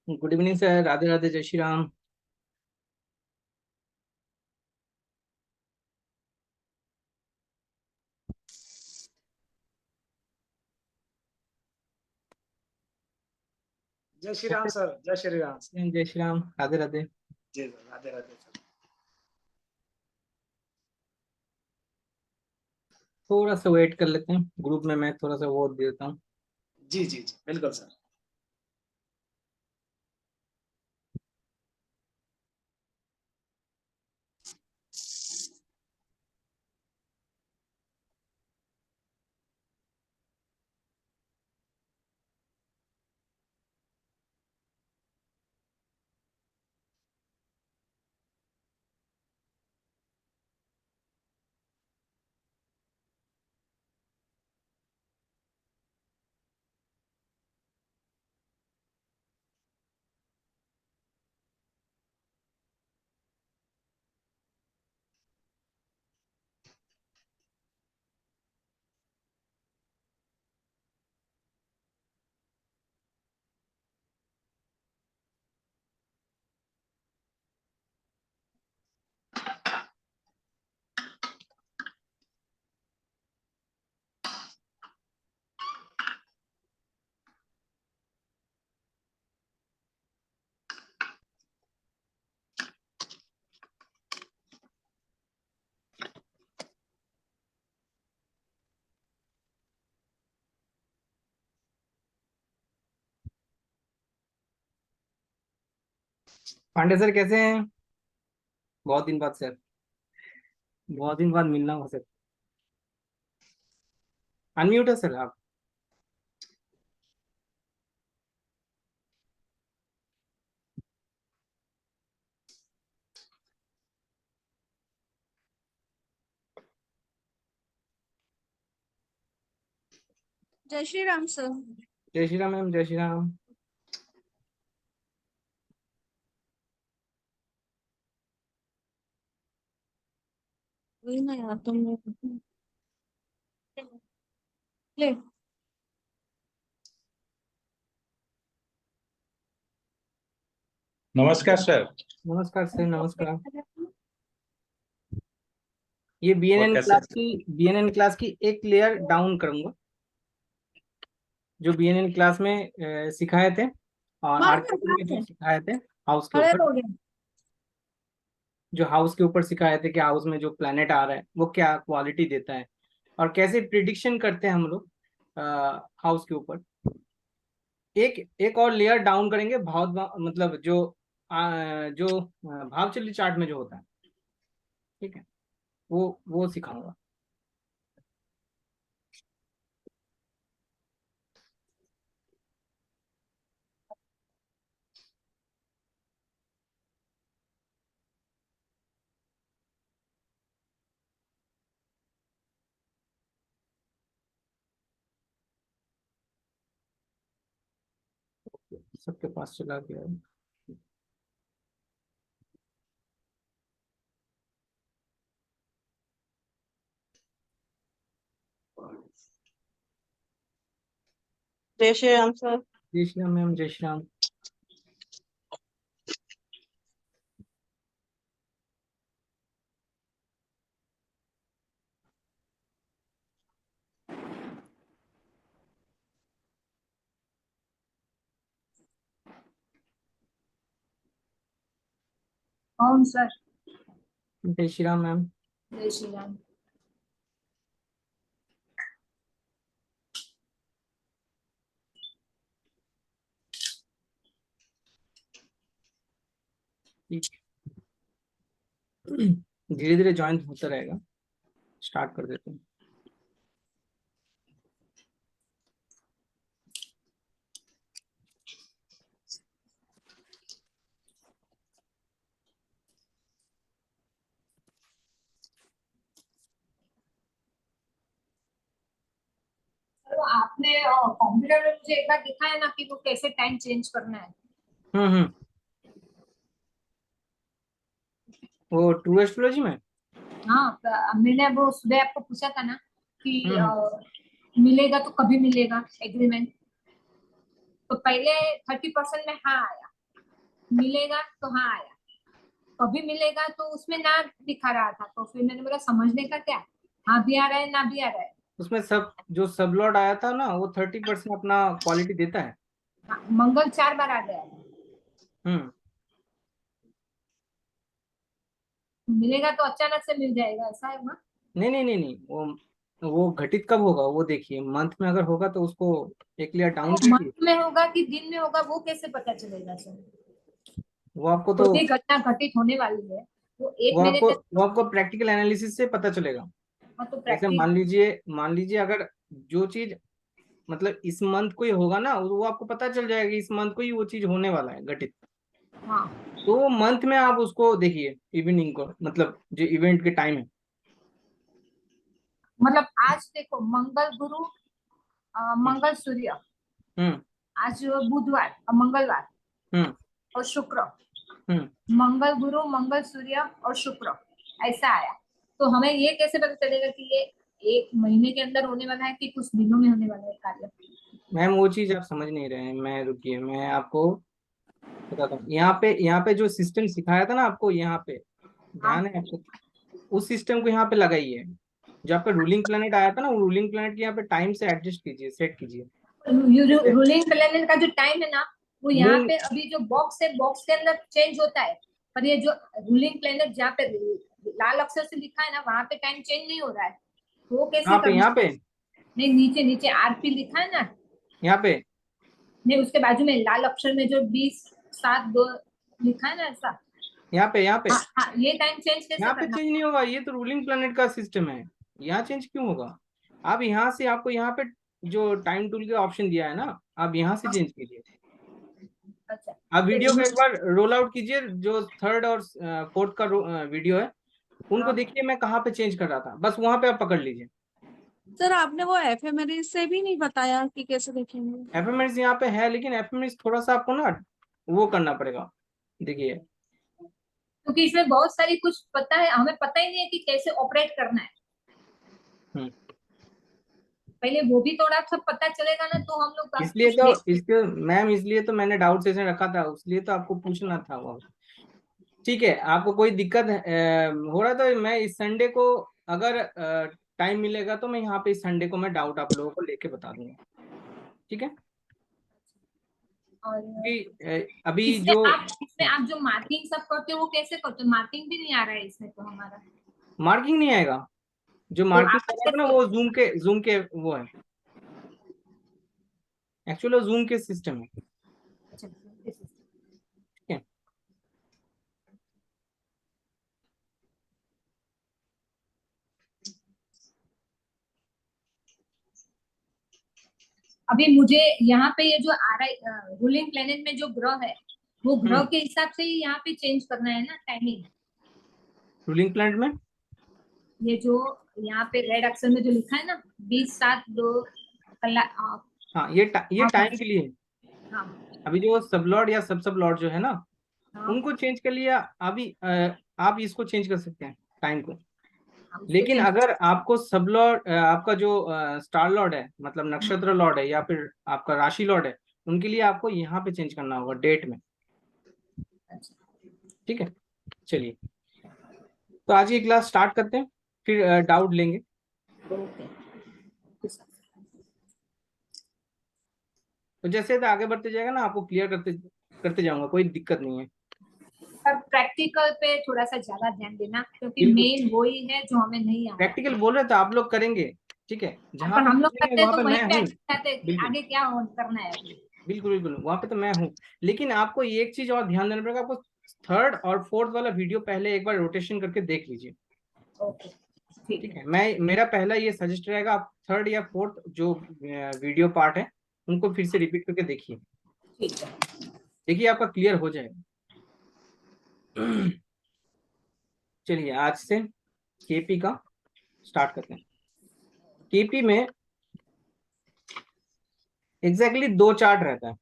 Good evening sir, Radhe Radhe, जय श्री राम। जय Shri Ram sir, जय श्री राम। जय श्री राम, राधे राधे। जी सर, राधे राधे सर। थोड़ा सा वेट कर लेते हैं, ग्रुप में मैं थोड़ा सा वोट दे देता हूँ। जी जी जी, बिल्कुल सर। पांडे सर कैसे हैं? बहुत दिन बाद सर, बहुत दिन बाद मिलना हो सर। अनम्यूट है सर आप। जय श्री राम सर। जय श्री राम मैम, जय श्री राम। वही ना यार, तुम ले। नमस्कार सर। नमस्कार सर, नमस्कार। ये और कैसे? बीएनएन क्लास की एक लेयर डाउन करूंगा, जो बीएनएन क्लास में सिखाए थे और आर्किटेक्चर में जो सिखाए थे हाउस के खड़े ऊपर, हो गए। जो हाउस के ऊपर सिखाए थे कि हाउस में जो प्लैनेट आ रहा है वो क्या क्वालिटी देता है और कैसे प्रिडिक्शन करते हैं हम लोग हाउस के ऊपर। एक एक और लेयर डाउन करेंगे, मतलब जो भाव चलित चार्ट में जो होता है, ठीक है, वो सिखाऊंगा। सबके पास चला गया है। जय श्री राम सर। जय श्री राम मैम, जय श्री राम। कौन सर? जय श्री राम मैम। जय श्री राम। धीरे धीरे ज्वाइन होता रहेगा, स्टार्ट कर देते हैं। तो आपने कंप्यूटर में मुझे एक बार दिखाया ना कि वो कैसे टाइम चेंज करना है। हम्म। वो टू एस्ट्रोलॉजी में। हाँ, मैंने वो सुबह आपको पूछा था ना कि हम्म। मिलेगा तो कभी मिलेगा एग्रीमेंट। तो पहले 30% में हाँ आया, मिलेगा तो हाँ आया, कभी मिलेगा तो उसमें ना दिखा रहा था, तो फिर मैंने बोला समझने का क्या, हाँ भी आ रहा है ना भी आ रहा है। उसमें सब जो सब लॉट आया था ना वो 30% अपना क्वालिटी देता है। हाँ, मंगल 4 बार आ गया है। हम्म। मिलेगा तो अचानक से मिल जाएगा, ऐसा है ना? नहीं नहीं नहीं नहीं, वो घटित कब होगा वो देखिए, मंथ में अगर होगा तो उसको एक लिया वो डाउन कीजिए। मंथ में होगा कि दिन में होगा वो कैसे पता चलेगा सर? वो आपको तो कोई भी घटना घटित होने वाली है वो एक वो महीने आपको तक। वो आपको प्रैक्टिकल एनालिसिस से पता चलेगा। हाँ तो जैसे प्रैक्टिस। मान लीजिए अगर जो चीज मतलब इस मंथ को ही होगा ना, वो आपको पता चल जाएगा कि इस मंथ को ही वो चीज होने वाला है घटित। हाँ तो मंथ में आप उसको देखिए, इवनिंग को मतलब जो इवेंट के टाइम है। मतलब आज देखो मंगल गुरु, हम्म। मंगल सूर्य, हम्म। आज बुधवार, मंगलवार हम्म। और शुक्र, हम्म। मंगल गुरु मंगल सूर्य और शुक्र, ऐसा आया। तो हमें ये कैसे पता चलेगा कि ये एक महीने के अंदर होने वाला है कि कुछ दिनों में होने वाला है कार्य? मैम वो चीज आप समझ नहीं रहे हैं, मैं रुकिए मैं आपको बताता हूँ। यहाँ पे जो सिस्टम सिखाया था ना आपको, यहाँ पे हाँ, ध्यान है आपको, उस सिस्टम को यहाँ पे लगाइए। जो आपका रूलिंग प्लेनेट आया था ना, वो रूलिंग प्लेनेट के यहाँ पे टाइम से एडजस्ट कीजिए, सेट कीजिए। जैसे रूलिंग प्लेनेट का जो टाइम है ना, वो यहाँ मून। पे अभी जो बॉक्स है बॉक्स के अंदर चेंज होता है, पर ये जो रूलिंग प्लेनेट जहाँ पे लाल अक्षर से लिखा है ना, वहां पे टाइम चेंज नहीं हो रहा है। तो वो कैसे यहाँ पे करना? यहाँ पे नहीं, नीचे नीचे आरपी लिखा है ना। यहाँ पे नहीं, उसके बाजू में लाल अक्षर में जो 20-7-2 लिखा है ना, ऐसा। यहाँ पे हाँ हाँ, ये टाइम चेंज कैसे यहाँ पे करना? चेंज नहीं होगा, ये तो रूलिंग प्लेनेट का सिस्टम है। यहाँ चेंज क्यों होगा? आप यहाँ से, आपको यहाँ पे जो टाइम टूल का ऑप्शन दिया है ना, आप यहाँ से चेंज कीजिए। अच्छा। आप वीडियो को एक बार रोल आउट कीजिए, जो थर्ड और फोर्थ का वीडियो है उनको हाँ देखिए, मैं कहाँ पे चेंज कर रहा था, बस वहां पे आप पकड़ लीजिए। सर आपने वो एफएमएस से भी नहीं बताया कि कैसे देखेंगे। एफएमएस यहाँ पे है, लेकिन एफएमएस थोड़ा सा आपको ना वो करना पड़ेगा। देखिए। क्योंकि इसमें बहुत सारी कुछ पता है, हमें पता ही नहीं है कि कैसे ऑपरेट करना है। हम्म। पहले वो भी थोड़ा सब पता चलेगा ना, तो हम लोग अब इसलिए कुछ तो देख। इसके मैम, इसलिए तो मैंने डाउट सेशन रखा था, इसलिए तो आपको पूछना था वो। ठीक है, आपको कोई दिक्कत हो रहा तो मैं इस संडे को, अगर टाइम मिलेगा तो मैं यहाँ पे इस संडे को मैं डाउट आप लोगों को लेके बता दूंगा। ठीक है। और क्योंकि अभी जो इसमें आप जो मार्किंग सब करते हो वो कैसे करते हो? मार्किंग भी नहीं आ रहा है इसमें तो हमारा। मार्किंग नहीं आएगा, जो तो मार्किंग आप कर रहा था ना कैसे? वो जूम के वो है, एक्चुअली जूम के सिस्टम है। अच्छा, ठीक है। अभी मुझे यहाँ पे ये जो आ रहा है रूलिंग प्लेनेट में जो ग्रह है, वो ग्रह के हिसाब से ही यहाँ पे चेंज करना है ना टाइमिंग? रूलिंग प्लैनेट में ये जो यहाँ पे रेड अक्षर में जो लिखा है ना, 20-7-2 कलाक। हाँ, ये हाँ टाइम के लिए है। हाँ अभी जो सब लॉर्ड या सब लॉर्ड जो है ना, हाँ उनको चेंज कर लिया। अभी आप इसको चेंज कर सकते हैं टाइम को। हाँ, उसको लेकिन चेंज। अगर आपको सब लॉर्ड, आपका जो स्टार लॉर्ड है मतलब नक्षत्र लॉर्ड है या फिर आपका राशि लॉर्ड है, उनके लिए आपको यहाँ पे चेंज करना होगा डेट में। ठीक है। चलिए, तो आज की क्लास स्टार्ट करते हैं, फिर डाउट लेंगे। ओके। तो जैसे तो आगे बढ़ते जाएगा ना, आपको क्लियर करते करते जाऊंगा, कोई दिक्कत नहीं है। पर प्रैक्टिकल पे थोड़ा सा ज्यादा ध्यान देना, क्योंकि बिल्कुल। मेन वो ही है जो हमें नहीं आता। प्रैक्टिकल बोल रहे तो आप लोग करेंगे। ठीक है, जहां पर पे हम लोग बोलेंगे करते हैं वहां तो पे वहीं मैं पे हूँ। अटक जाते हैं कि बिल्कुल आगे क्या करना है अभी। बिल्कुल बिल्कुल, वहां पे तो मैं हूँ। लेकिन आपको एक चीज और ध्यान देना पड़ेगा, आपको थर्ड और फोर्थ वाला वीडियो पहले एक बार रोटेशन करके देख लीजिए। ओके, ठीक ठीक है। है, मेरा पहला ये सजेस्ट रहेगा, आप थर्ड या फोर्थ जो वीडियो पार्ट है उनको फिर से रिपीट करके देखिए। ठीक है। देखिए आपका क्लियर हो जाएगा। चलिए, आज से केपी का स्टार्ट करते हैं। केपी में एग्जैक्टली 2 चार्ट रहता है।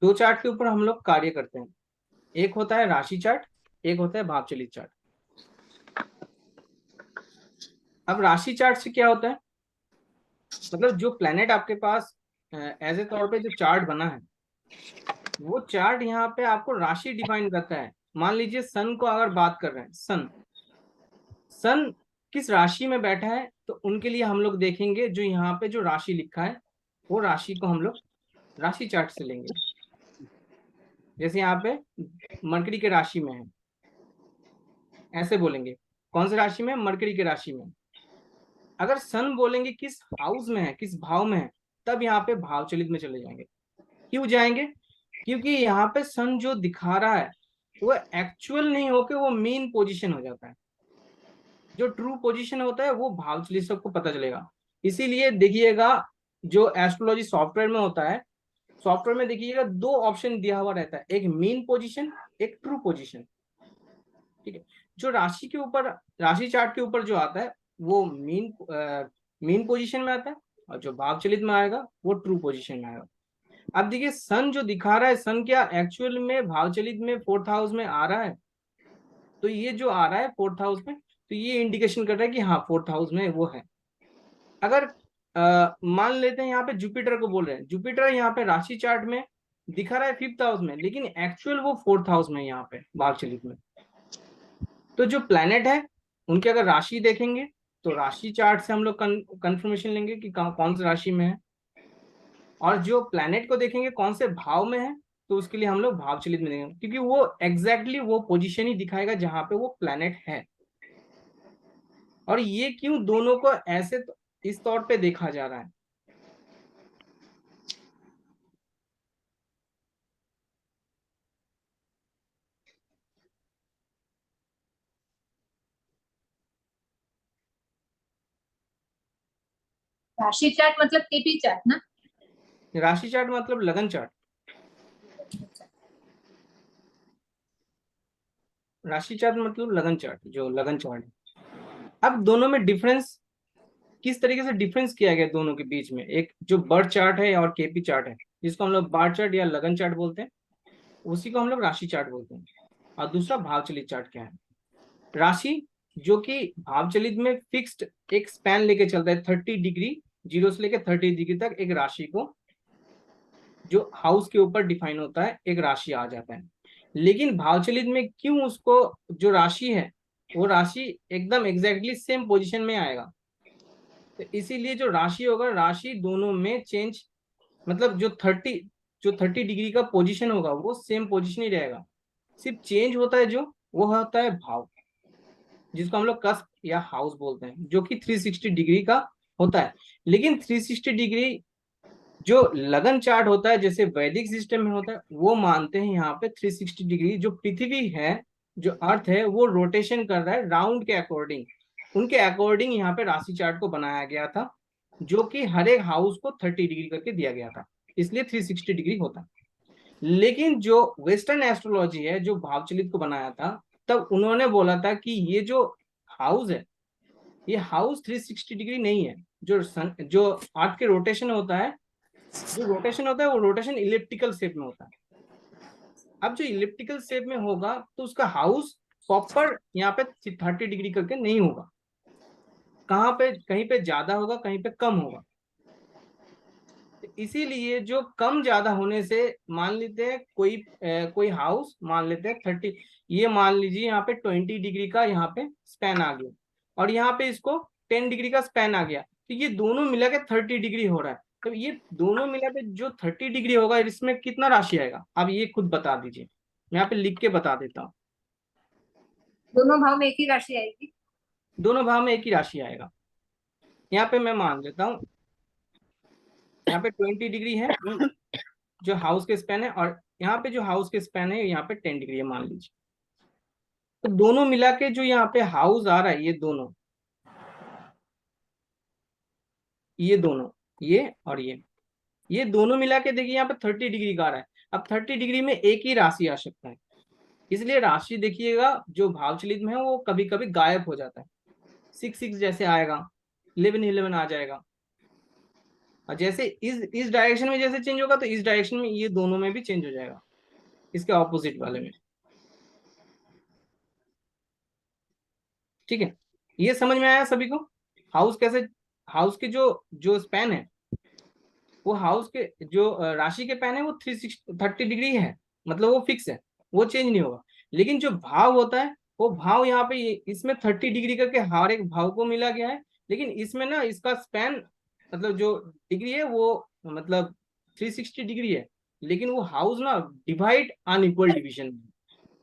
दो चार्ट के ऊपर हम लोग कार्य करते हैं। एक होता है राशि चार्ट, एक होता है भाव चलित चार्ट। अब राशि चार्ट से क्या होता है? मतलब जो प्लेनेट आपके पास एज ए तौर पे जो चार्ट बना है, वो चार्ट यहाँ पे आपको राशि डिफाइन करता है। मान लीजिए सन को अगर बात कर रहे हैं, सन सन किस राशि में बैठा है, तो उनके लिए हम लोग देखेंगे जो यहाँ पे जो राशि लिखा है, वो राशि को हम लोग राशि चार्ट से लेंगे। जैसे यहाँ पे मरकरी के राशि में है, ऐसे बोलेंगे। कौन सी राशि में? मरकरी के राशि में। अगर सन बोलेंगे किस हाउस में है, किस भाव में है, तब यहाँ पे भाव चलित में चले जाएंगे। क्यों जाएंगे? क्योंकि यहाँ पे सन जो दिखा रहा है वो एक्चुअल नहीं होके वो मेन पोजीशन हो जाता है। जो ट्रू पोजीशन होता है वो भाव चलित सबको पता चलेगा। इसीलिए देखिएगा जो एस्ट्रोलॉजी सॉफ्टवेयर में होता है, सॉफ्टवेयर में देखिएगा दो ऑप्शन दिया हुआ रहता है, एक मीन पोजीशन, एक ट्रू पोजीशन। ठीक है। जो राशि के ऊपर, राशि चार्ट के ऊपर जो आता है वो मीन पोजीशन में आता है, और जो भाव चलित में आएगा वो ट्रू पोजीशन में आएगा। अब देखिए सन जो दिखा रहा है, सन क्या एक्चुअल में भाव चलित में फोर्थ हाउस में आ रहा है? तो ये जो आ रहा है फोर्थ हाउस में, तो ये इंडिकेशन कर रहा है कि हाँ फोर्थ हाउस में वो है। अगर मान लेते हैं यहाँ पे जुपिटर को बोल रहे हैं, जुपिटर यहाँ पे राशि चार्ट में दिखा रहा है फिफ्थ हाउस में, लेकिन एक्चुअल वो फोर्थ हाउस में यहाँ पे भाव चलित में। तो जो प्लैनेट है उनकी अगर राशि देखेंगे तो राशि चार्ट से हम लोग कंफर्मेशन लेंगे कि कौन सी राशि में है, और जो प्लैनेट को देखेंगे कौन से भाव में है, तो उसके लिए हम लोग भाव चलित में देंगे, क्योंकि वो एग्जैक्टली वो पोजीशन ही दिखाएगा जहां पे वो प्लैनेट है। और ये क्यों दोनों को ऐसे इस तौर पे देखा जा रहा है? राशि चार्ट मतलब केपी चार्ट ना? राशि चार्ट मतलब लगन चार्ट। राशि चार्ट मतलब लगन चार्ट, जो लगन चार्ट है। अब दोनों में डिफरेंस किस तरीके से डिफरेंस किया गया दोनों के बीच में, एक जो बर्थ चार्ट है और केपी चार्ट है, जिसको हम लोग बार चार्ट या लगन चार्ट बोलते हैं, उसी को हम लोग राशि चार्ट बोलते हैं। और दूसरा भाव चलित चार्ट क्या है? राशि जो कि भाव चलित में फिक्स्ड एक स्पैन लेके चलता है, 30 डिग्री, 0 से लेके 30 डिग्री तक एक राशि को, जो हाउस के ऊपर डिफाइन होता है, एक राशि आ जाता है। लेकिन भाव चलित में क्यों उसको, जो राशि है वो राशि एकदम एग्जैक्टली सेम पोजीशन में आएगा? तो इसीलिए जो राशि होगा, राशि दोनों में चेंज, मतलब जो 30 डिग्री का पोजीशन होगा वो सेम पोजीशन ही रहेगा, सिर्फ चेंज होता है जो वो होता है भाव, जिसको हम लोग कस्प या हाउस बोलते हैं, जो कि 360 डिग्री का होता है। लेकिन 360 डिग्री जो लगन चार्ट होता है, जैसे वैदिक सिस्टम में होता है, वो मानते हैं यहाँ पे 360 डिग्री जो पृथ्वी है, जो अर्थ है, वो रोटेशन कर रहा है राउंड के अकॉर्डिंग, उनके अकॉर्डिंग यहाँ पे राशि चार्ट को बनाया गया था, जो कि हर एक हाउस को 30 डिग्री करके दिया गया था, इसलिए 360 डिग्री होता है। लेकिन जो वेस्टर्न एस्ट्रोलॉजी है, जो भावचलित को बनाया था, तब उन्होंने बोला था कि ये जो हाउस है, ये हाउस 360 डिग्री नहीं है। जो अर्थ के रोटेशन होता है, जो रोटेशन होता है वो रोटेशन इलिप्टिकल शेप में होता है। अब जो इलिप्टिकल शेप में होगा तो उसका हाउस प्रॉपर यहाँ पे 30 डिग्री करके नहीं होगा, कहाँ पे, कहीं पे ज्यादा होगा, कहीं पे कम होगा। इसीलिए जो कम ज्यादा होने से, मान लेते हैं कोई हाउस मान लेते हैं 30, ये मान लीजिए यहाँ पे 20 डिग्री का यहाँ पे स्पैन आ गया, और यहाँ पे इसको 10 डिग्री का स्पैन आ गया, तो ये दोनों मिला के 30 डिग्री हो रहा है। तो ये दोनों मिला के जो 30 डिग्री होगा, इसमें कितना राशि आएगा? अब ये खुद बता दीजिए, मैं यहाँ पे लिख के बता देता हूँ। दोनों भाव में एक ही राशि आएगी? दोनों भाव में एक ही राशि आएगा। यहाँ पे मैं मान लेता हूँ, यहाँ पे 20 डिग्री है जो हाउस के स्पैन है, और यहाँ पे जो हाउस के स्पैन है यहाँ पे 10 डिग्री है मान लीजिए। तो दोनों मिला के जो यहाँ पे हाउस आ रहा है, ये दोनों, ये और ये दोनों मिला के देखिए यहाँ पे 30 डिग्री का आ रहा है। अब 30 डिग्री में एक ही राशि आ सकता है, इसलिए राशि देखिएगा जो भावचलित में है वो कभी कभी गायब हो जाता है, 6 6 जैसे आएगा, 11 11 आ जाएगा, और जैसे इस डायरेक्शन में जैसे चेंज होगा, तो इस डायरेक्शन में ये दोनों में भी चेंज हो जाएगा, इसके ऑपोजिट वाले में। ठीक है, ये समझ में आया सभी को? हाउस कैसे, हाउस के जो जो स्पैन है, वो हाउस के जो राशि के पैन है वो 330 डिग्री है, मतलब वो फिक्स है, वो चेंज नहीं होगा। लेकिन जो भाव होता है, वो भाव यहाँ पे इसमें 30 डिग्री करके हर एक भाव को मिला गया है, लेकिन इसमें ना इसका स्पैन मतलब जो डिग्री है वो मतलब 360 डिग्री है, लेकिन वो हाउस ना डिवाइड अनइक्वल डिवीजन में,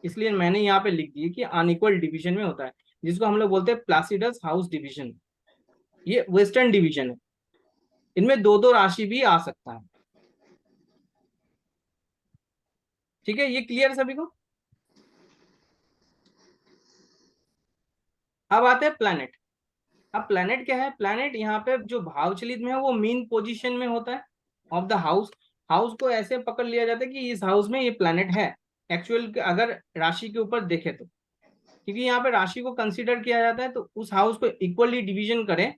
इसलिए मैंने यहाँ पे लिख दिया कि अनइक्वल डिवीजन में होता है, जिसको हम लोग बोलते हैं प्लासिडस हाउस डिवीजन। ये वेस्टर्न डिवीजन है, इनमें दो दो राशि भी आ सकता है। ठीक है, ये क्लियर है सभी को। अब आते हैं प्लैनेट। अब प्लैनेट क्या है, प्लैनेट यहाँ पे जो भाव चलित में है वो मीन पोजीशन में होता है ऑफ द हाउस। हाउस को ऐसे पकड़ लिया जाता है कि इस हाउस में ये प्लैनेट है एक्चुअल, अगर राशि के ऊपर देखे तो, क्योंकि यहाँ पे राशि को कंसीडर किया जाता है, तो उस हाउस को इक्वली डिवीजन करें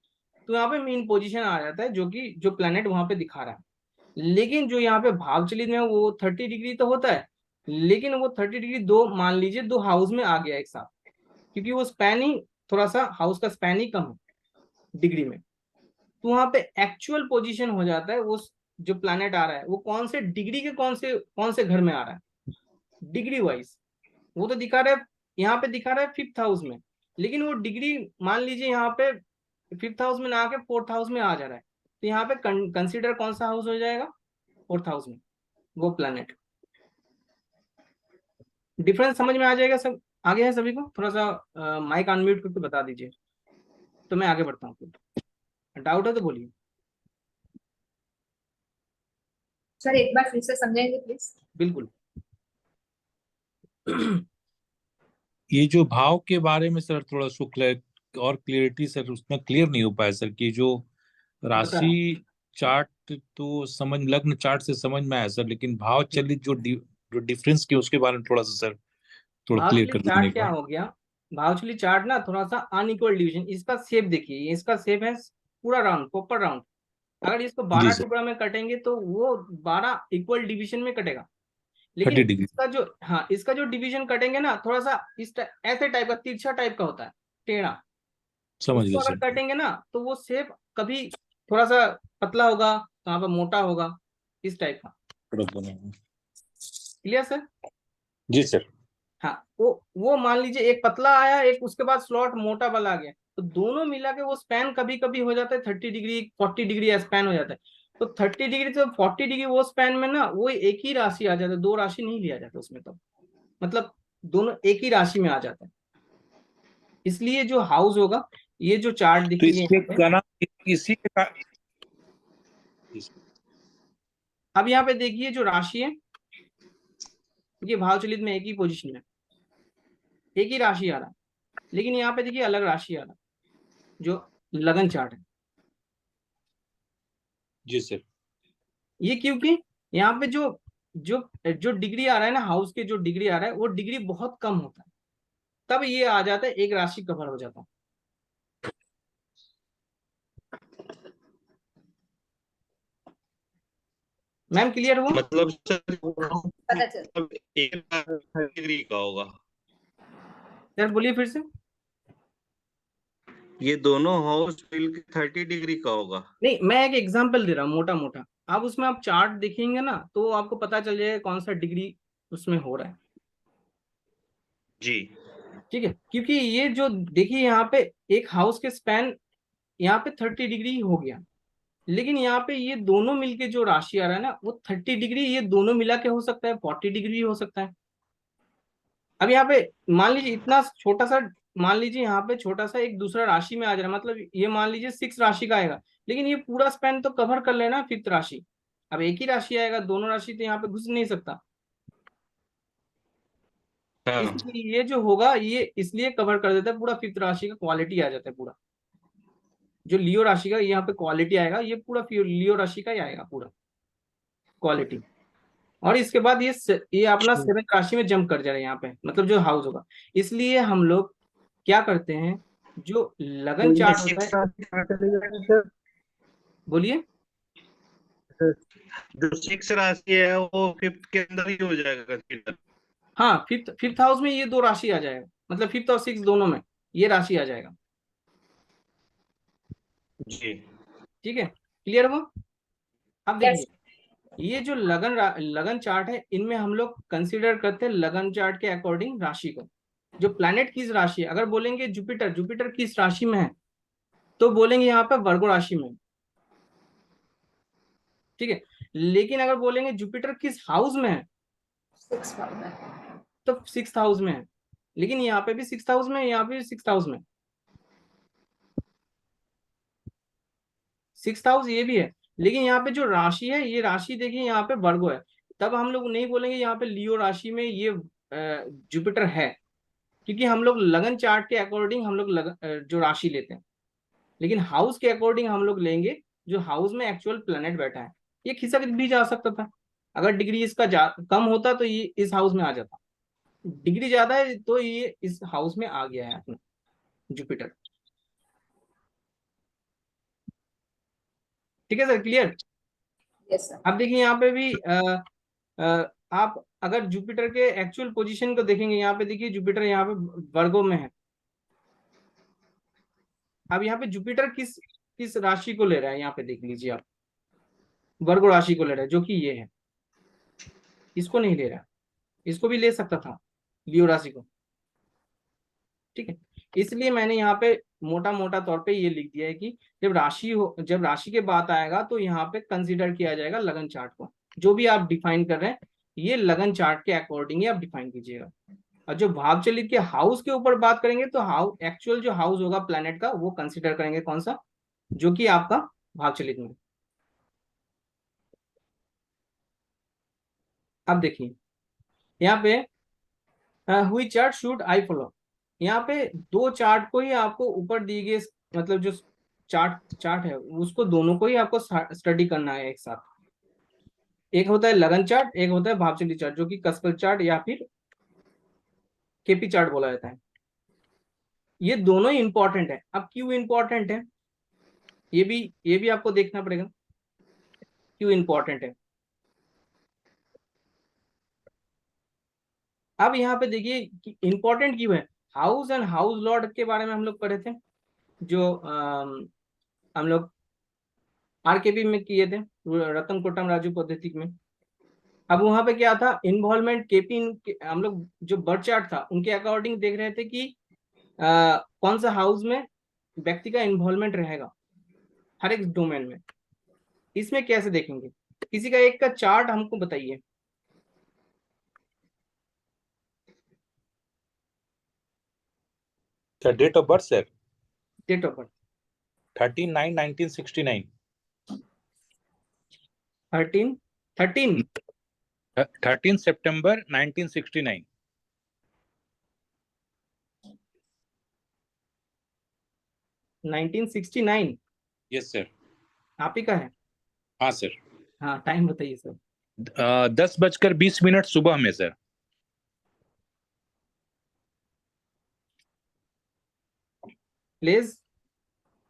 तो यहाँ पे मीन पोजीशन आ जाता है, जो कि जो प्लैनेट वहां पे दिखा रहा है। लेकिन जो यहाँ पे भाव चलित में है वो 30 डिग्री तो होता है, लेकिन वो 30 डिग्री दो मान लीजिए दो हाउस में आ गया एक साथ, क्योंकि वो स्पैन ही थोड़ा सा हाउस का स्पैन ही कम है डिग्री में, तो वहां पे एक्चुअल पोजीशन हो जाता है वो जो प्लैनेट आ रहा है वो कौन से डिग्री के कौन से घर में आ रहा है डिग्री वाइज। वो तो दिखा रहा है, यहाँ पे दिखा रहा है 5th हाउस में, लेकिन वो डिग्री मान लीजिए यहाँ पे 5th हाउस में ना आके 4th हाउस में आ जा रहा है, तो यहाँ पे कंसीडर कौन सा हाउस हो जाएगा, 4th हाउस में वो प्लैनेट। डिफरेंस समझ में आ जाएगा सब, आगे है सभी को। थोड़ा सा माइक अनम्यूट करके बता दीजिए तो मैं आगे बढ़ता हूँ, डाउट है तो बोलिए। सर एक बार फिर से समझाएंगे प्लीज। बिल्कुल। ये जो भाव के बारे में सर थोड़ा और क्लियरिटी सर उसमें क्लियर नहीं हो पाया सर, कि जो राशि चार्ट तो समझ, लग्न चार्ट से समझ में आया सर, लेकिन भाव चलित जो डिफरेंस की उसके बारे में थोड़ा सा सर थोड़ा क्लियर भावचली कर दीजिए चार्ट एक क्या बार। हो गया, भावचली चार्ट ना थोड़ा सा अनइक्वल डिवीजन, इसका शेप देखिए, इसका शेप है पूरा राउंड प्रॉपर राउंड, अगर इसको जी 12 सर। टुकड़ा में कटेंगे तो वो 12 इक्वल डिवीजन में कटेगा। लेकिन 30 डिग्री। इसका जो, हाँ इसका जो डिवीजन कटेंगे ना थोड़ा सा ऐसे टाइप का तिरछा टाइप का होता है, टेढ़ा। समझ उसको गए अगर सर। कटेंगे ना तो वो शेप कभी थोड़ा सा पतला होगा, कहाँ पर मोटा होगा, इस टाइप का। Clear sir. जी सर। हाँ वो मान लीजिए एक पतला आया, एक उसके बाद स्लॉट मोटा वाला आ गया, तो दोनों मिला के वो स्पैन कभी कभी हो जाता है 30 डिग्री 40 डिग्री स्पैन हो जाता है। तो 30 डिग्री से 40 डिग्री वो स्पैन में ना वो एक ही राशि आ जाता है, दो राशि नहीं लिया जाता उसमें, तो मतलब दोनों एक ही राशि में आ जाता है। इसलिए जो हाउस होगा, ये जो चार्ट तो दिखिए इसके यहाँ पे, का नाम इसी का। अब यहाँ पे देखिए जो राशि है, ये भाव चलित में एक ही पोजिशन में एक ही राशि आ रहा है, लेकिन यहाँ पे देखिए अलग राशि आ रहा है जो लगन चार्ट है। जी सर। ये क्योंकि यहाँ पे जो जो जो डिग्री आ रहा है ना, हाउस के जो डिग्री आ रहा है वो डिग्री बहुत कम होता है, तब ये आ जाता है एक राशि कवर हो जाता है। मैम क्लियर हुआ। मतलब सर पता चल। एक डिग्री का होगा, सर बोलिए फिर से। ये दोनों हाउस मिल के 30 डिग्री का होगा। नहीं, मैं एक एग्जांपल दे रहा हूँ मोटा मोटा, अब उसमें आप चार्ट देखेंगे ना तो आपको पता चल जाएगा कौन सा डिग्री उसमें हो रहा है। जी ठीक है, क्योंकि ये जो देखिए यहाँ पे एक हाउस के स्पैन यहाँ पे 30 डिग्री हो गया, लेकिन यहाँ पे ये दोनों मिलके जो राशि आ रहा है ना वो 30 डिग्री, ये दोनों मिला के हो सकता है 40 डिग्री भी हो सकता है। अब यहाँ पे मान लीजिए इतना छोटा सा, मान लीजिए यहाँ पे छोटा सा एक दूसरा राशि में आ जा रहा है, मतलब ये मान लीजिए 6 राशि का आएगा, लेकिन ये पूरा स्पैन तो कवर कर लेना 5th राशि। अब एक ही राशि आएगा, दोनों राशि तो यहाँ पे घुस नहीं सकता, हाँ। इसलिए ये जो होगा ये इसलिए कवर कर देता है पूरा 5th राशि का, क्वालिटी आ जाता है पूरा। जो लियो राशि का यहाँ पे क्वालिटी आएगा, ये पूरा लियो राशि का ही आएगा पूरा क्वालिटी। और इसके बाद ये अपना 7th राशि में जंप कर जाएगा यहाँ पे, मतलब जो हाउस होगा। इसलिए हम लोग क्या करते हैं, जो लगन चार्ट होता है, बोलिए। जो 6 राशि है वो 5th के अंदर ही हो जाएगा कंसीडर। हाँ, फिफ्थ हाउस में ये दो राशि आ जाएगा, मतलब 5th और 6th दोनों में ये राशि आ जाएगा। जी ठीक है, क्लियर हुआ? अब Yes. देखिए, ये जो लगन चार्ट है, इनमें हम लोग कंसीडर करते हैं लगन चार्ट के अकॉर्डिंग राशि को। जो प्लैनेट किस राशि है, अगर बोलेंगे जुपिटर, जुपिटर किस राशि में है, तो बोलेंगे यहाँ पे वर्गो राशि में, ठीक है। लेकिन अगर बोलेंगे जुपिटर किस हाउस में है, 6 में। तो 6th हाउस में है। लेकिन यहाँ पे भी 6th हाउस में, यहाँ पे भी 6th हाउस में, 6th हाउस ये भी है। लेकिन यहाँ पे जो राशि है, ये राशि देखिए यहाँ पे वर्गो है, तब हम लोग नहीं बोलेंगे यहाँ पे लियो राशि में ये जुपिटर है, क्योंकि हम लोग लगन चार्ट के अकॉर्डिंग हम लोग जो राशि लेते हैं। लेकिन हाउस के अकॉर्डिंग हम लोग लेंगे जो हाउस में एक्चुअल प्लेनेट बैठा है। ये खिसक भी जा सकता था, अगर डिग्री इसका कम होता तो ये इस हाउस में आ जाता, डिग्री ज्यादा है तो ये इस हाउस में आ गया है अपना जुपिटर। ठीक है सर, क्लियर? Yes, sir. अब देखिए यहाँ पे भी आप अगर जुपिटर के एक्चुअल पोजीशन को देखेंगे, यहाँ पे देखिए जुपिटर यहाँ पे वर्गो में है। अब यहाँ पे जुपिटर किस किस राशि को ले रहा है, यहाँ पे देख लीजिए आप, वर्गो राशि को ले रहा है, जो कि ये है। इसको नहीं ले रहा, इसको भी ले सकता था, लियो राशि को, ठीक है। इसलिए मैंने यहाँ पे मोटा मोटा तौर पे ये लिख दिया है कि जब राशि के बात आएगा तो यहाँ पे कंसीडर किया जाएगा लगन चार्ट को। जो भी आप डिफाइन कर रहे हैं, ये लगन चार्ट के अकॉर्डिंग ही आप डिफाइन कीजिएगा। और जो भाव चलित के हाउस के ऊपर बात करेंगे, तो एक्चुअल जो हाउस होगा प्लैनेट का, वो कंसीडर करेंगे कौन सा, जो कि आपका भाव चलित में। अब देखिए यहाँ पे हुई चार्ट शुड आई फॉलो, यहाँ पे दो चार्ट को ही आपको ऊपर दिए गए, मतलब जो चार्ट है उसको दोनों को ही आपको स्टडी करना है एक साथ। एक होता है लगन चार्ट, एक होता है भावचली चार्ट, जो कि कसकल चार्ट या फिर केपी चार्ट बोला जाता है। ये दोनों ही इंपॉर्टेंट है। अब क्यों इंपॉर्टेंट है, ये भी आपको देखना पड़ेगा क्यों इंपॉर्टेंट है। अब यहाँ पे देखिए कि इंपॉर्टेंट क्यों है। हाउस एंड हाउस लॉर्ड के बारे में हम लोग पढ़े थे, जो हम लोग आरकेपी में किए थे, रतन कोटम राजू पद्धति में। अब वहां पे क्या था, इन्वॉल्वमेंट केपी, हम लोग जो बर्थ चार्ट था उनके अकॉर्डिंग देख रहे थे कि कौन सा हाउस में व्यक्ति का इन्वॉल्वमेंट रहेगा हर एक डोमेन में। इसमें कैसे देखेंगे, किसी का एक का चार्ट हमको बताइए। Date of birth sir, date of birth 13/9/1969। 13 सितंबर 1969। 1969। Yes sir. आप ही का है? हाँ सर। हाँ, टाइम बताइए सर। 10:20 सुबह में सर। प्लेस?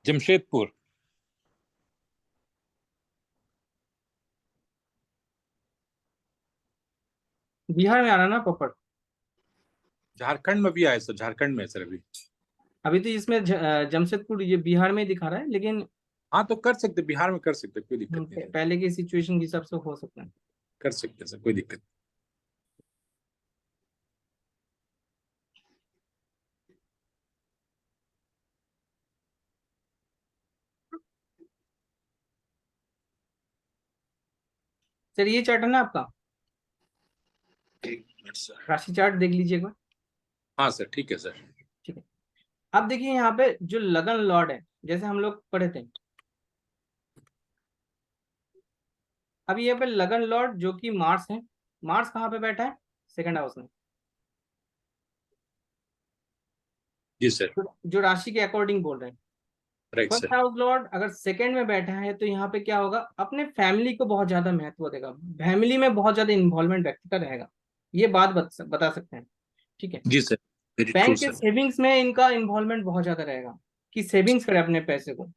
जमशेदपुर। बिहार में आ रहा ना प्रॉपर? झारखंड में भी आए सर, झारखंड में सर अभी। अभी तो इसमें जमशेदपुर ये बिहार में ही दिखा रहा है, लेकिन हाँ तो कर सकते, बिहार में कर सकते, कोई दिक्कत नहीं है। पहले की सिचुएशन के हिसाब से हो सकता है। कर सकते सर, कोई दिक्कत नहीं। सर ये चार्ट है ना आपका, एक मिनट सर। राशि चार्ट देख लीजिए एक बार। हाँ सर, ठीक है सर। ठीक है, अब देखिए यहाँ पे जो लगन लॉर्ड है, जैसे हम लोग पढ़े थे, अब यहाँ पे लगन लॉर्ड जो कि मार्स है, मार्स कहाँ पे बैठा है, सेकंड हाउस में। जी सर। जो राशि के अकॉर्डिंग बोल रहे हैं। Right first sir. House Lord अगर सेकंड में बैठा है, तो यहाँ पे क्या होगा, अपने फैमिली को बहुत ज्यादा महत्व देगा, फैमिली में बहुत ज्यादा इन्वॉल्वमेंट व्यक्ति का रहेगा। ये बात बता सकते हैं, ठीक है। जी सर, वेरी ट्रू बैंक के सर। सेविंग्स में इनका इन्वॉल्वमेंट बहुत ज्यादा रहेगा, कि सेविंग्स करे अपने पैसे को।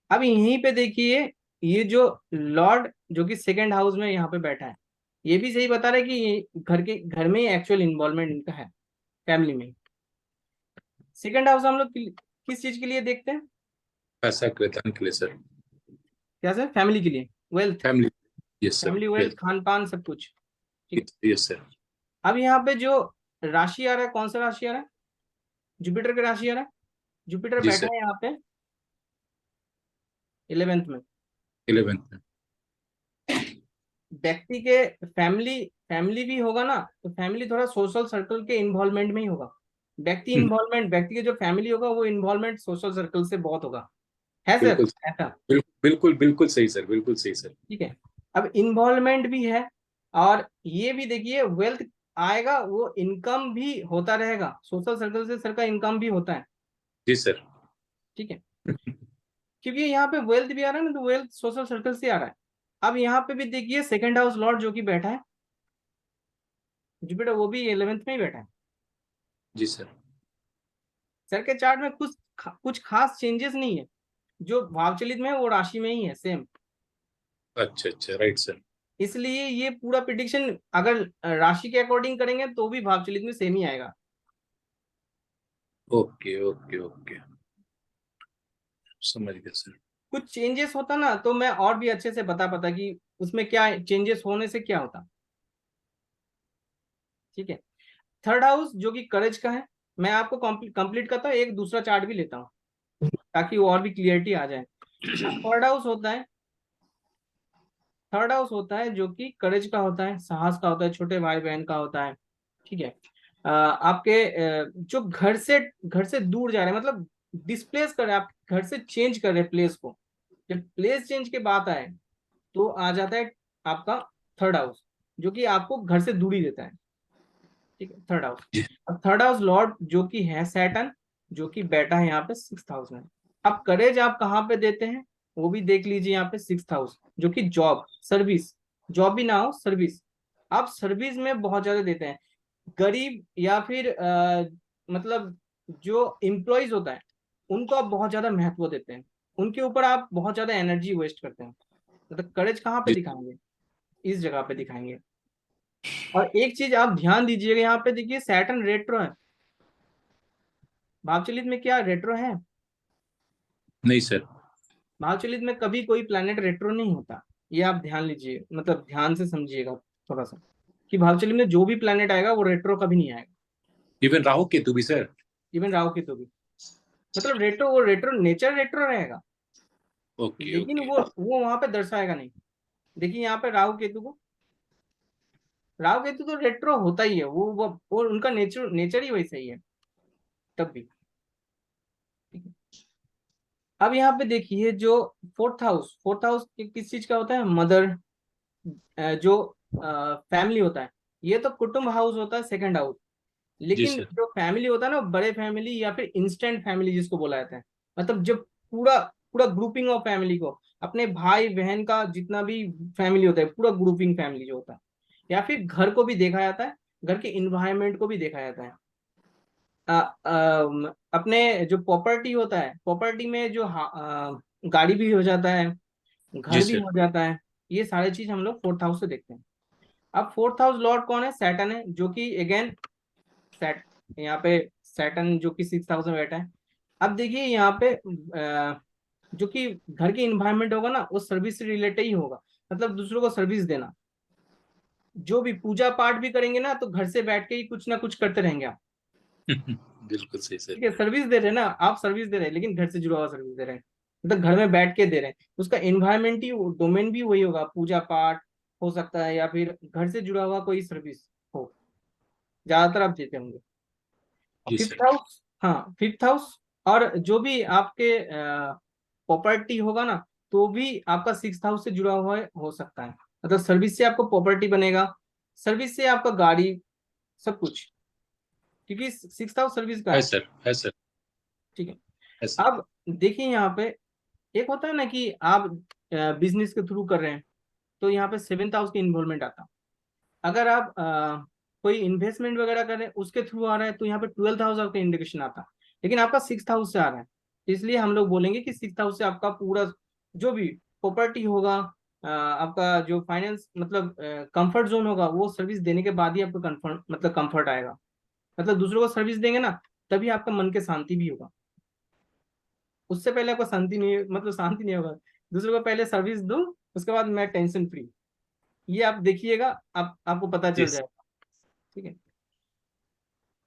अब यहीं पे देखिए, ये जो लॉर्ड जो कि सेकंड हाउस में यहाँ पे बैठा है, ये भी सही बता रहा है कि ये घर में ही एक्चुअल इन्वॉल्वमेंट इनका है, फैमिली में। सेकंड हाउस हम लोग किस चीज के लिए देखते हैं, पैसा के लिए, धन के लिए सर। क्या सर? फैमिली के लिए wealth, family. Yes sir. Family wealth, Khan पान सब कुछ। Yes sir. अब यहाँ पे जो राशि आ रहा है, कौन सा राशि आ रहा है? जुपिटर का राशि आ रहा है। जुपिटर जी बैठा सर। है यहाँ पे 11th में। 11th में। व्यक्ति के फैमिली, फैमिली भी होगा ना, तो फैमिली थोड़ा सोशल सर्कल के इन्वॉल्वमेंट में ही होगा। व्यक्ति इन्वॉल्वमेंट, व्यक्ति के जो फैमिली होगा वो इन्वॉल्वमेंट सोशल सर्कल से बहुत होगा, है सर बिल्कुल ऐसा? बिल्कुल बिल्कुल सही सर, बिल्कुल सही सर। ठीक है। अब इन्वॉल्वमेंट भी है, और ये भी देखिए वेल्थ आएगा, वो इनकम भी होता रहेगा, सोशल सर्कल से सर का इनकम भी होता है। जी सर। ठीक है, क्योंकि यहाँ पे वेल्थ भी आ रहा है ना, तो वेल्थ सोशल सर्कल से आ रहा है। अब यहाँ पे भी देखिए सेकंड हाउस लॉर्ड जो कि बैठा है जुपिटर, वो भी 11th में ही बैठा है। जी सर। सर के चार्ट में कुछ खास चेंजेस नहीं है, जो भावचलित में है वो राशि में ही है सेम। अच्छा अच्छा, राइट सर। इसलिए ये पूरा प्रिडिक्शन अगर राशि के अकॉर्डिंग करेंगे तो भी भावचलित में सेम ही आएगा। ओके ओके ओके, समझ गया सर। कुछ चेंजेस होता ना तो मैं और भी अच्छे से बता पाता कि उसमें क्या चेंजेस होने से क्या होता। ठीक है, थर्ड हाउस जो कि करेज का है, मैं आपको कंप्लीट करता हूँ, एक दूसरा चार्ट भी लेता हूँ ताकि वो और भी क्लियरिटी आ जाए। थर्ड हाउस होता है, थर्ड हाउस होता है जो कि करेज का होता है, साहस का होता है, छोटे भाई बहन का होता है। ठीक है, आपके जो घर से दूर जा रहे हैं, मतलब डिस्प्लेस कर रहे हैं, आप घर से चेंज कर रहे हैं प्लेस को, जब प्लेस चेंज के बात आए तो आ जाता है आपका थर्ड हाउस, जो कि आपको घर से दूरी देता है। ठीक है, थर्ड हाउस। अब थर्ड हाउस लॉर्ड जो कि है सैटर्न, जो कि बैठा है यहाँ पे 6th हाउस में। अब करेज आप कहाँ पे देते हैं वो भी देख लीजिए, यहाँ पे 6th हाउस जो कि जॉब सर्विस, जॉब भी ना हो सर्विस, आप सर्विस में बहुत ज्यादा देते हैं। गरीब या फिर मतलब जो एम्प्लॉयज होता है उनको आप बहुत ज्यादा महत्व देते हैं, उनके ऊपर आप बहुत ज्यादा एनर्जी वेस्ट करते हैं। मतलब करेज कहाँ पे जी दिखाएंगे? इस जगह पे दिखाएंगे। और एक चीज आप ध्यान दीजिएगा, यहाँ पे देखिए सैटर्न रेट्रो है, भावचलित में क्या रेट्रो है? नहीं सर। भावचलित में कभी कोई प्लैनेट रेट्रो नहीं होता, ये आप ध्यान लीजिए, मतलब ध्यान से समझिएगा थोड़ा सा, कि भावचलित में जो भी प्लैनेट आएगा वो रेट्रो कभी नहीं आएगा। इवन राहु केतु भी सर। इवन राहु केतु भी, मतलब रेट्रो, वो रेट्रो नेचर रेट्रो रहेगा, ओके लेकिन ओके। वो वहां पे दर्शाएगा नहीं। देखिए यहाँ पे राहु केतु को, राहु केतु तो रेट्रो होता ही है, वो उनका नेचर ही वैसा ही है तब भी। ठीक है, अब यहाँ पे देखिए जो फोर्थ हाउस किस चीज का होता है? मदर, जो फैमिली होता है, ये तो कुटुंब हाउस होता है सेकंड हाउस। जी लेकिन सर। जो फैमिली होता है ना, बड़े फैमिली या फिर इंस्टेंट फैमिली जिसको बोला जाता है, मतलब जब पूरा पूरा ग्रुपिंग ऑफ फैमिली को, अपने भाई बहन का जितना भी फैमिली होता है, पूरा ग्रुपिंग फैमिली जो होता है, या फिर घर को भी देखा जाता है, घर के इन्वायरमेंट को भी देखा जाता है। अपने जो प्रॉपर्टी होता है, प्रॉपर्टी में जो गाड़ी भी हो जाता है, जी घर भी सर। हो जाता है, ये सारी चीज हम लोग फोर्थ हाउस से देखते हैं। अब फोर्थ हाउस लॉर्ड कौन है? सैटर्न है, जो कि अगेन सेट, यहाँ पे सैटर्न जो कि 6th हाउस में बैठा है। अब देखिए यहाँ पे जो कि घर के इन्वायरमेंट होगा ना, वो सर्विस से रिलेटेड ही होगा, मतलब दूसरों को सर्विस देना। जो भी पूजा पाठ भी करेंगे ना, तो घर से बैठ के ही कुछ ना कुछ करते रहेंगे आप। बिल्कुल सही सर। ठीक है, सर्विस दे रहे हैं ना आप, सर्विस दे रहे हैं, लेकिन घर से जुड़ा हुआ सर्विस दे रहे हैं, मतलब घर में बैठ के दे रहे हैं। उसका इन्वायरमेंट ही, डोमेन भी वही होगा, पूजा पाठ हो सकता है या फिर घर से जुड़ा हुआ कोई सर्विस हो, ज्यादातर आप देते होंगे। जी फिफ्थ सर। हाउस, हाँ फिफ्थ हाउस, और जो भी आपके प्रॉपर्टी होगा ना, तो भी आपका 6th हाउस से जुड़ा हुआ हो सकता है, मतलब सर्विस से आपको प्रॉपर्टी बनेगा, सर्विस से आपका गाड़ी, सब कुछ, क्योंकि 6th हाउस सर्विस का है है। सर, है सर, ठीक है, है सर। अब देखिए यहाँ पे एक होता है ना कि आप बिजनेस के थ्रू कर रहे हैं, तो यहाँ पे 7th हाउस की इन्वॉल्वमेंट आता है। अगर आप कोई इन्वेस्टमेंट वगैरह कर रहे हैं उसके थ्रू आ रहा है, तो यहाँ पे 12th हाउस आपका इंडिकेशन आता है, लेकिन आपका 6th हाउस से आ रहा है, इसलिए हम लोग बोलेंगे कि 6th हाउस से आपका पूरा जो भी प्रॉपर्टी होगा, आपका जो फाइनेंस, मतलब कंफर्ट जोन होगा, वो सर्विस देने के बाद ही आपको कंफर्ट, मतलब कंफर्ट आएगा, मतलब दूसरों को सर्विस देंगे ना, तभी आपका मन के शांति भी होगा। उससे पहले आपको शांति नहीं, मतलब शांति नहीं होगा, दूसरों को पहले सर्विस दूं, उसके बाद मैं टेंशन फ्री। ये आप देखिएगा, आपको पता चल Yes. जाएगा। ठीक है,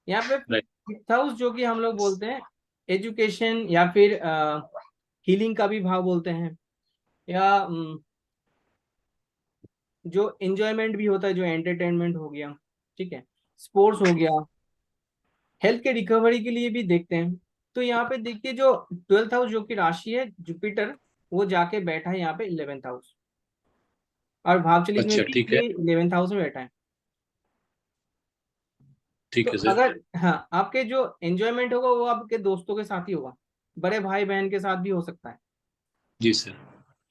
यहाँ पे Right. फिफ्थ हाउस जो कि हम लोग बोलते हैं एजुकेशन या फिर हीलिंग का भी भाव बोलते हैं, या जो एंजॉयमेंट भी होता है, जो एंटरटेनमेंट हो गया, ठीक है, स्पोर्ट्स हो गया, हेल्थ के रिकवरी के लिए भी देखते हैं। तो यहाँ पे देखिए जो 12th हाउस जो कि राशि है जुपिटर, वो जाके बैठा है यहाँ पे 11th हाउस, और भाव चलित में अच्छा, भी ठीक है, ये 11th हाउस में बैठा है। ठीक तो है सर। अगर हाँ, आपके जो एंजॉयमेंट होगा वो आपके दोस्तों के साथ ही होगा, बड़े भाई बहन के साथ भी हो सकता है। जी सर।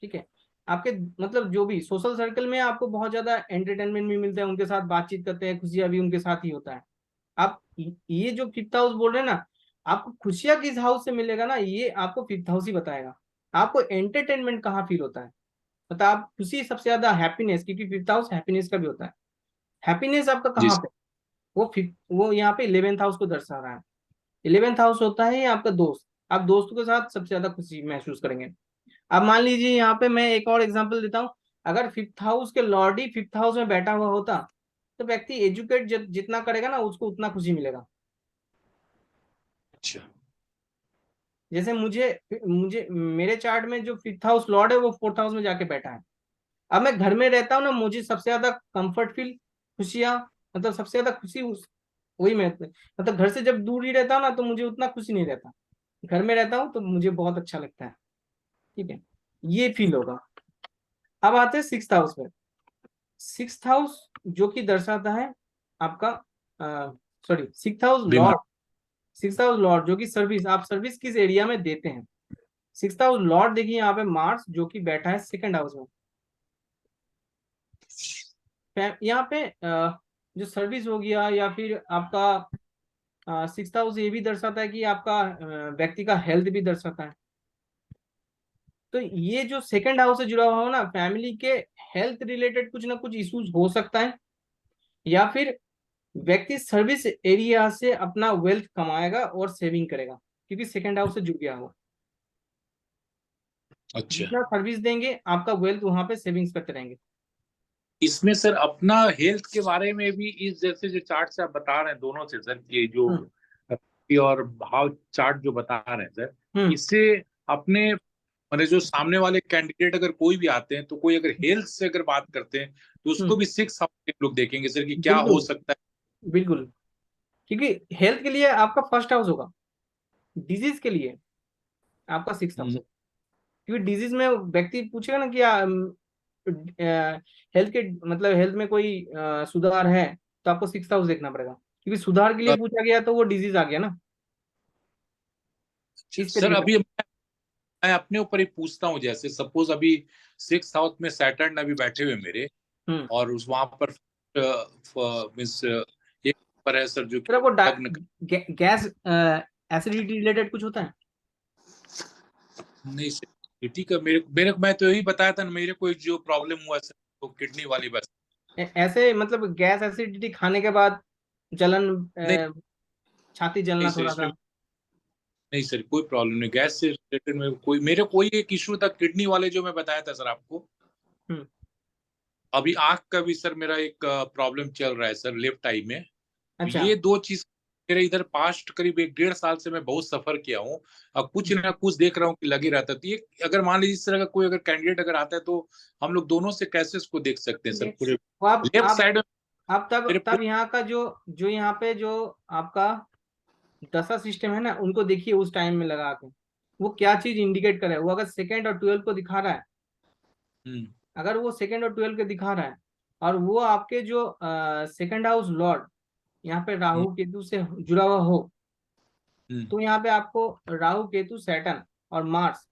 ठीक है, आपके मतलब जो भी सोशल सर्कल में आपको बहुत ज्यादा एंटरटेनमेंट भी मिलता है, उनके साथ बातचीत करते हैं, खुशियां भी उनके साथ ही होता है। आप ये जो फिफ्थ हाउस बोल रहे हैं ना, आपको खुशियां किस हाउस से मिलेगा ना, ये आपको फिफ्थ हाउस ही बताएगा। आपको एंटरटेनमेंट कहाँ फील होता है, मतलब आप खुशी सबसे ज्यादा, हैप्पीनेस, क्योंकि फिफ्थ हाउस हैप्पीनेस का भी होता है। हैप्पीनेस आपका जी कहाँ पे, वो यहाँ पे 11th हाउस को दर्शा रहा है। 11th हाउस होता है आपका दोस्त, आप दोस्तों के साथ सबसे ज्यादा खुशी महसूस करेंगे। अब मान लीजिए यहाँ पे मैं एक और एग्जांपल देता हूँ, अगर फिफ्थ हाउस के लॉर्ड ही फिफ्थ हाउस में बैठा हुआ होता, तो व्यक्ति एजुकेट जितना करेगा ना, उसको उतना खुशी मिलेगा। अच्छा। जैसे मुझे मुझे मेरे चार्ट में जो फिफ्थ हाउस लॉर्ड है वो फोर्थ हाउस में जाके बैठा है। अब मैं घर में रहता हूँ ना, मुझे सबसे ज्यादा कंफर्ट फील, खुशियाँ, मतलब सबसे ज्यादा खुशी वही मैं, मतलब घर से जब दूर ही रहता हूँ ना तो मुझे उतना खुशी नहीं रहता, घर में रहता हूँ तो मुझे बहुत अच्छा लगता है। ठीक है, ये फील होगा। अब आते हैं सिक्स्थ हाउस में। सिक्स्थ हाउस जो कि दर्शाता है आपका, सॉरी, सिक्स्थ हाउस बीमा। लॉर्ड, सिक्स्थ हाउस लॉर्ड जो कि सर्विस, आप सर्विस किस एरिया में देते हैं। सिक्स्थ हाउस लॉर्ड देखिए यहाँ पे मार्स जो कि बैठा है सेकंड हाउस में। यहाँ पे जो सर्विस हो गया या फिर आपका सिक्स्थ हाउस ये भी दर्शाता है कि आपका व्यक्ति का हेल्थ भी दर्शाता है। तो ये जो सेकंड हाउस से जुड़ा हुआ हो ना, फैमिली के हेल्थ रिलेटेड कुछ ना कुछ इश्यूज हो सकता है, या फिर व्यक्ति सर्विस एरिया से अपना वेल्थ कमाएगा और सेविंग करेगा, क्योंकि सेकंड हाउस से जुड़ गया हो। अच्छा, जितना सर्विस देंगे आपका वेल्थ वहां पे सेविंग्स करते रहेंगे। इसमें सर अपना हेल्थ के बारे में भी, इस जैसे जो चार्ट से आप बता रहे हैं दोनों से सर, ये जो हम्म और भाव चार्ट जो बता रहे हैं सर, हम्म इससे अपने मैंने जो सामने वाले कैंडिडेट अगर कोई भी आते हैं, तो कोई अगर हेल्थ से अगर बात करते हैं, तो उसको हम्म, भी 6 हाउस के लोग देखेंगे सर कि क्या हो बिल्कुल सकता बिल्कुल, क्योंकि हेल्थ के लिए आपका फर्स्ट हाउस होगा, डिजीज के लिए आपका सिक्स हाउस है। होगा। क्योंकि डिजीज में व्यक्ति पूछेगा ना कि हेल्थ के मतलब हेल्थ में कोई सुधार है, तो आपको सिक्स हाउस देखना पड़ेगा, क्योंकि सुधार के लिए पूछा गया तो वो डिजीज आ गया ना, अच्छा इस सर, तरीके से। अभी मैं अपने ऊपर ही पूछता हूँ, जैसे सपोज अभी 6 हाउस में सैटर्न अभी बैठे हुए मेरे, हम्म, और उस वहां पर मीन्स एक पर है सर जो कि फिर आपको लग्न गैस एसिडिटी रिलेटेड कुछ होता है। नहीं सर, किडनी का मेरे मेरे मैं तो यही बताया था ना, मेरे को एक जो प्रॉब्लम हुआ सर, वो किडनी वाली बस। ऐसे मतलब गैस एसिडिटी खाने के बाद जलन, नहीं, छाती नहीं जलना सर, थोड़ा इसमें सा। नहीं सर, कोई प्रॉब्लम नहीं, गैस से रिलेटेड में कोई मेरे कोई एक इशू था किडनी वाले जो मैं बताया था सर आपको। हम्म, अभी आंख का भी सर मेरा एक प्रॉब्लम चल रहा है सर, लेफ्ट आई में। अच्छा, ये दो चीज मेरे इधर पास्ट करीब 1 डेढ़ साल से मैं बहुत सफर किया हूँ, और कुछ ना कुछ देख रहा हूँ कि लगे रहता है। तो ये अगर मान लीजिए इस तरह का कोई अगर कैंडिडेट अगर आता है, तो हम लोग दोनों से कैसे इसको देख सकते हैं सर, पूरे तो आप लेफ्ट आप साइड में आप मेरे तब यहाँ का जो जो यहाँ पे जो आपका दशा सिस्टम है ना, उनको देखिए उस टाइम में लगा के वो क्या चीज इंडिकेट कर रहा है। वो अगर सेकंड और 12 को दिखा रहा है, हम्म अगर वो सेकंड और 12 के दिखा रहा है, और वो आपके जो सेकंड हाउस लॉर्ड यहाँ पे हम्म राहु केतु से जुड़ा हुआ हो, हम्म। तो यहाँ पे आपको राहु केतु सैटर्न और मार्स,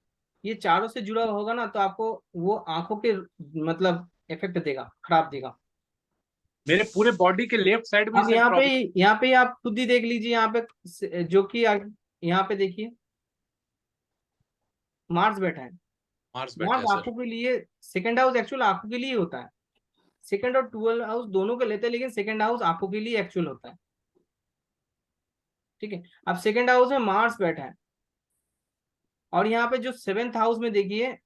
ये चारों से जुड़ा हुआ होगा ना, तो आपको वो आंखों के मतलब इफेक्ट देगा, खराब देगा। मेरे पूरे बॉडी के लेफ्ट साइड में अब सर प्रॉब्लम। यहाँ पे आप खुद ही देख लीजिए, यहाँ पे जो कि यहाँ पे देखिए मार्स बैठा है। मार्स बैठा मार्स है सर। आंखों के लिए, सेकंड हाउस एक्चुअल आंखों के लिए होता है। सेकंड और 12 हाउस दोनों के लेते हैं, लेकिन सेकंड हाउस आंखों के लिए एक्चुअल होता है। ठीक है, अब सेकंड हाउस में मार्स बैठा है, और यहाँ पे जो सेवेंथ हाउस में देखिए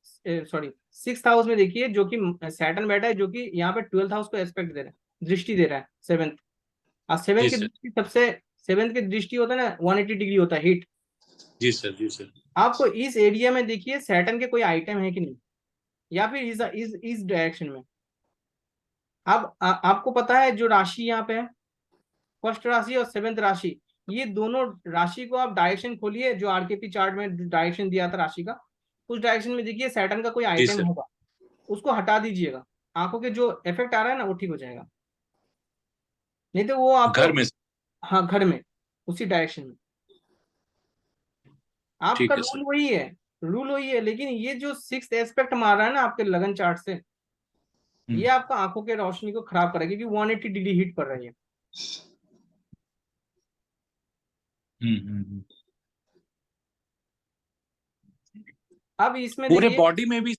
सॉरी 6th हाउस में देखिए, जो कि सैटर्न बैठा है, जो कि यहाँ पे 12th हाउस को एस्पेक्ट दे रहा है, दृष्टि दे रहा है 7th। और 7th जी की सर। दृष्टि सबसे 7th की दृष्टि होता है ना 180 डिग्री होता है, हिट। जी सर। जी सर। आपको इस एरिया में देखिए सैटर्न के कोई आइटम है कि नहीं, या फिर इस डायरेक्शन में। अब आपको पता है जो राशि यहाँ पे है, फर्स्ट राशि और 7th राशि, ये दोनों राशि को आप डायरेक्शन खोलिए, जो आरकेपी चार्ट में डायरेक्शन दिया था राशि का, उस डायरेक्शन में देखिए सैटर्न का कोई जी आइटम सर। होगा, उसको हटा दीजिएगा। आंखों के जो इफेक्ट आ रहा है ना वो ठीक हो जाएगा, नहीं तो वो आपको, घर में। हाँ घर में उसी डायरेक्शन में। आपका ठीक है रूल सर। वही है, रूल वही है, लेकिन ये जो 6th एस्पेक्ट मार रहा है ना आपके लगन चार्ट से, ये आपका आंखों के रोशनी को खराब करेगा, क्योंकि 180 डिग्री हिट पड़ रही है। हम्म। अब इसमें पूरे देखिए, बॉडी में भी,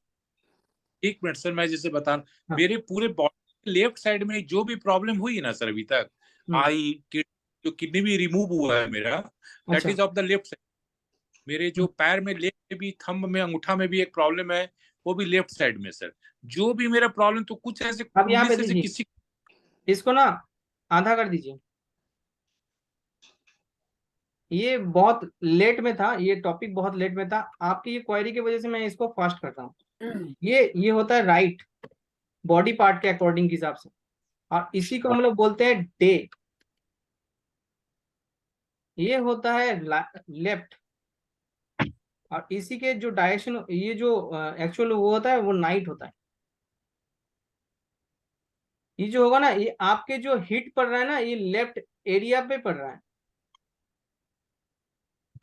एक मिनट सर, मैं जैसे बता हाँ, मेरे पूरे बॉडी लेफ्ट साइड में जो भी प्रॉब्लम हुई ना सर अभी तक, आई जो किडनी भी रिमूव हुआ है मेरा, दैट अच्छा, is of the left side. मेरे जो पैर में, लेफ्ट में भी, थंब में, अंगूठा में भी एक प्रॉब्लम है, वो भी लेफ्ट साइड में सर। जो भी मेरा प्रॉब्लम, तो कुछ ऐसे अब यहाँ उनमें पे से देखिए, किसी। इसको ना आधा कर दीजिए। ये बहुत लेट में था, ये टॉपिक बहुत लेट में था, आपकी ये क्वेरी की वजह से मैं इसको फास्ट करता हूँ। ये होता है राइट, बॉडी पार्ट के अकॉर्डिंग के हिसाब से, और इसी को हम लोग बोलते हैं डे। ये होता है लेफ्ट, और इसी के जो डायरेक्शन, ये जो एक्चुअल वो होता है वो नाइट होता है। ये जो होगा ना, ये आपके जो हिट पड़ रहा है ना, ये लेफ्ट एरिया पे पड़ रहा है।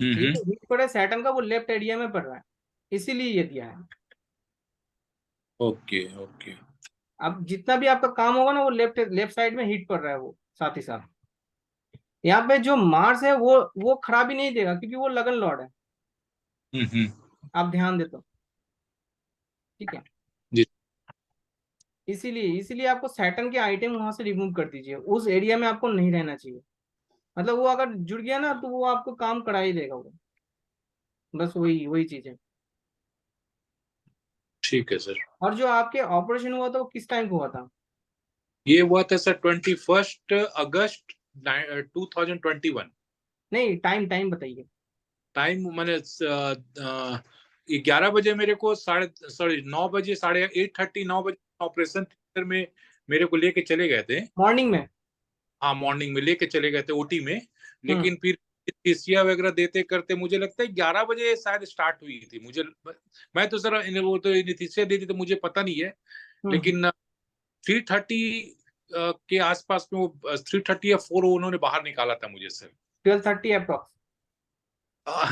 ये जो हिट पड़ रहा है सैटर्न का, वो लेफ्ट एरिया में पड़ रहा है, इसीलिए ये दिया है। Okay okay. अब जितना भी आपका काम होगा ना, वो लेफ्ट लेफ्ट साइड में हिट पड़ रहा है, वो साथ ही साथ यहाँ पे जो मार्स है वो खराबी नहीं देगा, क्योंकि वो लगन लॉर्ड है। आप ध्यान दे तो, ठीक है। जी। इसीलिए इसीलिए आपको सैटर्न के आइटम वहां से रिमूव कर दीजिए, उस एरिया में आपको नहीं रहना चाहिए। मतलब वो अगर जुड़ गया ना, तो वो आपको काम करा ही देगा वो, बस वही वही चीज है। ठीक है सर। और जो आपके ऑपरेशन हुआ था वो किस टाइम को हुआ था? ये हुआ था सर 21 अगस्त 2021। नहीं, टाइम टाइम बताइए। टाइम मैंने 11 बजे मेरे को, साढ़े सॉरी 9 बजे, साढ़े 8:30 9 बजे ऑपरेशन थिएटर में मेरे को लेके चले गए थे। मॉर्निंग में? हाँ, मॉर्निंग में लेके चले गए थे ओटी में। हम्म लेकिन फिर एनेस्थीसिया वगैरह देते करते मुझे लगता है 11 बजे शायद स्टार्ट हुई थी मुझे। मैं तो सर वो तो एनेस्थीसिया दी थी तो मुझे पता नहीं है, हम्म लेकिन 3:30 के आसपास में, वो 3:30 या 4 उन्होंने बाहर निकाला था मुझे सर। 12:30 अप्रॉक्स।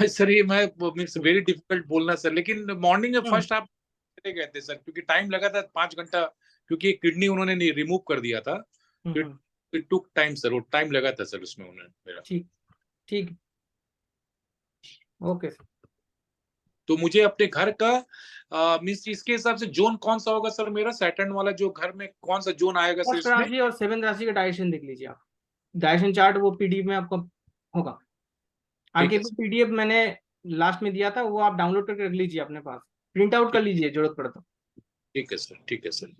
सर ये मैं मीन्स वेरी डिफिकल्ट बोलना सर, लेकिन मॉर्निंग में हम्म फर्स्ट आप चले गए थे सर, क्योंकि टाइम लगा था 5 घंटा, क्योंकि किडनी उन्होंने रिमूव कर दिया था। हम्म, इट टुक टाइम सर, वो टाइम लगा था सर उसमें उन्होंने मेरा। ठीक, ठीक, ओके सर। तो मुझे अपने घर का मीन्स इसके हिसाब से जोन कौन सा होगा सर, मेरा सैटर्न वाला जो घर में कौन सा जोन आएगा सर फर्स्ट इसमें? राशि और 7th राशि का डायरेक्शन देख लीजिए आप, डायरेक्शन चार्ट वो पीडीएफ में आपको होगा। ठीक है आरकेपी सर। पीडीएफ मैंने लास्ट में दिया था, वो आप डाउनलोड करके रख लीजिए अपने पास, प्रिंट आउट कर लीजिए जरूरत पड़े तो। ठीक है सर। ठीक है सर।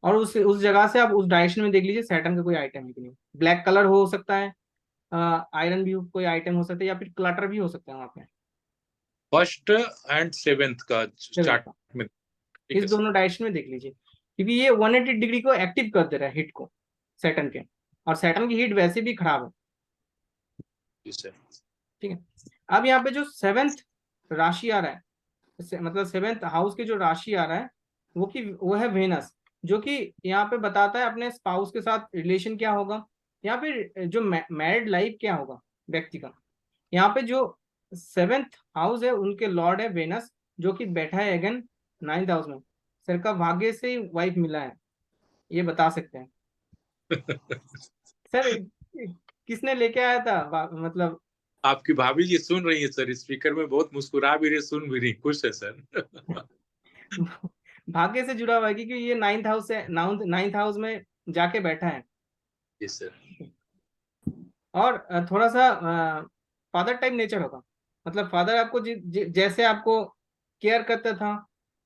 और उस जगह से आप उस डायरेक्शन में देख लीजिए सैटर्न का कोई आइटम है कि नहीं। ब्लैक कलर हो सकता है, आयरन भी कोई आइटम हो सकता है, या फिर क्लटर भी हो सकता है वहाँ पे, फर्स्ट एंड 7th का 7th चार्ट का। में। ठीक इस है सर। दोनों डायरेक्शन में देख लीजिए, क्योंकि ये 180 डिग्री को एक्टिव कर दे रहा है हिट को, सैटर्न के। और सैटर्न की हिट वैसे भी खराब है, जी सर। ठीक है। अब यहाँ पे जो 7th राशि आ रहा है, मतलब 7th हाउस के जो राशि आ रहा है, वो है वेनस, जो कि यहाँ पे बताता है अपने स्पाउस के साथ रिलेशन क्या होगा, या फिर जो मैरिड लाइफ क्या होगा व्यक्ति का। यहाँ पे जो 7th हाउस है, उनके लॉर्ड है वेनस, जो कि बैठा है अगेन 9th हाउस में। सर का भाग्य से ही वाइफ मिला है, ये बता सकते हैं। सर किसने लेके आया था मतलब? आपकी भाभी जी सुन रही है सर, स्पीकर में बहुत मुस्कुरा भी रही, सुन भी रही, खुश है सर। भाग्य से जुड़ा हुआ है, क्योंकि ये 9th हाउस से 9th हाउस में जाके बैठा है। जी सर। और थोड़ा सा फादर टाइप नेचर होगा, मतलब फादर आपको जैसे आपको केयर करता था,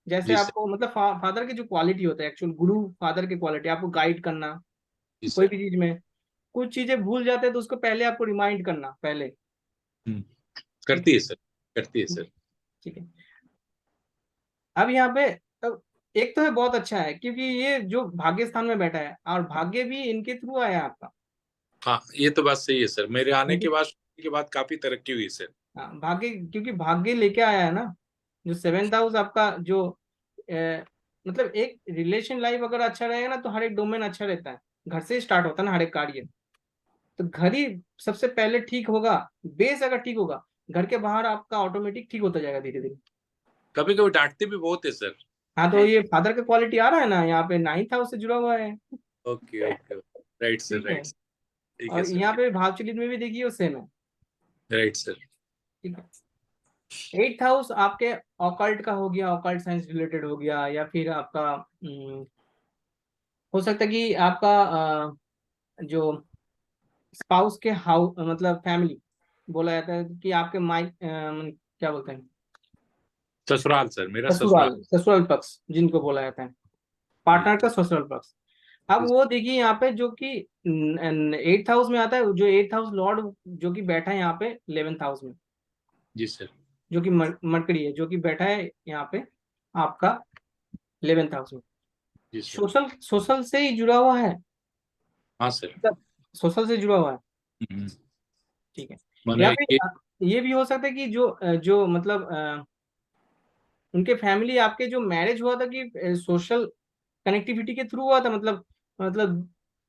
जैसे जी सर। आपको मतलब फादर की जो क्वालिटी होता है, एक्चुअल गुरु फादर की क्वालिटी, आपको गाइड करना जी कोई सर। भी चीज में। कुछ चीजें भूल जाते हैं तो उसको पहले आपको रिमाइंड करना पहले। हम्म, ठीक करती है सर, करती है है। सर। ठीक है। अब यहाँ पे अब एक तो है बहुत अच्छा है क्योंकि ये जो भाग्य स्थान में बैठा है और भाग्य भी इनके थ्रू आया है आपका। हाँ, ये तो बात सही है सर, मेरे आने क्योंकि के बाद काफी तरक्की हुई सर। हाँ, भाग्य क्योंकि भाग्य लेके आया है ना। जो 7th हाउस आपका जो मतलब एक रिलेशन लाइफ अगर अच्छा रहेगा ना तो हर एक डोमेन अच्छा रहता है। घर से स्टार्ट होता है ना हर एक कार्य। तो घर ही सबसे पहले ठीक होगा। बेस अगर ठीक होगा, घर के बाहर आपका ऑटोमेटिक ठीक होता जाएगा धीरे धीरे। कभी कभी डांटते भी बहुत है सर। हाँ तो ये फादर का क्वालिटी आ रहा है ना यहाँ पे 9th हाउस से जुड़ा हुआ है। Okay okay. राइट सर, ठीक है। राइट। ठीक है और सर। यहाँ पे भावचलित में भी देखिए वो सेम है। Right sir. ठीक है। 8th हाउस आपके ऑकल्ट का हो गया, ऑकल्ट साइंस रिलेटेड हो गया, या फिर आपका हो सकता है कि आपका जो स्पाउस के हाउ मतलब फैमिली बोला जाता है कि आपके माइक क्या बोलते हैं, ससुराल सर, मेरा ससुराल। ससुराल, ससुराल पक्ष जिनको बोला जाता है, जी पार्टनर का ससुराल पक्ष। अब जी वो देखिए यहाँ पे जो कि 8th हाउस में आता है, जो 8th हाउस लॉर्ड जो कि बैठा है यहाँ पे 11th हाउस में, जी सर। जो कि मरकरी है जो कि बैठा है यहाँ पे आपका 11th हाउस में। जी सर। सोशल सोशल से ही जुड़ा हुआ है। हाँ सर। सोशल से जुड़ा हुआ है। हम्म, ठीक है। मैंने या फिर ये भी हो सकता है कि जो मतलब उनके फैमिली आपके जो मैरिज हुआ था कि सोशल कनेक्टिविटी के थ्रू हुआ था, मतलब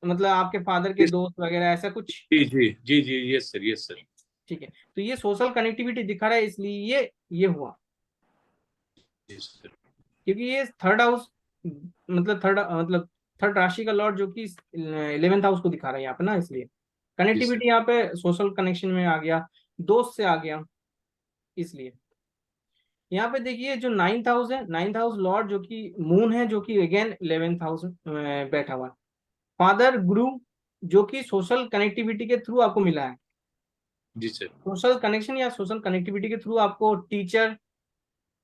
मतलब आपके फादर के दोस्त वगैरह ऐसा कुछ। जी जी जी जी, यस सर, यस सर। ठीक है। तो ये सोशल कनेक्टिविटी दिखा रहा है इसलिए ये हुआ। जी सर। क्योंकि ये 3rd हाउस मतलब थर्ड राशि का लॉर्ड जो कि 11th हाउस को दिखा रहा है यहाँ पे ना, इसलिए जी सर। कनेक्टिविटी यहाँ पे सोशल कनेक्शन में आ गया, दोस्त से आ गया, इसलिए। यहाँ पे देखिए जो 9th हाउस है, 9th हाउस लॉर्ड जो कि मून है, जो कि अगेन 11th हाउस में बैठा हुआ है। फादर गुरु जो कि सोशल कनेक्टिविटी के थ्रू आपको मिला है। जी सर। सोशल कनेक्शन या सोशल कनेक्टिविटी के थ्रू आपको टीचर,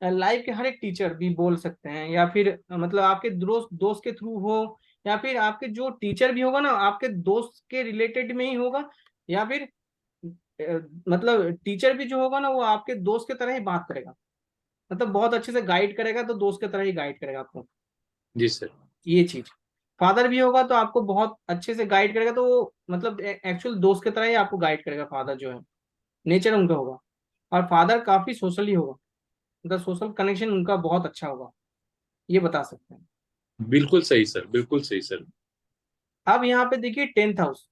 लाइफ के हर एक टीचर भी बोल सकते हैं, या फिर मतलब आपके दोस्त दोस्त के थ्रू हो, या फिर आपके जो टीचर भी होगा ना आपके दोस्त के रिलेटेड में ही होगा, या फिर मतलब टीचर भी जो होगा ना वो आपके दोस्त की तरह ही बात करेगा, मतलब बहुत अच्छे से गाइड करेगा, तो दोस्त की तरह ही गाइड करेगा आपको। जी सर। ये चीज। फादर भी होगा तो आपको बहुत अच्छे से गाइड करेगा, तो वो मतलब एक्चुअल दोस्त की तरह ही आपको गाइड करेगा, फादर जो है नेचर उनका होगा। और फादर काफी सोशली होगा, मतलब सोशल कनेक्शन उनका बहुत अच्छा होगा, ये बता सकते हैं। बिल्कुल सही सर, बिल्कुल सही सर। अब यहाँ पे देखिए 10th हाउस।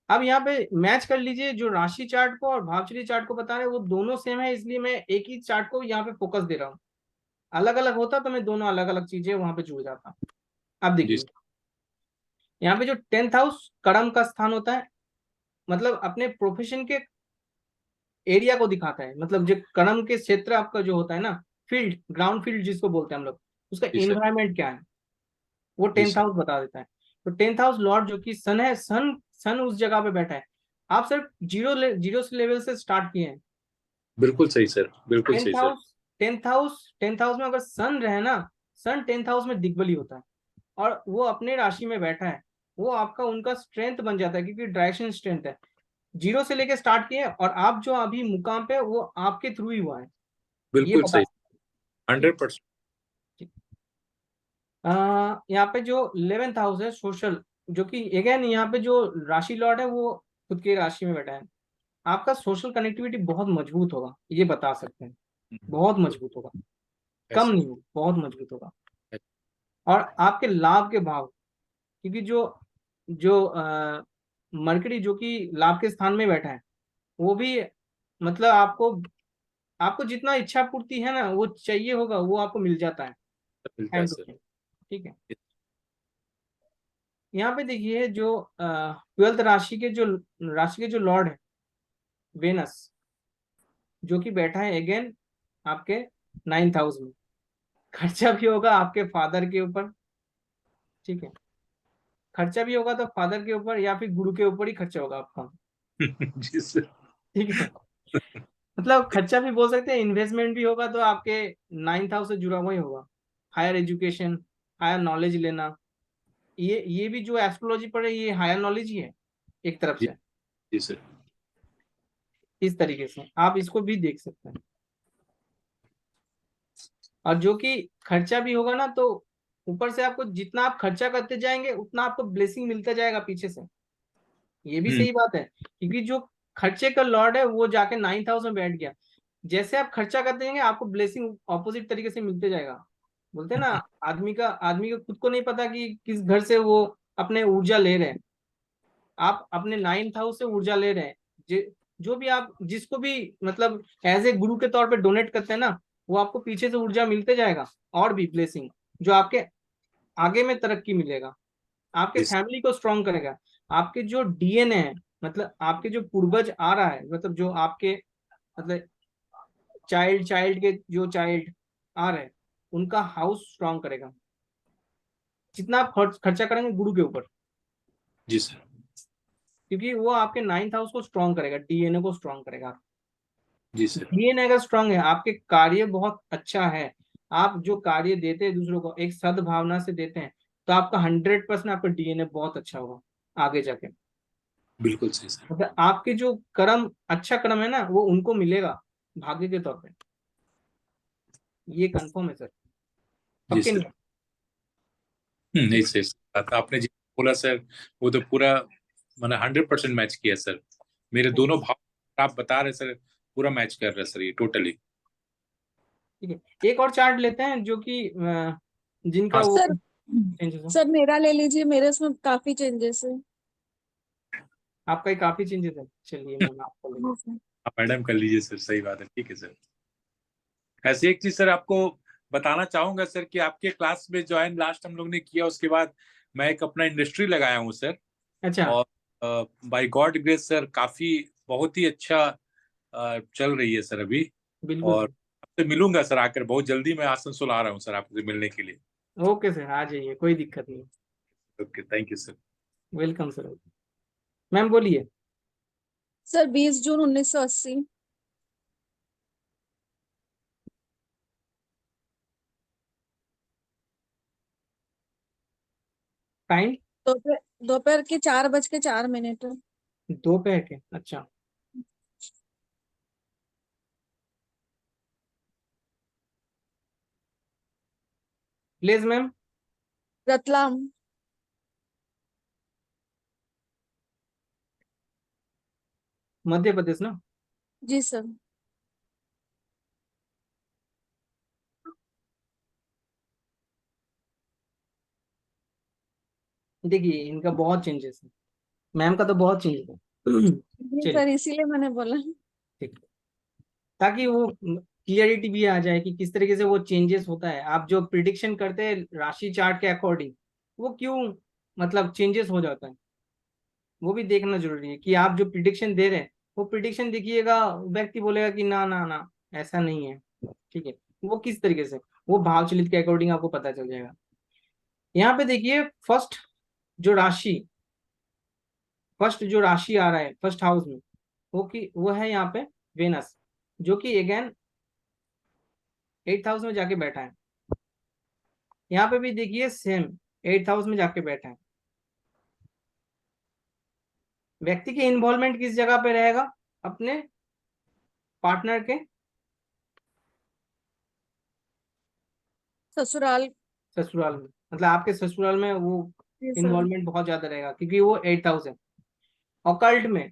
अब यहाँ पे मैच कर लीजिए जो राशि चार्ट को और भावचरी चार्ट को बता रहे हैं, वो दोनों सेम है, इसलिए मैं एक ही चार्ट को यहाँ पे फोकस दे रहा हूँ। अलग अलग होता तो मैं दोनों अलग अलग चीजें वहां पे जुड़ जाता। अब जी देखिए यहाँ पे जो 10th हाउस कर्म का स्थान होता है, मतलब अपने प्रोफेशन के एरिया को दिखाता है, मतलब जो कर्म के क्षेत्र आपका जो होता है ना, फील्ड, ग्राउंड फील्ड जिसको बोलते हैं हम लोग, उसका जी सर। एनवायरमेंट क्या है वो जी टेंथ सर। हाउस बता देता है। तो 10th हाउस लॉर्ड जो कि सन है, सन उस जगह पे बैठा है। आप सिर्फ जीरो से लेवल से स्टार्ट किए हैं। बिल्कुल सही सर, बिल्कुल टेंथ सही सर। हाउस टेंथ हाउस में अगर सन रहे ना, सन 10th हाउस में दिग्बली होता है, और वो अपने राशि में बैठा है, वो आपका उनका स्ट्रेंथ बन जाता है, क्योंकि डायरेक्शन स्ट्रेंथ है। जीरो से लेके स्टार्ट किए और आप जो अभी मुकाम पे वो आपके थ्रू ही हुआ है, ये बिल्कुल बता। सही। ठीक 100%। ठीक। यहाँ पे जो 11th हाउस है सोशल, जो कि अगेन यहाँ पे जो राशि लॉर्ड है वो खुद की राशि में बैठा है। आपका सोशल कनेक्टिविटी बहुत मजबूत होगा, ये बता सकते हैं। बहुत मजबूत होगा, कम ऐसा। नहीं होगा, बहुत मजबूत होगा। और आपके लाभ के भाव, क्योंकि जो जो मरकरी जो कि लाभ के स्थान में बैठा है, वो भी मतलब आपको आपको जितना इच्छा पूर्ति है ना वो चाहिए होगा वो आपको मिल जाता है मिलता है टाइम टू सर। टाइम। ठीक है। यहाँ पे देखिए जो 12th राशि के जो लॉर्ड है वेनस, जो कि बैठा है अगेन आपके 9th हाउस में। खर्चा भी होगा आपके फादर के ऊपर। ठीक है। खर्चा भी होगा तो फादर के ऊपर या फिर गुरु के ऊपर ही खर्चा होगा आपका। जी सर। ठीक है। मतलब खर्चा भी बोल सकते हैं, इन्वेस्टमेंट भी होगा तो आपके 9th हाउस से जुड़ा हुआ ही होगा। हायर एजुकेशन, हायर नॉलेज लेना, ये भी जो एस्ट्रोलॉजी पढ़े ये हायर नॉलेज ही है एक तरफ जी से। जी सर। इस तरीके से आप इसको भी देख सकते हैं। और जो कि खर्चा भी होगा ना, तो ऊपर से आपको जितना आप खर्चा करते जाएंगे उतना आपको ब्लेसिंग मिलता जाएगा पीछे से। ये भी सही बात है, क्योंकि जो खर्चे का लॉर्ड है वो जाके 9th हाउस में बैठ गया। जैसे आप खर्चा करते जाएंगे आपको ब्लेसिंग ऑपोजिट तरीके से मिलते जाएगा। बोलते हैं ना, आदमी का खुद को नहीं पता कि किस घर से वो अपने ऊर्जा ले रहे हैं। आप अपने 9th हाउस से ऊर्जा ले रहे हैं। जो भी आप जिसको भी मतलब एज ए गुरु के तौर पे डोनेट करते हैं ना, वो आपको पीछे से ऊर्जा मिलते जाएगा और भी ब्लेसिंग, जो आपके आगे में तरक्की मिलेगा, आपके जी फैमिली को स्ट्रॉन्ग करेगा। आपके जो डीएनए है, मतलब आपके जो पूर्वज आ रहा है, मतलब जो आपके मतलब चाइल्ड के जो चाइल्ड आ रहे हैं, उनका हाउस स्ट्रॉन्ग करेगा। जितना आप खर्चा करेंगे गुरु के ऊपर, जी सर। क्योंकि वो आपके 9th हाउस को स्ट्रॉन्ग करेगा, डीएनए को स्ट्रॉन्ग करेगा। जी सर। डीएनए अगर स्ट्रांग है, आपके कार्य बहुत अच्छा है, आप जो कार्य देते हैं दूसरों को एक सद्भावना से देते हैं, तो आपका 100% आपका डीएनए बहुत अच्छा होगा आगे जाके। बिल्कुल सही सर। मतलब आपके जो कर्म अच्छा कर्म है ना, वो उनको मिलेगा भाग्य के तौर पे। ये कंफर्म है सर, जी पक्के सर। नहीं? नहीं सही सर, बात आपने जी बोला सर, वो तो पूरा मैंने 100% मैच किया सर। मेरे दोनों भाव आप बता रहे सर पूरा मैच कर रहे सर, ये टोटली। ठीक है, एक और चार्ट लेते हैं जो कि जिनका हाँ वो सर चेंजेस हो। सर मेरा ले लीजिए, मेरे उसमें काफी चेंजेस है। आपका ही काफी चेंजेस है, चलिए मैम आपको ले हाँ लेते सर। मैडम कर लीजिए सर, सही बात है, ठीक है सर। ऐसे एक चीज सर आपको बताना चाहूंगा सर कि आपके क्लास में ज्वाइन लास्ट हम लोग ने किया, उसके बाद मैं एक अपना इंडस्ट्री लगाया हूँ सर। हैं। अच्छा, और बाय गॉड ग्रेस सर काफी बहुत ही अच्छा चल रही है सर अभी। बिल्कुल और सर। आपसे मिलूंगा सर आकर, बहुत जल्दी मैं आसनसोल आ रहा हूँ सर आपसे मिलने के लिए। ओके सर, आ जाइए, कोई दिक्कत नहीं। Okay, thank you sir. Welcome sir. Ma'am बोलिए। सर 20 जून 1980। टाइम दोपहर दोपहर के 4:04। दोपहर के, अच्छा। Please ma'am. रतलाम। मध्य प्रदेश ना? जी सर। देखिए इनका बहुत चेंजेस है, मैम का तो बहुत चेंजेस है। जी चलिए, सर, इसीलिए मैंने बोला। ठीक है, ताकि वो क्लियरिटी भी आ जाए कि किस तरीके से वो चेंजेस होता है। आप जो प्रिडिक्शन करते हैं राशि चार्ट के अकॉर्डिंग, वो क्यों मतलब चेंजेस हो जाता है, वो भी देखना जरूरी है। कि आप जो प्रिडिक्शन दे रहे हैं, वो प्रिडिक्शन देखिएगा, व्यक्ति बोलेगा कि ना ना ना ऐसा नहीं है, ठीक है, वो किस तरीके से, वो भाव चलित के अकॉर्डिंग आपको पता चल जाएगा। यहाँ पे देखिए फर्स्ट जो राशि आ रहा है फर्स्ट हाउस में, वो है यहाँ पे वेनस, जो कि अगेन 8th हाउस में जाके बैठा है। यहाँ पे भी देखिए सेम 8th हाउस में जाके बैठा है। व्यक्ति की इन्वॉल्वमेंट किस जगह पे रहेगा? अपने पार्टनर के ससुराल। ससुराल में, मतलब आपके ससुराल में वो जी सर। इन्वॉल्वमेंट बहुत ज्यादा रहेगा, क्योंकि वो 8th हाउस है। ऑकल्ट में,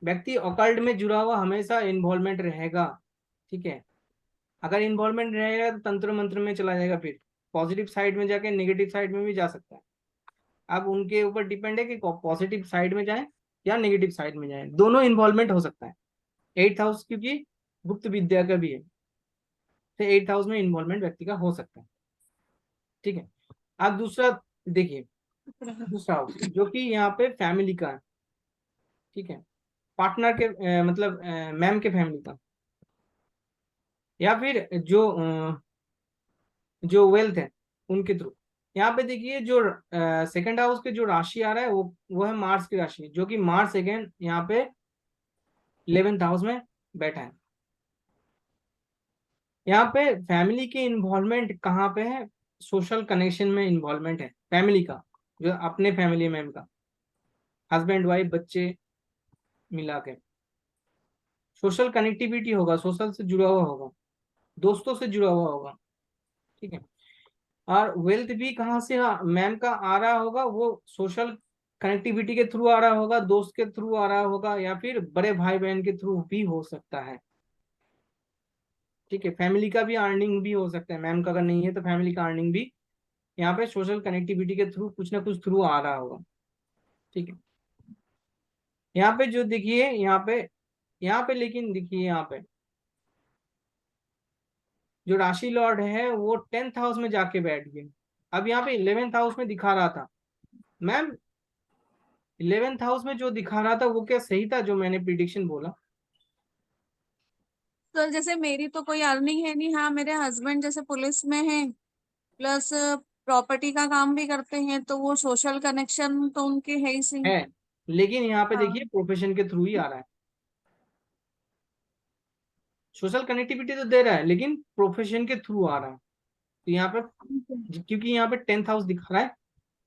व्यक्ति ऑकल्ट में जुड़ा हुआ हमेशा इन्वॉल्वमेंट रहेगा, ठीक है। अगर इन्वॉल्वमेंट रहेगा तो तंत्र मंत्र में चला जाएगा, फिर पॉजिटिव साइड में जाके नेगेटिव साइड में भी जा सकता है। अब उनके ऊपर डिपेंड है कि पॉजिटिव साइड में जाए या नेगेटिव साइड में जाए, दोनों इन्वॉल्वमेंट हो सकता है। 8th हाउस क्योंकि गुप्त विद्या का भी है, तो 8th हाउस में इन्वॉल्वमेंट व्यक्ति का हो सकता है, ठीक है। अब दूसरा देखिए, दूसरा हाउस जो कि यहाँ पे फैमिली का है, ठीक है, पार्टनर के मतलब मैम के फैमिली का, या फिर जो वेल्थ है उनके थ्रू। यहाँ पे देखिए जो सेकंड हाउस के जो राशि आ रहा है वो है मार्स की राशि, जो कि मार्स अगेन यहाँ पे 11th हाउस में बैठा है। यहाँ पे फैमिली की इन्वॉल्वमेंट कहाँ पे है, सोशल कनेक्शन में इन्वॉल्वमेंट है फैमिली का, जो अपने फैमिली में का हस्बैंड वाइफ बच्चे मिला के सोशल कनेक्टिविटी होगा, सोशल से जुड़ा हुआ होगा, दोस्तों से जुड़ा हुआ होगा। ठीक है। और वेल्थ भी कहाँ से मैम का आ रहा होगा, वो सोशल कनेक्टिविटी के थ्रू आ रहा होगा, दोस्त के थ्रू आ रहा होगा, या फिर बड़े भाई बहन के थ्रू भी हो सकता है। ठीक है। फैमिली का भी अर्निंग भी हो सकता है, मैम का अगर नहीं है तो फैमिली का अर्निंग भी यहाँ पे सोशल कनेक्टिविटी के थ्रू कुछ ना कुछ थ्रू आ रहा होगा। ठीक है। यहाँ पे जो देखिए यहाँ पे लेकिन देखिए यहाँ पे जो राशि लॉर्ड है वो 10th हाउस में जाके बैठ गए। अब यहाँ पे 11th हाउस में दिखा रहा था मैम, 11th हाउस में जो दिखा रहा था वो क्या सही था जो मैंने प्रिडिक्शन बोला? तो जैसे मेरी तो कोई अर्निंग है नहीं, हाँ मेरे हस्बैंड जैसे पुलिस में है, प्लस प्रॉपर्टी का काम भी करते हैं, तो वो सोशल कनेक्शन तो उनके है ही सही। है, लेकिन यहाँ पे देखिए हाँ। प्रोफेशन के थ्रू ही आ रहा है। सोशल कनेक्टिविटी तो दे रहा है लेकिन प्रोफेशन के थ्रू आ रहा है। तो यहाँ पे क्योंकि यहाँ पे 10th हाउस दिखा रहा है,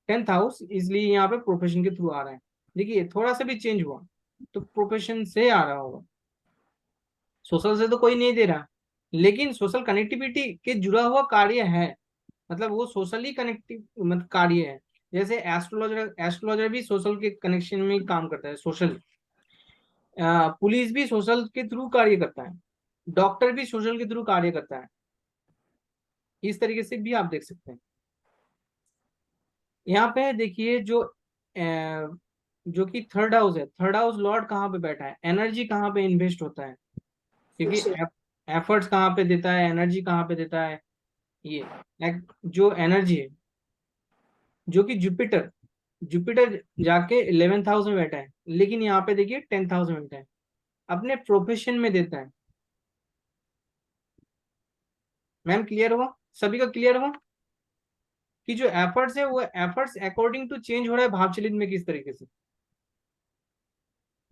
10th हाउस, इसलिए यहाँ पे प्रोफेशन के थ्रू आ रहा है। देखिए थोड़ा सा भी चेंज हुआ तो प्रोफेशन से आ रहा होगा, सोशल से तो कोई नहीं दे रहा, लेकिन सोशल कनेक्टिविटी के जुड़ा हुआ कार्य है, मतलब वो सोशली कनेक्टिव मतलब कार्य है। जैसे एस्ट्रोलॉजर भी सोशल के कनेक्शन में ही काम करता है, सोशल। पुलिस भी सोशल के थ्रू कार्य करता है, डॉक्टर भी सोशल के थ्रू कार्य करता है। इस तरीके से भी आप देख सकते हैं। यहाँ पे देखिए जो कि थर्ड हाउस है, थर्ड हाउस लॉर्ड कहाँ पे बैठा है, एनर्जी कहाँ पे इन्वेस्ट होता है, क्योंकि एफर्ट्स कहाँ पे देता है, एनर्जी कहाँ पे देता है, ये जो एनर्जी है, जो कि जुपिटर जुपिटर जाके 11th हाउस में बैठा है, लेकिन यहाँ पे देखिए 10th हाउस में बैठा है, अपने प्रोफेशन में देता है। मैम क्लियर हुआ, सभी का क्लियर हुआ कि जो एफर्ट्स है वो एफर्ट्स अकॉर्डिंग टू चेंज हो रहा है भावचलित में किस तरीके से।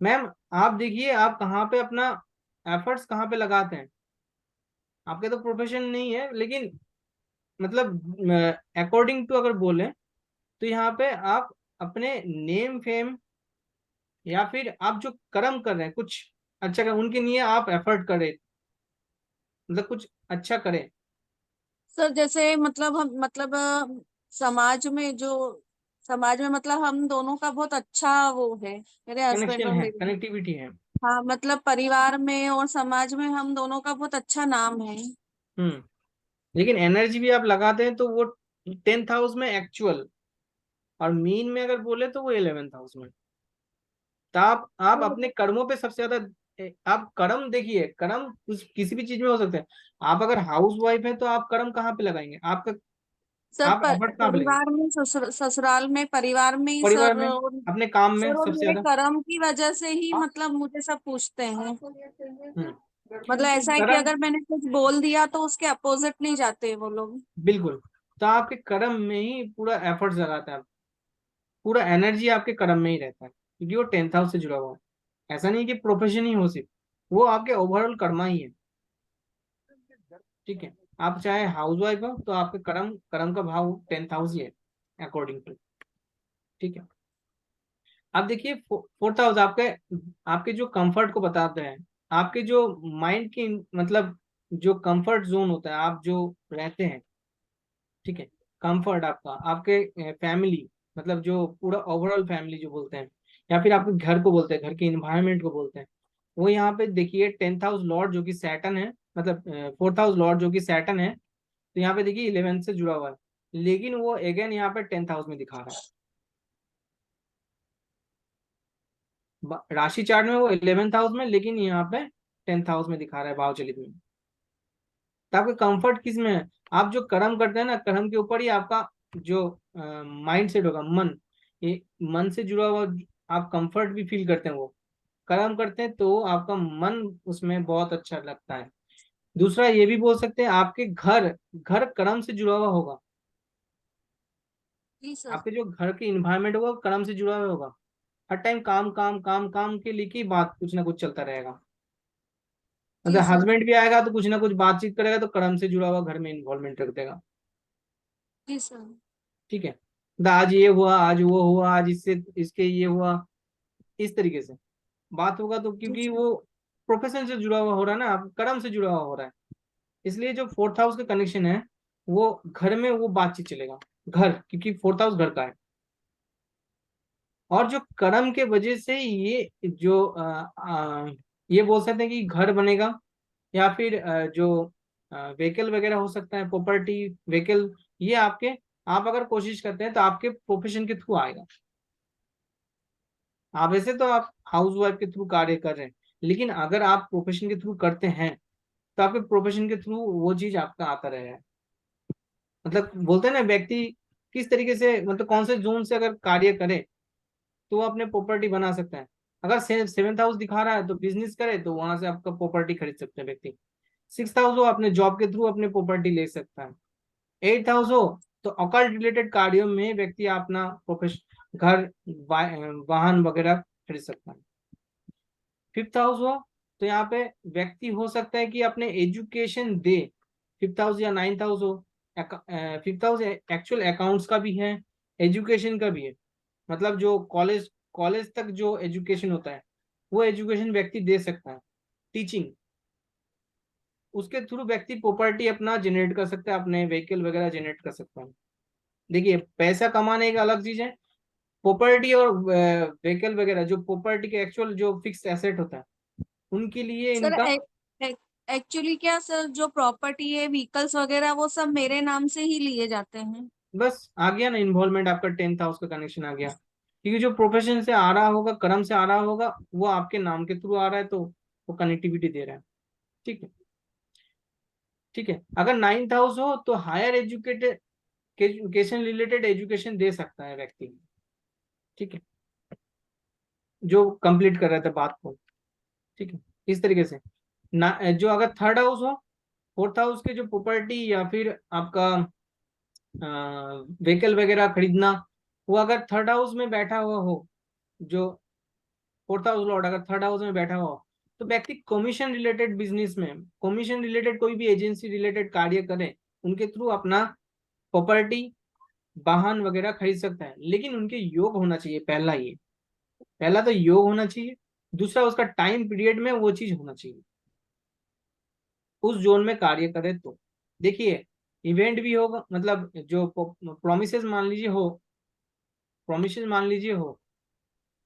मैम आप देखिए आप कहाँ पे अपना एफर्ट्स कहाँ पे लगाते हैं, आपके तो प्रोफेशन नहीं है, लेकिन मतलब अकॉर्डिंग टू अगर बोले तो यहाँ पे आप अपने नेम फेम या फिर आप जो कर्म कर रहे हैं कुछ अच्छा कर, उनके लिए आप एफर्ट करें, मतलब कुछ अच्छा करें। सर जैसे मतलब हम मतलब समाज में जो समाज में मतलब हम दोनों का बहुत अच्छा वो है, मेरे हस्बैंड कनेक्शन और है, मेरे। कनेक्टिविटी है। हाँ मतलब परिवार में और समाज में हम दोनों का बहुत अच्छा नाम है। हम्म। लेकिन एनर्जी भी आप लगाते हैं तो वो 10th हाउस में एक्चुअल, और मीन में अगर बोले तो वो 11th हाउस में। तो आप अपने कर्मों पे सबसे ज्यादा आप कर्म देखिए, कर्म किसी भी चीज में हो सकते हैं। आप अगर हाउस वाइफ है तो आप कर्म कहाँ पे लगाएंगे, आपका सर आप एफर्ट कहाँ पे लगाएंगे? परिवार में ससुराल में परिवार में ही परिवार सर, में, और अपने काम में सर और सबसे मेरे ज्यादा। कर्म की वजह से ही मतलब मुझे सब पूछते हैं। हम्म। मतलब ऐसा है कि कर्म, अगर मैंने कुछ बोल दिया तो उसके अपोजिट नहीं जाते वो लोग। बिल्कुल। तो आपके कर्म में ही पूरा एफर्ट्स लगाता है, पूरा एनर्जी आपके कर्म में ही रहता है, क्योंकि वो 10th हाउस से जुड़ा हुआ है। ऐसा नहीं कि प्रोफेशन ही हो सिर्फ, वो आपके ओवरऑल कर्मा ही है। ठीक है। आप चाहे हाउस वाइफ हो तो आपके कर्म कर्म का भाव 10th हाउस ही है अकॉर्डिंग टू। ठीक है। अब देखिए 4th हाउस आपके आपके जो कंफर्ट को बताते हैं, आपके जो माइंड की मतलब जो कंफर्ट जोन होता है, आप जो रहते हैं। ठीक है। कंफर्ट आपका, आपके फैमिली, मतलब जो पूरा ओवरऑल फैमिली जो बोलते हैं, या फिर आपके घर को बोलते हैं, घर के इन्वायरमेंट को बोलते हैं। वो यहाँ पे देखिए 10th हाउस लॉर्ड जो कि सैटर्न है, मतलब 4th हाउस लॉर्ड जो कि सैटर्न है, तो यहाँ पे देखिए 11th से जुड़ा हुआ है, लेकिन वो अगेन यहाँ पे 10th हाउस में दिखा रहा है। राशि चार्ट में वो 11th हाउस में, लेकिन यहाँ पे 10th हाउस में दिखा रहा है भाव चलित में। तो आपका कंफर्ट किस में है, आप जो कर्म करते हैं ना, कर्म के ऊपर ही आपका जो माइंड सेट होगा, मन, ये मन से जुड़ा हुआ, आप कंफर्ट भी फील करते हैं, वो कर्म करते हैं तो आपका मन उसमें बहुत अच्छा लगता है। दूसरा ये भी बोल सकते हैं आपके घर घर कर्म से जुड़ा हुआ होगा, जी सर। आपके जो घर के इन्वायरमेंट होगा वो कर्म से जुड़ा हुआ होगा। हर टाइम काम काम काम काम के लिए की बात कुछ ना कुछ चलता रहेगा। मतलब जी सर। हस्बैंड भी आएगा तो कुछ ना कुछ बातचीत करेगा, तो कर्म से जुड़ा हुआ घर में इन्वॉल्वमेंट रख देगा। जी सर। ठीक है, तो आज ये हुआ, आज वो हुआ, आज इससे इसके ये हुआ, इस तरीके से बात होगा। तो जी क्योंकि सर। वो प्रोफेशन से जुड़ा हुआ हो रहा है ना, कर्म से जुड़ा हुआ हो रहा है, इसलिए जो फोर्थ हाउस का कनेक्शन है वो घर में वो बातचीत चलेगा। घर, क्योंकि फोर्थ हाउस घर का है। और जो कर्म के वजह से ये जो ये बोल सकते हैं कि घर बनेगा, या फिर जो व्हीकल वगैरह हो सकता है, प्रॉपर्टी व्हीकल, ये आपके, आप अगर कोशिश करते हैं तो आपके प्रोफेशन के थ्रू आएगा। आप वैसे तो आप हाउस वाइफ के थ्रू कार्य कर रहे हैं, लेकिन अगर आप प्रोफेशन के थ्रू करते हैं तो आपके प्रोफेशन के थ्रू वो चीज आपका आता रहेगा। मतलब बोलते हैं ना, व्यक्ति किस तरीके से, मतलब कौन से जोन से अगर कार्य करे तो वो अपने प्रॉपर्टी बना सकता है। अगर सेवेंथ हाउस दिखा रहा है तो बिजनेस करे तो वहां से आपका प्रॉपर्टी खरीद सकते हैं व्यक्ति। सिक्स हाउस हो, अपने जॉब के थ्रू अपने प्रॉपर्टी ले सकता है। एट हाउस हो तो अकल्ट रिलेटेड कार्यों में व्यक्ति अपना प्रोफेशन, घर, वाहन वगैरह खरीद सकता है। फिफ्थ हाउस हो तो यहाँ पे व्यक्ति हो सकता है कि अपने एजुकेशन दे। फिफ्थ हाउस या नाइन्थ हाउस हो, फिफ्थ हाउस एक्चुअल अकाउंट्स का भी है, एजुकेशन का भी है। मतलब जो कॉलेज कॉलेज तक जो एजुकेशन होता है वो एजुकेशन व्यक्ति दे सकता है, टीचिंग। उसके थ्रू व्यक्ति प्रॉपर्टी अपना जनरेट कर सकता है, अपने व्हीकल वगैरह जनरेट कर सकता है। देखिए, पैसा कमाने एक अलग चीज है, प्रॉपर्टी और व्हीकल वगैरह, जो प्रॉपर्टी के एक्चुअल जो फिक्स एसेट होता है उनके लिए सर इनका। एक्चुअली क्या सर, जो प्रॉपर्टी है, व्हीकल्स वगैरह, वो सब मेरे नाम से ही लिए जाते हैं। बस आ गया ना इन्वॉल्वमेंट, आपका टेंथ हाउस का कनेक्शन आ गया। क्योंकि जो प्रोफेशन से आ रहा होगा, कर्म से आ रहा होगा, वो आपके नाम के थ्रू आ रहा है, तो वो कनेक्टिविटी दे रहा है। ठीक है, ठीक है। अगर नाइन्थ हाउस हो तो higher educated, education related education दे सकता है व्यक्ति। ठीक है, जो कंप्लीट कर रहे थे बात को। ठीक है, इस तरीके से ना। जो अगर थर्ड हाउस हो, फोर्थ हाउस के जो प्रॉपर्टी या फिर आपका व्हीकल वगैरह खरीदना, वो अगर थर्ड हाउस में बैठा हुआ हो, जो फोर्थ हाउस लॉर्ड अगर थर्ड हाउस में बैठा हुआ हो, तो व्यक्ति कमीशन रिलेटेड बिजनेस में, कमीशन रिलेटेड कोई भी एजेंसी रिलेटेड कार्य करे, उनके थ्रू अपना प्रॉपर्टी, वाहन वगैरह खरीद सकता है। लेकिन उनके योग होना चाहिए, पहला ये, पहला तो योग होना चाहिए। दूसरा, उसका टाइम पीरियड में वो चीज होना चाहिए, उस जोन में कार्य करे तो। देखिए, इवेंट भी होगा, मतलब जो प्रोमिसेस मान लीजिए हो, प्रोमिसेस मान लीजिए हो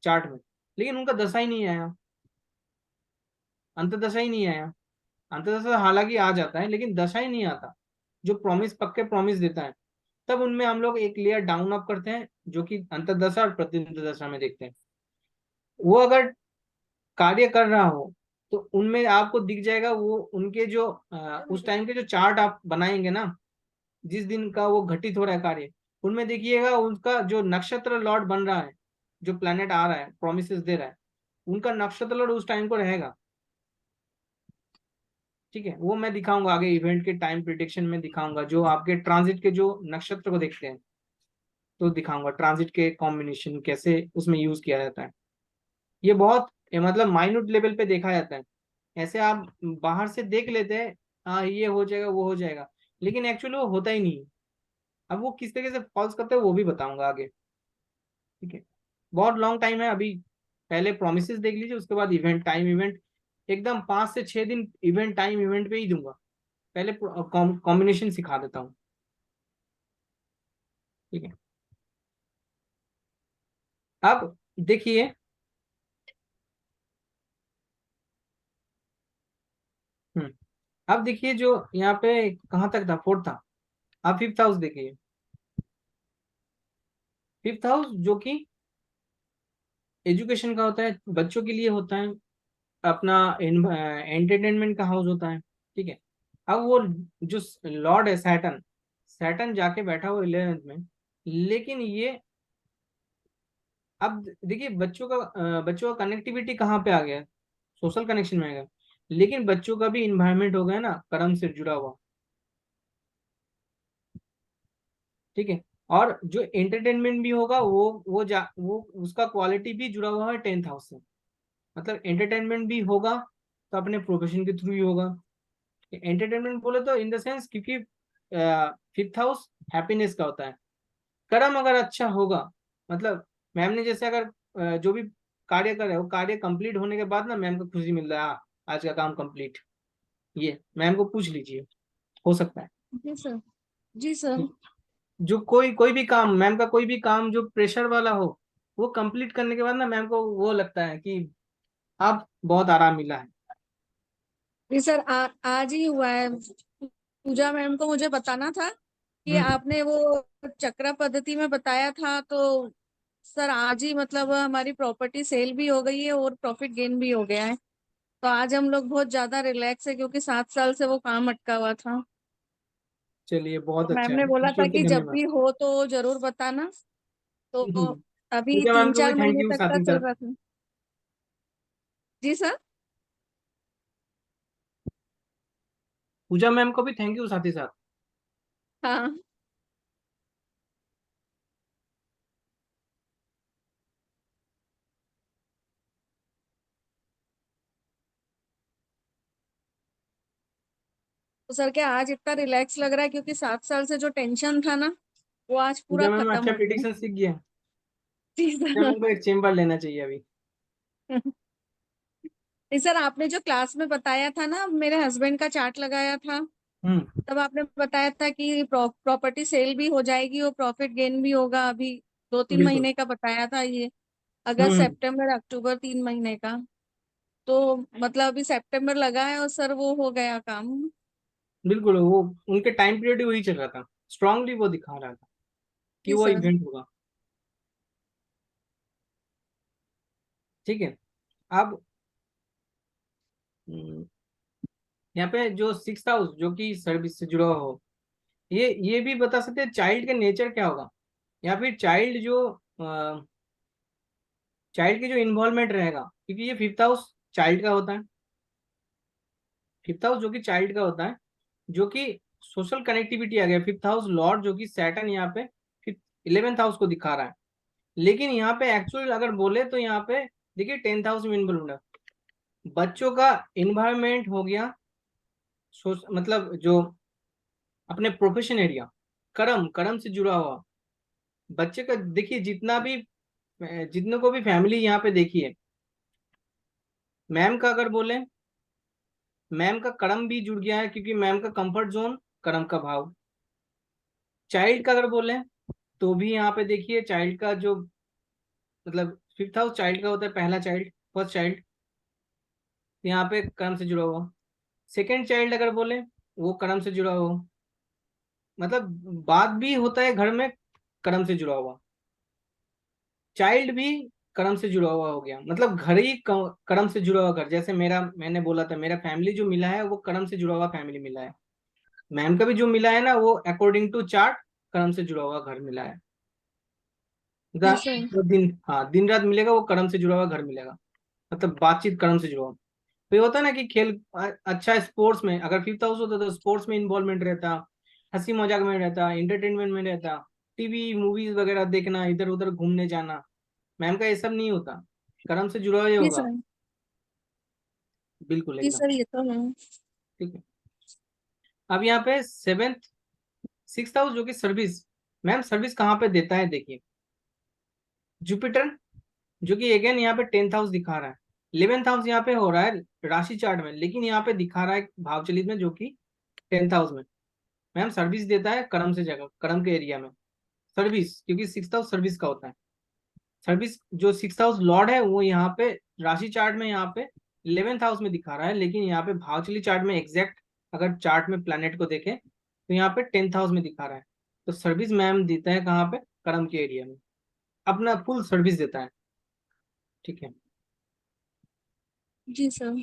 चार्ट में, लेकिन उनका दशा ही नहीं आया, अंत दशा ही नहीं आया। अंत दशा हालांकि आ जाता है, लेकिन दशा ही नहीं आता। जो प्रॉमिस, पक्के प्रॉमिस देता है, तब उनमें हम लोग एक लेयर डाउन अप करते हैं, जो कि अंत दशा और प्रत्यंत दशा में देखते हैं। वो अगर कार्य कर रहा हो तो उनमें आपको दिख जाएगा, वो उनके जो उस टाइम के जो चार्ट आप बनाएंगे ना, जिस दिन का वो घटित हो रहा है कार्य, उनमें देखिएगा उनका जो नक्षत्र लॉर्ड बन रहा है, जो प्लेनेट आ रहा है प्रोमिस दे रहा है, उनका नक्षत्र लॉर्ड उस टाइम को रहेगा। ठीक है, वो मैं दिखाऊंगा आगे, इवेंट के टाइम प्रिडिक्शन में दिखाऊंगा, जो आपके ट्रांजिट के जो नक्षत्र को देखते हैं तो दिखाऊंगा ट्रांजिट के कॉम्बिनेशन कैसे उसमें यूज किया जाता है। ये बहुत मतलब माइन्यूट लेवल पे देखा जाता है। ऐसे आप बाहर से देख लेते हैं, हाँ ये हो जाएगा वो हो जाएगा, लेकिन एक्चुअली वो होता ही नहीं है। अब वो किस तरीके से फॉल्स करते हैं वो भी बताऊंगा आगे। ठीक है, बहुत लॉन्ग टाइम है अभी। पहले प्रोमिसेस देख लीजिए, उसके बाद इवेंट टाइम इवेंट, एकदम 5 से 6 दिन इवेंट टाइम इवेंट पे ही दूंगा। पहले कॉम्बिनेशन सिखा देता हूँ। ठीक है, अब देखिए, हम्म अब देखिए जो यहाँ पे कहाँ तक था, फोर्थ था। अब फिफ्थ हाउस देखिए, फिफ्थ हाउस जो कि एजुकेशन का होता है, बच्चों के लिए होता है, अपना एंटरटेनमेंट का हाउस होता है। ठीक है, अब वो जो लॉर्ड है सैटर्न, सैटर्न जाके बैठा हुआ 11th में। लेकिन ये, अब देखिए बच्चों का कनेक्टिविटी कहाँ पे आ गया, सोशल कनेक्शन में आ गया। लेकिन बच्चों का भी इन्वायरमेंट हो गया ना कर्म से जुड़ा हुआ। ठीक है, और जो एंटरटेनमेंट भी होगा वो उसका क्वालिटी भी जुड़ा हुआ है टेंथ हाउस से। मतलब एंटरटेनमेंट भी होगा, तो अपने प्रोफेशन के थ्रू ही होगा। एंटरटेनमेंट बोले तो इन द सेंस, क्योंकि फिफ्थ हाउस हैप्पीनेस का होता है। कर्म अगर अच्छा होगा, मतलब मैम ने जैसे अगर जो भी कार्य कर रहे हो, कार्य कंप्लीट होने के बाद ना मैम को खुशी मिल रहा है, आज का काम कंप्लीट, ये मैम को पूछ लीजिए, हो सकता है। जी सर। जी सर। जो कोई भी काम, मैम का कोई भी काम जो प्रेशर वाला हो, वो कंप्लीट करने के बाद ना मैम को वो लगता है कि अब बहुत आराम मिला है। जी सर, आज ही हुआ है। पूजा मैम को मुझे बताना था कि हम्म। आपने वो चक्रा पद्धति में बताया था, तो सर आज ही मतलब हमारी प्रॉपर्टी सेल भी हो गई है और प्रॉफिट गेन भी हो गया है। तो आज हम लोग बहुत ज्यादा रिलैक्स है, क्योंकि 7 साल से वो काम अटका हुआ था। चलिए बहुत तो मैम अच्छा ने है, बोला था ईश्वर कि को जब धन्यवाद। भी हो तो जरूर बताना। तो अभी पूजा मैम तीन को भी चार थैंक महीने यू तक साथ का ही चल साथ। रहा था। जी सर। पूजा मैम को भी थैंक यू साथ ही साथ। हाँ। तो सर क्या आज इतना रिलैक्स लग रहा है, क्योंकि 7 साल से जो टेंशन था ना, वो आज पूरा पूजा मैम खत्म अच्छा हो गया। प्रिडिक्शन सीख गया। जी पूजा सर। मैम को एक चेम्बर लेना चाहिए अभी। नहीं सर, आपने जो क्लास में बताया था ना, मेरे हस्बैंड का चार्ट लगाया था, हम्म। तब आपने बताया था कि प्रॉपर्टी सेल भी हो जाएगी और प्रॉफिट गेन भी होगा। अभी 2-3 बिल्कुल। महीने का बताया था ये, अगस्त हम्म। सितंबर अक्टूबर 3 महीने का। तो मतलब अभी सितंबर लगा है और सर वो हो गया काम। बिल्कुल, वो उनके टाइम पीरियड ही वही चल रहा था, स्ट्रांगली वो दिखा रहा था कि जी वो सर। इवेंट होगा। ठीक है। अब यहाँ पे जो सिक्स हाउस जो कि सर्विस से जुड़ा हुआ हो, ये भी बता सकते हैं चाइल्ड के नेचर क्या होगा, या फिर चाइल्ड की जो इन्वॉल्वमेंट रहेगा, क्योंकि ये फिफ्थ हाउस चाइल्ड का होता है। फिफ्थ हाउस जो कि चाइल्ड का होता है, जो कि सोशल कनेक्टिविटी आ गया। फिफ्थ हाउस लॉर्ड जो कि सैटर्न यहाँ पे 11th हाउस को दिखा रहा है, लेकिन यहाँ पे एक्चुअल अगर बोले तो यहाँ पे देखिए 10th हाउस में इन्वॉल्व है। बच्चों का इन्वायरमेंट हो गया, मतलब जो अपने प्रोफेशन एरिया, कर्म कर्म से जुड़ा हुआ बच्चे का, देखिए जितने को भी फैमिली यहाँ पे देखिए, मैम का अगर बोले, मैम का कर्म भी जुड़ गया है, क्योंकि मैम का कंफर्ट जोन कर्म का भाव। चाइल्ड का अगर बोले तो भी यहाँ पे देखिए चाइल्ड का जो, मतलब फिफ्थ हाउस चाइल्ड का होता है, पहला चाइल्ड, फर्स्ट चाइल्ड, यहाँ पे कर्म से जुड़ा हुआ। सेकेंड चाइल्ड अगर बोले, वो कर्म से जुड़ा हुआ, मतलब बात भी होता है घर में कर्म से जुड़ा हुआ। चाइल्ड भी कर्म से जुड़ा हुआ हो गया, मतलब घर ही कर्म से जुड़ा हुआ घर। जैसे मैंने बोला था मेरा फैमिली जो मिला है वो कर्म से जुड़ा हुआ फैमिली मिला है। मैम का भी जो मिला है ना, वो अकॉर्डिंग टू चार्ट कर्म से जुड़ा हुआ घर मिला है। जी सर। वो दिन रात मिलेगा, वो कर्म से जुड़ा हुआ घर मिलेगा, मतलब बातचीत कर्म से जुड़ा हुआ। तो ये होता है ना कि खेल अच्छा, स्पोर्ट्स में अगर फिफ्थ हाउस होता तो स्पोर्ट्स में इन्वॉल्वमेंट रहता, हंसी मजाक में रहता, एंटरटेनमेंट में रहता, टीवी मूवीज वगैरह देखना, इधर उधर घूमने जाना। मैम का ये सब नहीं होता, कर्म से जुड़ा हुआ जी होगा। सर। बिल्कुल जी एकदम। सर, ये तो है। ठीक है। अब यहाँ पे सेवेंथ सिक्स हाउस जो कि सर्विस, मैम सर्विस कहाँ पे देता है, देखिए जुपिटर, जो कि अगेन यहाँ पे 10th हाउस दिखा रहा है। 11th हाउस यहाँ पे हो रहा है राशि चार्ट में, लेकिन यहाँ पे दिखा रहा है भावचलित में जो कि 10th हाउस में। मैम सर्विस देता है कर्म से, जगह कर्म के एरिया में सर्विस, क्योंकि सिक्स हाउस सर्विस का होता है। सर्विस जो सिक्स हाउस लॉर्ड है वो यहाँ पे राशि चार्ट में यहाँ पे 11th हाउस में दिखा रहा है, लेकिन यहाँ पे भावचली चार्ट में एग्जैक्ट अगर चार्ट में प्लैनेट को देखें तो यहाँ पे 10th हाउस में दिखा रहा है। तो सर्विस मैम देता है कहाँ पे, कर्म के एरिया में, अपना फुल सर्विस देता है। ठीक है। जी सर।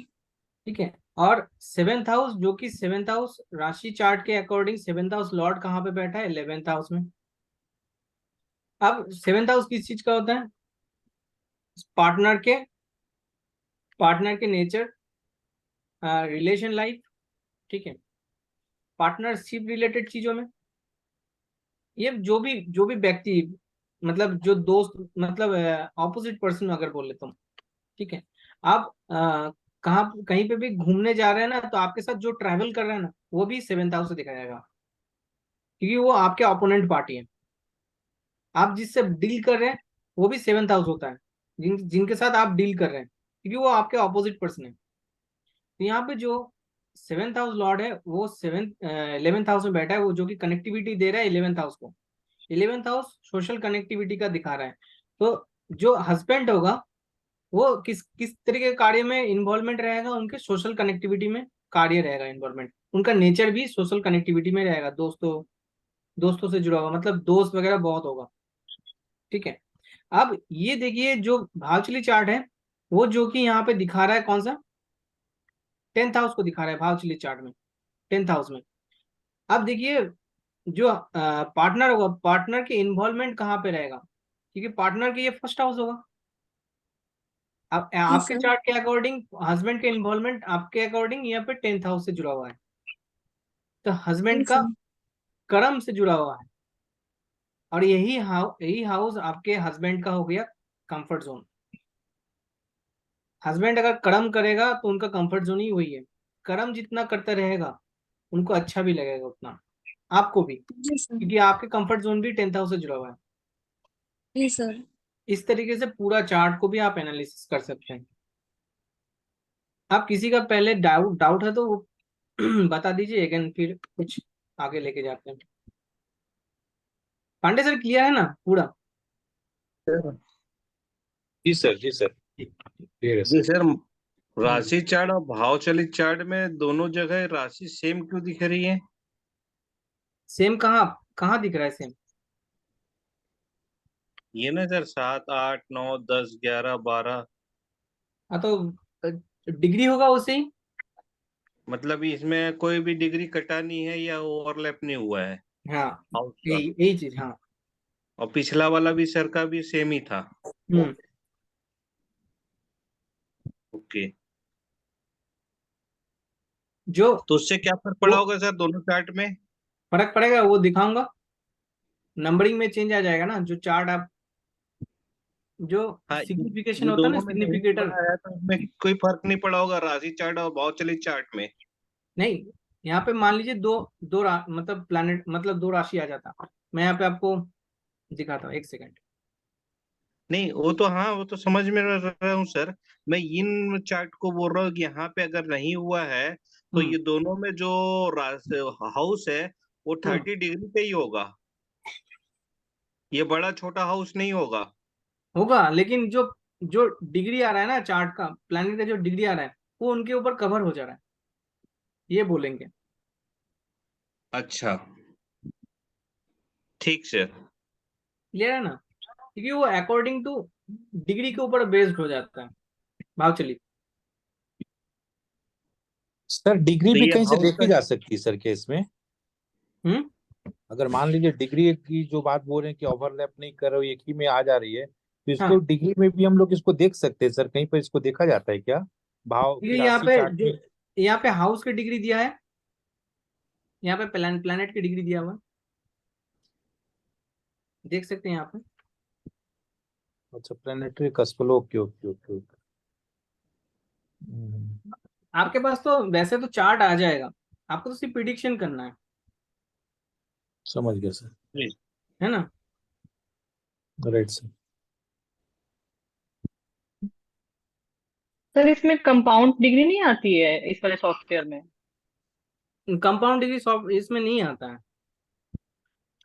ठीक है। और सेवेंथ हाउस जो कि सेवेंथ हाउस राशि चार्ट के अकॉर्डिंग सेवेंथ हाउस लॉर्ड कहाँ पे बैठा है, 11th हाउस में। अब सेवेंथ हाउस किस चीज का होता है, पार्टनर के पार्टनर के नेचर, रिलेशन लाइफ, ठीक है, पार्टनरशिप रिलेटेड चीजों में, ये जो भी व्यक्ति, मतलब जो दोस्त, मतलब ऑपोजिट पर्सन अगर बोले तो, ठीक है। अब कहाँ कहीं पे भी घूमने जा रहे हैं ना, तो आपके साथ जो ट्रैवल कर रहे हैं ना, वो भी 7th हाउस से देखा जाएगा, क्योंकि वो आपके अपोनेंट पार्टी है। आप जिससे डील कर रहे हैं वो भी 7th हाउस होता है, जिनके साथ आप डील कर रहे हैं, क्योंकि वो आपके ऑपोजिट पर्सन है। तो यहाँ पे जो 7th हाउस लॉर्ड है वो 11th हाउस में बैठा है, वो जो कि कनेक्टिविटी दे रहा है 11th हाउस को। 11th हाउस सोशल कनेक्टिविटी का दिखा रहा है। तो जो हस्बैंड होगा वो किस किस तरीके के कार्य में इन्वॉल्वमेंट रहेगा, उनके सोशल कनेक्टिविटी में कार्य रहेगा इन्वॉल्वमेंट। उनका नेचर भी सोशल कनेक्टिविटी में रहेगा, दोस्तों से जुड़ा हुआ, मतलब दोस्त वगैरह बहुत होगा। ठीक है। अब ये देखिए जो भावचली चार्ट है, वो जो कि यहाँ पे दिखा रहा है कौन सा, 10th हाउस को दिखा रहा है भावचली चार्ट में, 10th हाउस में। अब देखिए जो पार्टनर होगा, पार्टनर के इन्वॉल्वमेंट कहाँ पे रहेगा, क्योंकि पार्टनर के ये फर्स्ट हाउस होगा। अब जी आपके सर। चार्ट के अकॉर्डिंग हस्बैंड के इन्वॉल्वमेंट आपके अकॉर्डिंग यहाँ पे 10th हाउस से जुड़ा हुआ है, तो जी हस्बैंड का सर। कर्म से जुड़ा हुआ है। और यही हाउस आपके हस्बैंड का हो गया कंफर्ट जोन। हस्बैंड अगर कर्म करेगा तो उनका कंफर्ट जोन ही वही है। कर्म जितना करता रहेगा उनको अच्छा भी लगेगा उतना, आपको भी, जी सर। क्योंकि आपके कंफर्ट जोन भी 10th हाउस से जुड़ा हुआ है। जी सर। इस तरीके से पूरा चार्ट को भी आप एनालिसिस कर सकते हैं। आप किसी का पहले डाउट डाउट है तो वो बता दीजिए, अगेन फिर कुछ आगे लेके जाते हैं। पांडे सर क्लियर है ना पूरा? जी सर, जी सर, क्लियर है जी सर। सर, राशि चार्ट और भाव चलित चार्ट में दोनों जगह राशि सेम क्यों दिख रही है? सेम कहाँ कहाँ दिख रहा है सेम? ये ना सर, 7, 8, 9, 10, 11, 12, हाँ तो डिग्री होगा उसे ही। मतलब इसमें कोई भी डिग्री कटा नहीं है या ओवरलैप नहीं हुआ है हाँ, हाउस का। यही यही चीज, हाँ। और पिछला वाला भी सर का भी सेम ही था। हम्म। ओके। जो तो उससे क्या फर्क पड़ा वो होगा सर दोनों चार्ट में? फर्क पड़ेगा वो दिखाऊंगा, नंबरिंग में चेंज आ जाएगा ना, जो चार्ट आप, जो हाँ, सिग्निफिकेशन ये होता है ना, दोनों में नहीं सिग्निफिकेटर। पड़ा है तो इसमें कोई फर्क नहीं पड़ा होगा राशि चार्ट और भाव चलित चार्ट में? नहीं, यहाँ पे मान लीजिए मतलब प्लैनेट, मतलब दो राशि आ जाता। मैं यहाँ पे आपको दिखाता हूँ, एक सेकंड। नहीं, वो तो हाँ, वो तो समझ में रहा हूँ सर। मैं इन चार्ट को बोल रहा हूँ कि यहाँ पे अगर नहीं हुआ है तो हम्म। ये दोनों में जो हाउस है वो हम्म। 30 डिग्री पे ही होगा। ये बड़ा छोटा हाउस नहीं होगा। होगा, लेकिन जो जो डिग्री आ रहा है ना चार्ट का, प्लैनेट का जो डिग्री आ रहा है, वो उनके ऊपर कवर हो जा रहा है, ये बोलेंगे। अच्छा, ठीक सर। क्लियर है ना? क्योंकि वो अकॉर्डिंग टू डिग्री के ऊपर बेस्ड हो जाता है भाव चलिए। सर डिग्री तो भी ये कहीं से हाउस देखी का, जा सकती है सर केस में? हम्म। अगर मान लीजिए डिग्री की जो बात बोल रहे हैं कि ओवरलैप नहीं कर रहे हो, एक ही में आ जा रही है, तो इसको हाँ, डिग्री में भी हम लोग इसको देख सकते हैं सर? कहीं पर इसको देखा जाता है क्या भाव की क्योंकि यहाँ राशि पे चार्ट जो में? यहाँ पे हाउस की डिग्री दिया है, यहाँ पे प्लैनेट की डिग्री दिया हुआ है, देख सकते हैं यहाँ पे। अच्छा, प्लानिटरी कस्पलो, ओके ओके ओके ओके। आपके पास तो वैसे तो चार्ट आ जाएगा, आपको तो सिर्फ प्रिडिक्शन करना समझ गया सर। है ना? Right sir. सर इसमें कंपाउंड डिग्री नहीं आती है इस वाले सॉफ्टवेयर में? कंपाउंड डिग्री सॉफ्ट इसमें नहीं आता है,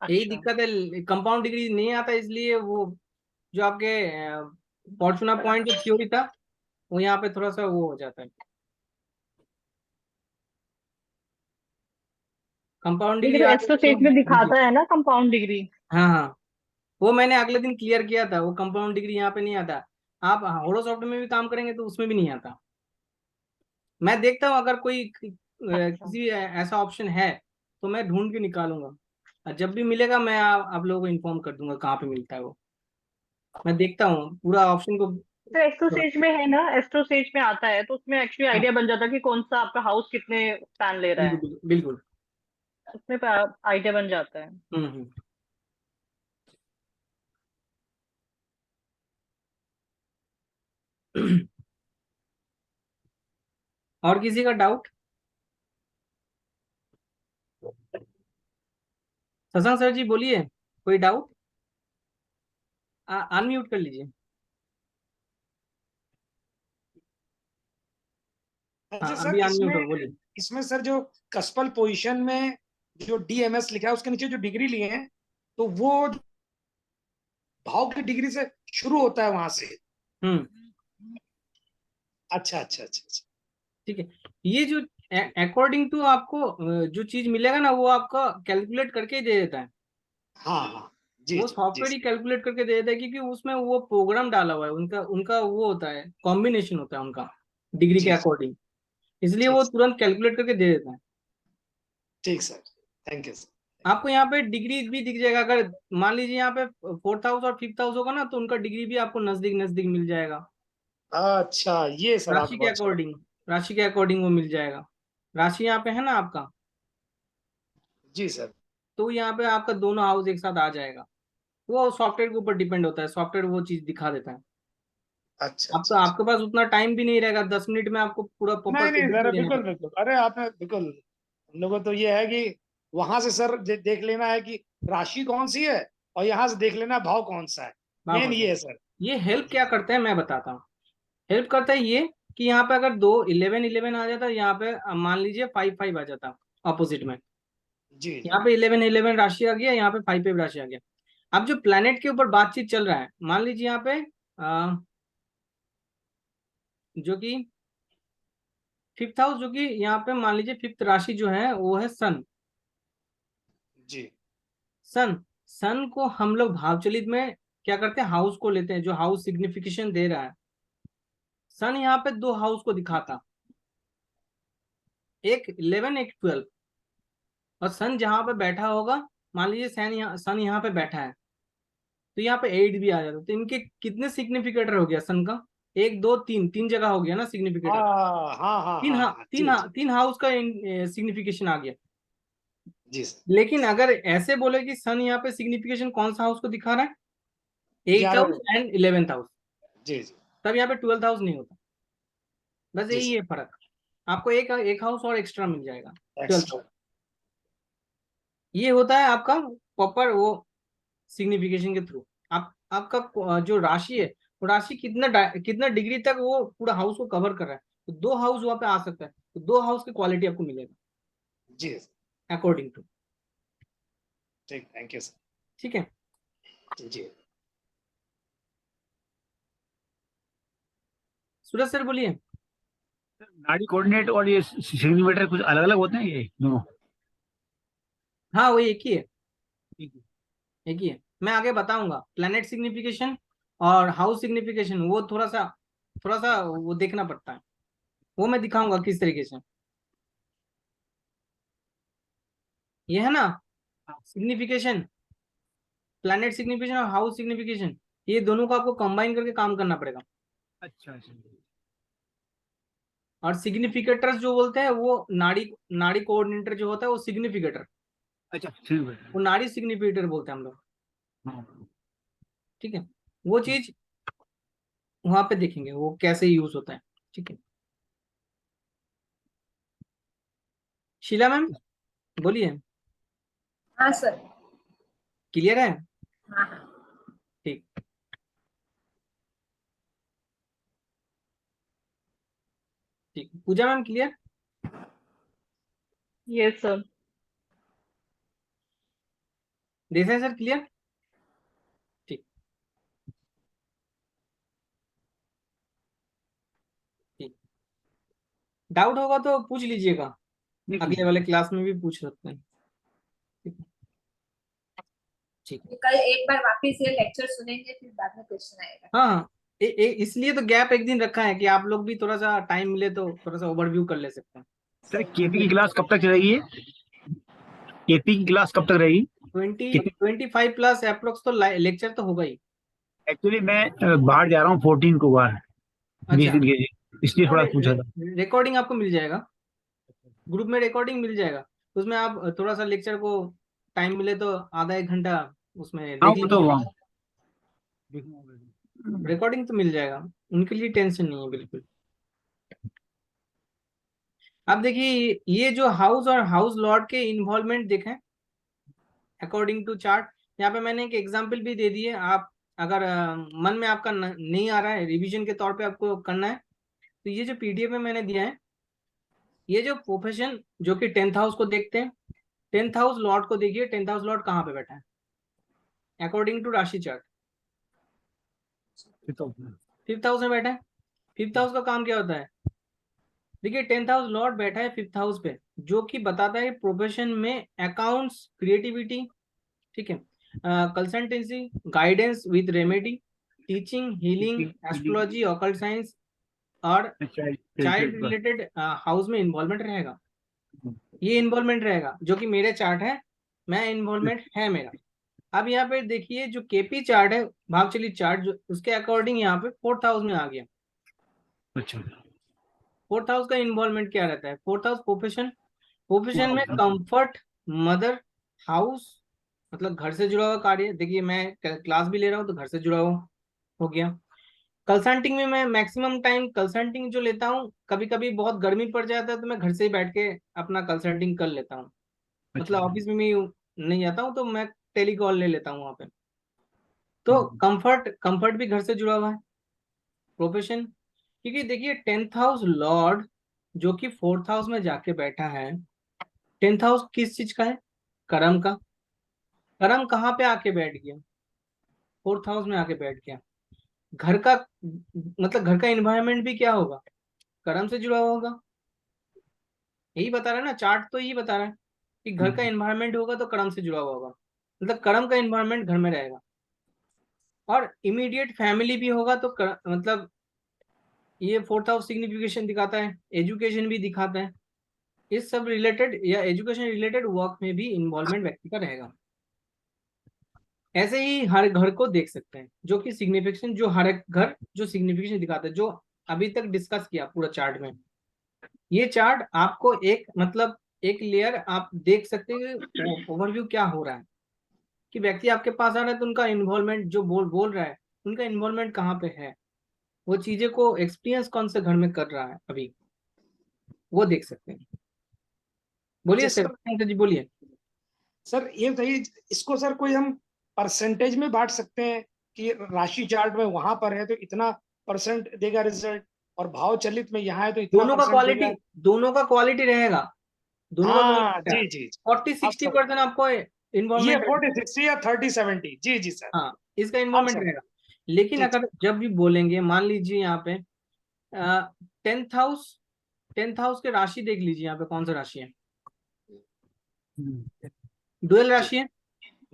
यही अच्छा। दिक्कत है। कंपाउंड डिग्री नहीं आता, इसलिए वो जो आपके फॉर्चूना पॉइंट जो थ्योरी था, वो यहाँ पे थोड़ा सा वो हो जाता है। कंपाउंड डिग्री लेकिन आ जाए तो एस्ट्रोसेट में easy। दिखाता है ना कंपाउंड डिग्री। हाँ हाँ, वो मैंने अगले दिन क्लियर किया था, वो कंपाउंड डिग्री यहाँ पे नहीं आता। आप होरोसॉफ्ट में भी काम करेंगे तो उसमें भी नहीं आता। मैं देखता हूँ अगर कोई अच्छा। किसी ऐसा ऑप्शन है तो मैं ढूंढ के निकालूंगा, और जब भी मिलेगा मैं आप लोगों को इन्फॉर्म कर दूंगा कहाँ पे मिलता है वो। मैं देखता हूँ पूरा ऑप्शन को। तो एस्ट्रोसेट में है ना, एस्ट्रोसेट में आता है तो उसमें एक्चुअली हाँ, आइडिया बन जाता है कि कौन सा आपका हाउस कितने स्पैन ले रहा बिल्कुल है। बिल्कुल बिल्कुल। उसमें आइडिया बन जाता है। हम्म। और किसी का डाउट? शशांक सर जी बोलिए, कोई डाउट? अनम्यूट कर लीजिए। हाँ, अच्छा सर, अभी अनम्यूट इसमें हो, बोलिए। इसमें सर जो कस्पल पोजीशन में जो डीएमएस लिखा है उसके नीचे जो डिग्री लिए हैं, तो वो भाव की डिग्री से शुरू होता है वहां से। हम्म, अच्छा अच्छा अच्छा अच्छा। ठीक है। ये जो अकॉर्डिंग टू आपको जो चीज मिलेगा ना, वो आपका कैलकुलेट करके ही दे देता है। हाँ हाँ, जी वो जी जी सॉफ्टवेयर ही कैलकुलेट करके दे देता है, क्योंकि उसमें वो प्रोग्राम डाला हुआ है, उनका उनका वो होता है, कॉम्बिनेशन होता है उनका डिग्री के जी जी, अकॉर्डिंग। इसलिए ठीक वो तुरंत कैलकुलेट करके दे देता है। ठीक सर, थैंक यू सर। आपको यहाँ पे डिग्री भी दिख जाएगा। अगर मान लीजिए यहाँ पे 4th हाउस और 5th हाउस होगा ना, तो उनका डिग्री भी आपको नजदीक नजदीक मिल जाएगा। अच्छा, ये सर राशि आपने के बहुत अच्छा। अकॉर्डिंग, राशि के अकॉर्डिंग वो मिल जाएगा। राशि यहाँ पे है ना आपका, जी सर। तो यहाँ पे आपका दोनों हाउस एक साथ आ जाएगा। वो सॉफ्टवेयर के ऊपर डिपेंड होता है, सॉफ्टवेयर वो चीज दिखा देता है। अच्छा अब तो अच्छा अच्छा। आपके पास उतना टाइम भी नहीं रहेगा, 10 मिनट में आपको पूरा प्रॉपर नहीं नहीं टेबल सर, देना बिल्कुल पड़ेगा। बिल्कुल, अरे आपने बिल्कुल, हम लोगों को तो ये है कि वहां से सर देख लेना है कि राशि कौन सी है, और यहाँ से देख लेना है भाव कौन सा है। हाँ, मेन कौन ये सा? है सर। ये हेल्प जी क्या करता है मैं बताता हूँ। हेल्प करता है ये कि यहाँ पे अगर 2 11 11 आ जाता, यहाँ पे मान लीजिए 5 5 आ जाता ऑपोजिट में। जी जी यहाँ पे 11 11 राशि आ गया, यहाँ पे 5 5 राशि आ गया। अब जो प्लेनेट के ऊपर बातचीत चल रहा है, मान लीजिए यहाँ पे जो कि 5th हाउस, जो कि यहाँ पे मान लीजिए 5th राशि जो है वो है सन। जी सन सन को हम लोग भावचलित में क्या करते हैं, हाउस को लेते हैं, जो हाउस सिग्निफिकेशन दे रहा है। सन यहाँ पे 2 हाउस को दिखाता, एक 11 एक 12। और सन जहां पे बैठा होगा, मान लीजिए सन यहाँ पे बैठा है, तो यहाँ पे 8 भी आ जाता। तो इनके कितने सिग्निफिकेटर हो गया सन का? 1 2 3, 3 जगह हो गया ना सिग्निफिकेटर। हाँ हाँ हाँ हाँ हाँ, जी जी तीन हाउस का सिग्निफिकेशन आ गया। जी सर। लेकिन अगर ऐसे बोले कि सन यहाँ पे सिग्निफिकेशन कौन सा हाउस को दिखा रहा है, 8th house 11। And 11th house, जी जी, तब यहाँ पे 12th हाउस नहीं होता। बस जी यही सर। है फर्क। आपको एक एक हाउस और एक्स्ट्रा मिल जाएगा, 12th हाउस। एक्स्ट्रा। ये होता है आपका प्रॉपर वो सिग्निफिकेशन के थ्रू। आप आपका जो राशि है, वो राशि कितना डिग्री तक वो पूरा हाउस को कवर कर रहा है। तो 2 हाउस वहां पे आ सकता है, तो 2 हाउस की क्वालिटी आपको मिलेगा जी सर, अकॉर्डिंग टू। ठीक, थैंक यू सर। ठीक है, जी सूरज सर बोलिए। नाड़ी कोऑर्डिनेट और ये सेंटीमीटर कुछ अलग अलग होते हैं ये दोनों? हाँ, वही एक ही है, एक ही है। मैं आगे बताऊंगा प्लैनेट सिग्निफिकेशन और हाउस सिग्निफिकेशन, वो थोड़ा सा वो देखना पड़ता है। वो मैं दिखाऊंगा किस तरीके से। ये है ना सिग्निफिकेशन, प्लैनेट सिग्निफिकेशन और हाउस सिग्निफिकेशन, ये दोनों को आपको कंबाइन करके काम करना पड़ेगा। अच्छा अच्छा और सिग्निफिकेटर्स जो बोलते हैं, वो नाड़ी नाड़ी कोऑर्डिनेटर जो होता है वो सिग्निफिकेटर, अच्छा, ठीक है। वो नाड़ी सिग्निफिकेटर बोलते हैं हम लोग। हाँ। ठीक है, वो चीज वहां पे देखेंगे वो कैसे यूज होता है। ठीक है, शीला मैम बोलिए। हाँ सर। क्लियर है? हाँ हाँ। ठीक, ठीक। Pooja ma'am clear? Yes sir. Desai sir clear? ठीक, ठीक। डाउट होगा तो पूछ लीजिएगा, नहीं अगले वाले क्लास में भी पूछ सकते हैं। ठीक है, ठीक है। कल एक बार वापिस ये लेक्चर सुनेंगे, फिर बाद में क्वेश्चन आएगा। हाँ हाँ, इसलिए तो गैप एक दिन रखा है कि आप लोग भी थोड़ा सा टाइम मिले तो थोड़ा सा ओवरव्यू कर ले सकते हैं। सर, केपी की क्लास कब तक चलेगी ये? केपी की क्लास कब तक रहेगी? 25+ अप्रोक्स तो लेक्चर तो होगा ही। एक्चुअली मैं बाहर जा रहा हूँ 14 को बाहर, 20 अच्छा, दिन के लिए, इसलिए थोड़ा पूछा था। रिकॉर्डिंग आपको मिल जाएगा, ग्रुप में रिकॉर्डिंग मिल जाएगा। उसमें आप थोड़ा सा लेक्चर को टाइम मिले तो आधा 1 घंटा उसमें हाँ, देख वो तो लीजिए। वहाँ रिकॉर्डिंग तो मिल जाएगा, उनके लिए टेंशन नहीं है बिल्कुल। अब देखिए ये जो हाउस और हाउस लॉर्ड के इन्वॉल्वमेंट देखें अकॉर्डिंग टू चार्ट। यहाँ पे मैंने एक एग्जांपल भी दे दी है, आप अगर मन में आपका नहीं आ रहा है, रिवीजन के तौर पे आपको करना है, तो ये जो पीडीएफ में मैंने दिया है, ये जो प्रोफेशन जो कि 10th हाउस को देखते हैं, 10th हाउस लॉर्ड को देखिए, 10th हाउस लॉर्ड कहाँ पे बैठा है अकॉर्डिंग टू राशि चार्ट? 5th हाउस में बैठा है। 5th हाउस का काम क्या होता है? देखिए 10th हाउस लॉर्ड बैठा है 5th हाउस पे, जो कि बताता है प्रोफेशन में अकाउंट्स, क्रिएटिविटी, ठीक है, consultancy, guidance with remedy, teaching, healing, astrology, occult science और चाइल्ड रिलेटेड हाउस में इन्वॉल्वमेंट रहेगा। ये इन्वॉल्वमेंट रहेगा जो कि मेरे चार्ट है, मैं इन्वॉल्वमेंट है मेरा। अब यहाँ पे देखिए जो केपी चार्ट है, भागचलित चार्ट, जो उसके अकॉर्डिंग यहाँ पे 4th हाउस में आ गया। अच्छा 4th हाउस का इन्वॉल्वमेंट क्या रहता है? 4th हाउस प्रोफेशन, प्रोफेशन में कंफर्ट, मदर हाउस मतलब घर से जुड़ा हुआ कार्य। देखिए मैं क्लास भी ले रहा हूँ तो घर से जुड़ा हुआ हो गया। कंसल्टिंग में मैं मैक्सिमम टाइम कंसल्टिंग जो लेता हूँ, कभी कभी बहुत गर्मी पड़ जाता है तो मैं घर से ही बैठ के अपना कंसल्टिंग कर लेता हूँ, मतलब ऑफिस में मैं नहीं जाता हूँ तो मैं टेलीकॉल ले लेता हूँ वहां पे। तो कंफर्ट भी घर से जुड़ा हुआ है। प्रोफेशन, क्योंकि देखिए 10th हाउस लॉर्ड जो कि 4th हाउस में जाके बैठा है, 10th हाउस किस चीज का है? कर्म का। कर्म कहाँ पे आके बैठ गया? 4th हाउस में आके बैठ गया। घर का मतलब घर का एनवायरनमेंट भी क्या होगा? कर्म से जुड़ा हुआ होगा। यही बता रहा है ना चार्ट, तो यही बता रहा है कि घर का एनवायरनमेंट होगा तो कर्म से जुड़ा हुआ होगा, मतलब कर्म का एनवायरनमेंट घर में रहेगा। और इमीडिएट फैमिली भी होगा तो मतलब ये 4th हाउस सिग्निफिकेशन दिखाता है, एजुकेशन भी दिखाता है। इस सब रिलेटेड या एजुकेशन रिलेटेड वर्क में भी इन्वॉल्वमेंट व्यक्ति का रहेगा। ऐसे ही हर घर को देख सकते हैं जो कि सिग्निफिकेशन, जो हर एक घर जो सिग्निफिकेशन दिखाता है, जो अभी तक डिस्कस किया पूरा चार्ट में। ये चार्ट आपको एक मतलब एक लेयर आप देख सकते हैं ओवरव्यू क्या हो रहा है, कि व्यक्ति आपके पास आ रहा है तो उनका इन्वॉल्वमेंट जो बोल रहा है, उनका इन्वॉल्वमेंट कहाँ पे है, वो चीजें को एक्सपीरियंस कौन से घर में कर रहा है अभी, वो देख सकते हैं। बोलिए सर, जी बोलिए। सर ये बताइए इसको सर कोई हम परसेंटेज में बांट सकते हैं कि राशि चार्ट में वहां पर है तो इतना परसेंट देगा रिजल्ट, और भाव चलित में यहाँ है तो इतना दोनों का परसेंट क्वालिटी, देगा? दोनों का क्वालिटी रहेगा, दोनों का हाँ क्वालिटी जी जी। 40-60% आपको ये इन्वॉल्वमेंट 40-60 या 30-70, जी जी सर। हाँ इसका अब इन्वॉल्वमेंट सर रहेगा। लेकिन जी अगर जब भी बोलेंगे, मान लीजिए यहाँ पे 10th हाउस, 10th हाउस के राशि देख लीजिए, यहाँ पे कौन सा राशि है? डुअल जी राशि है।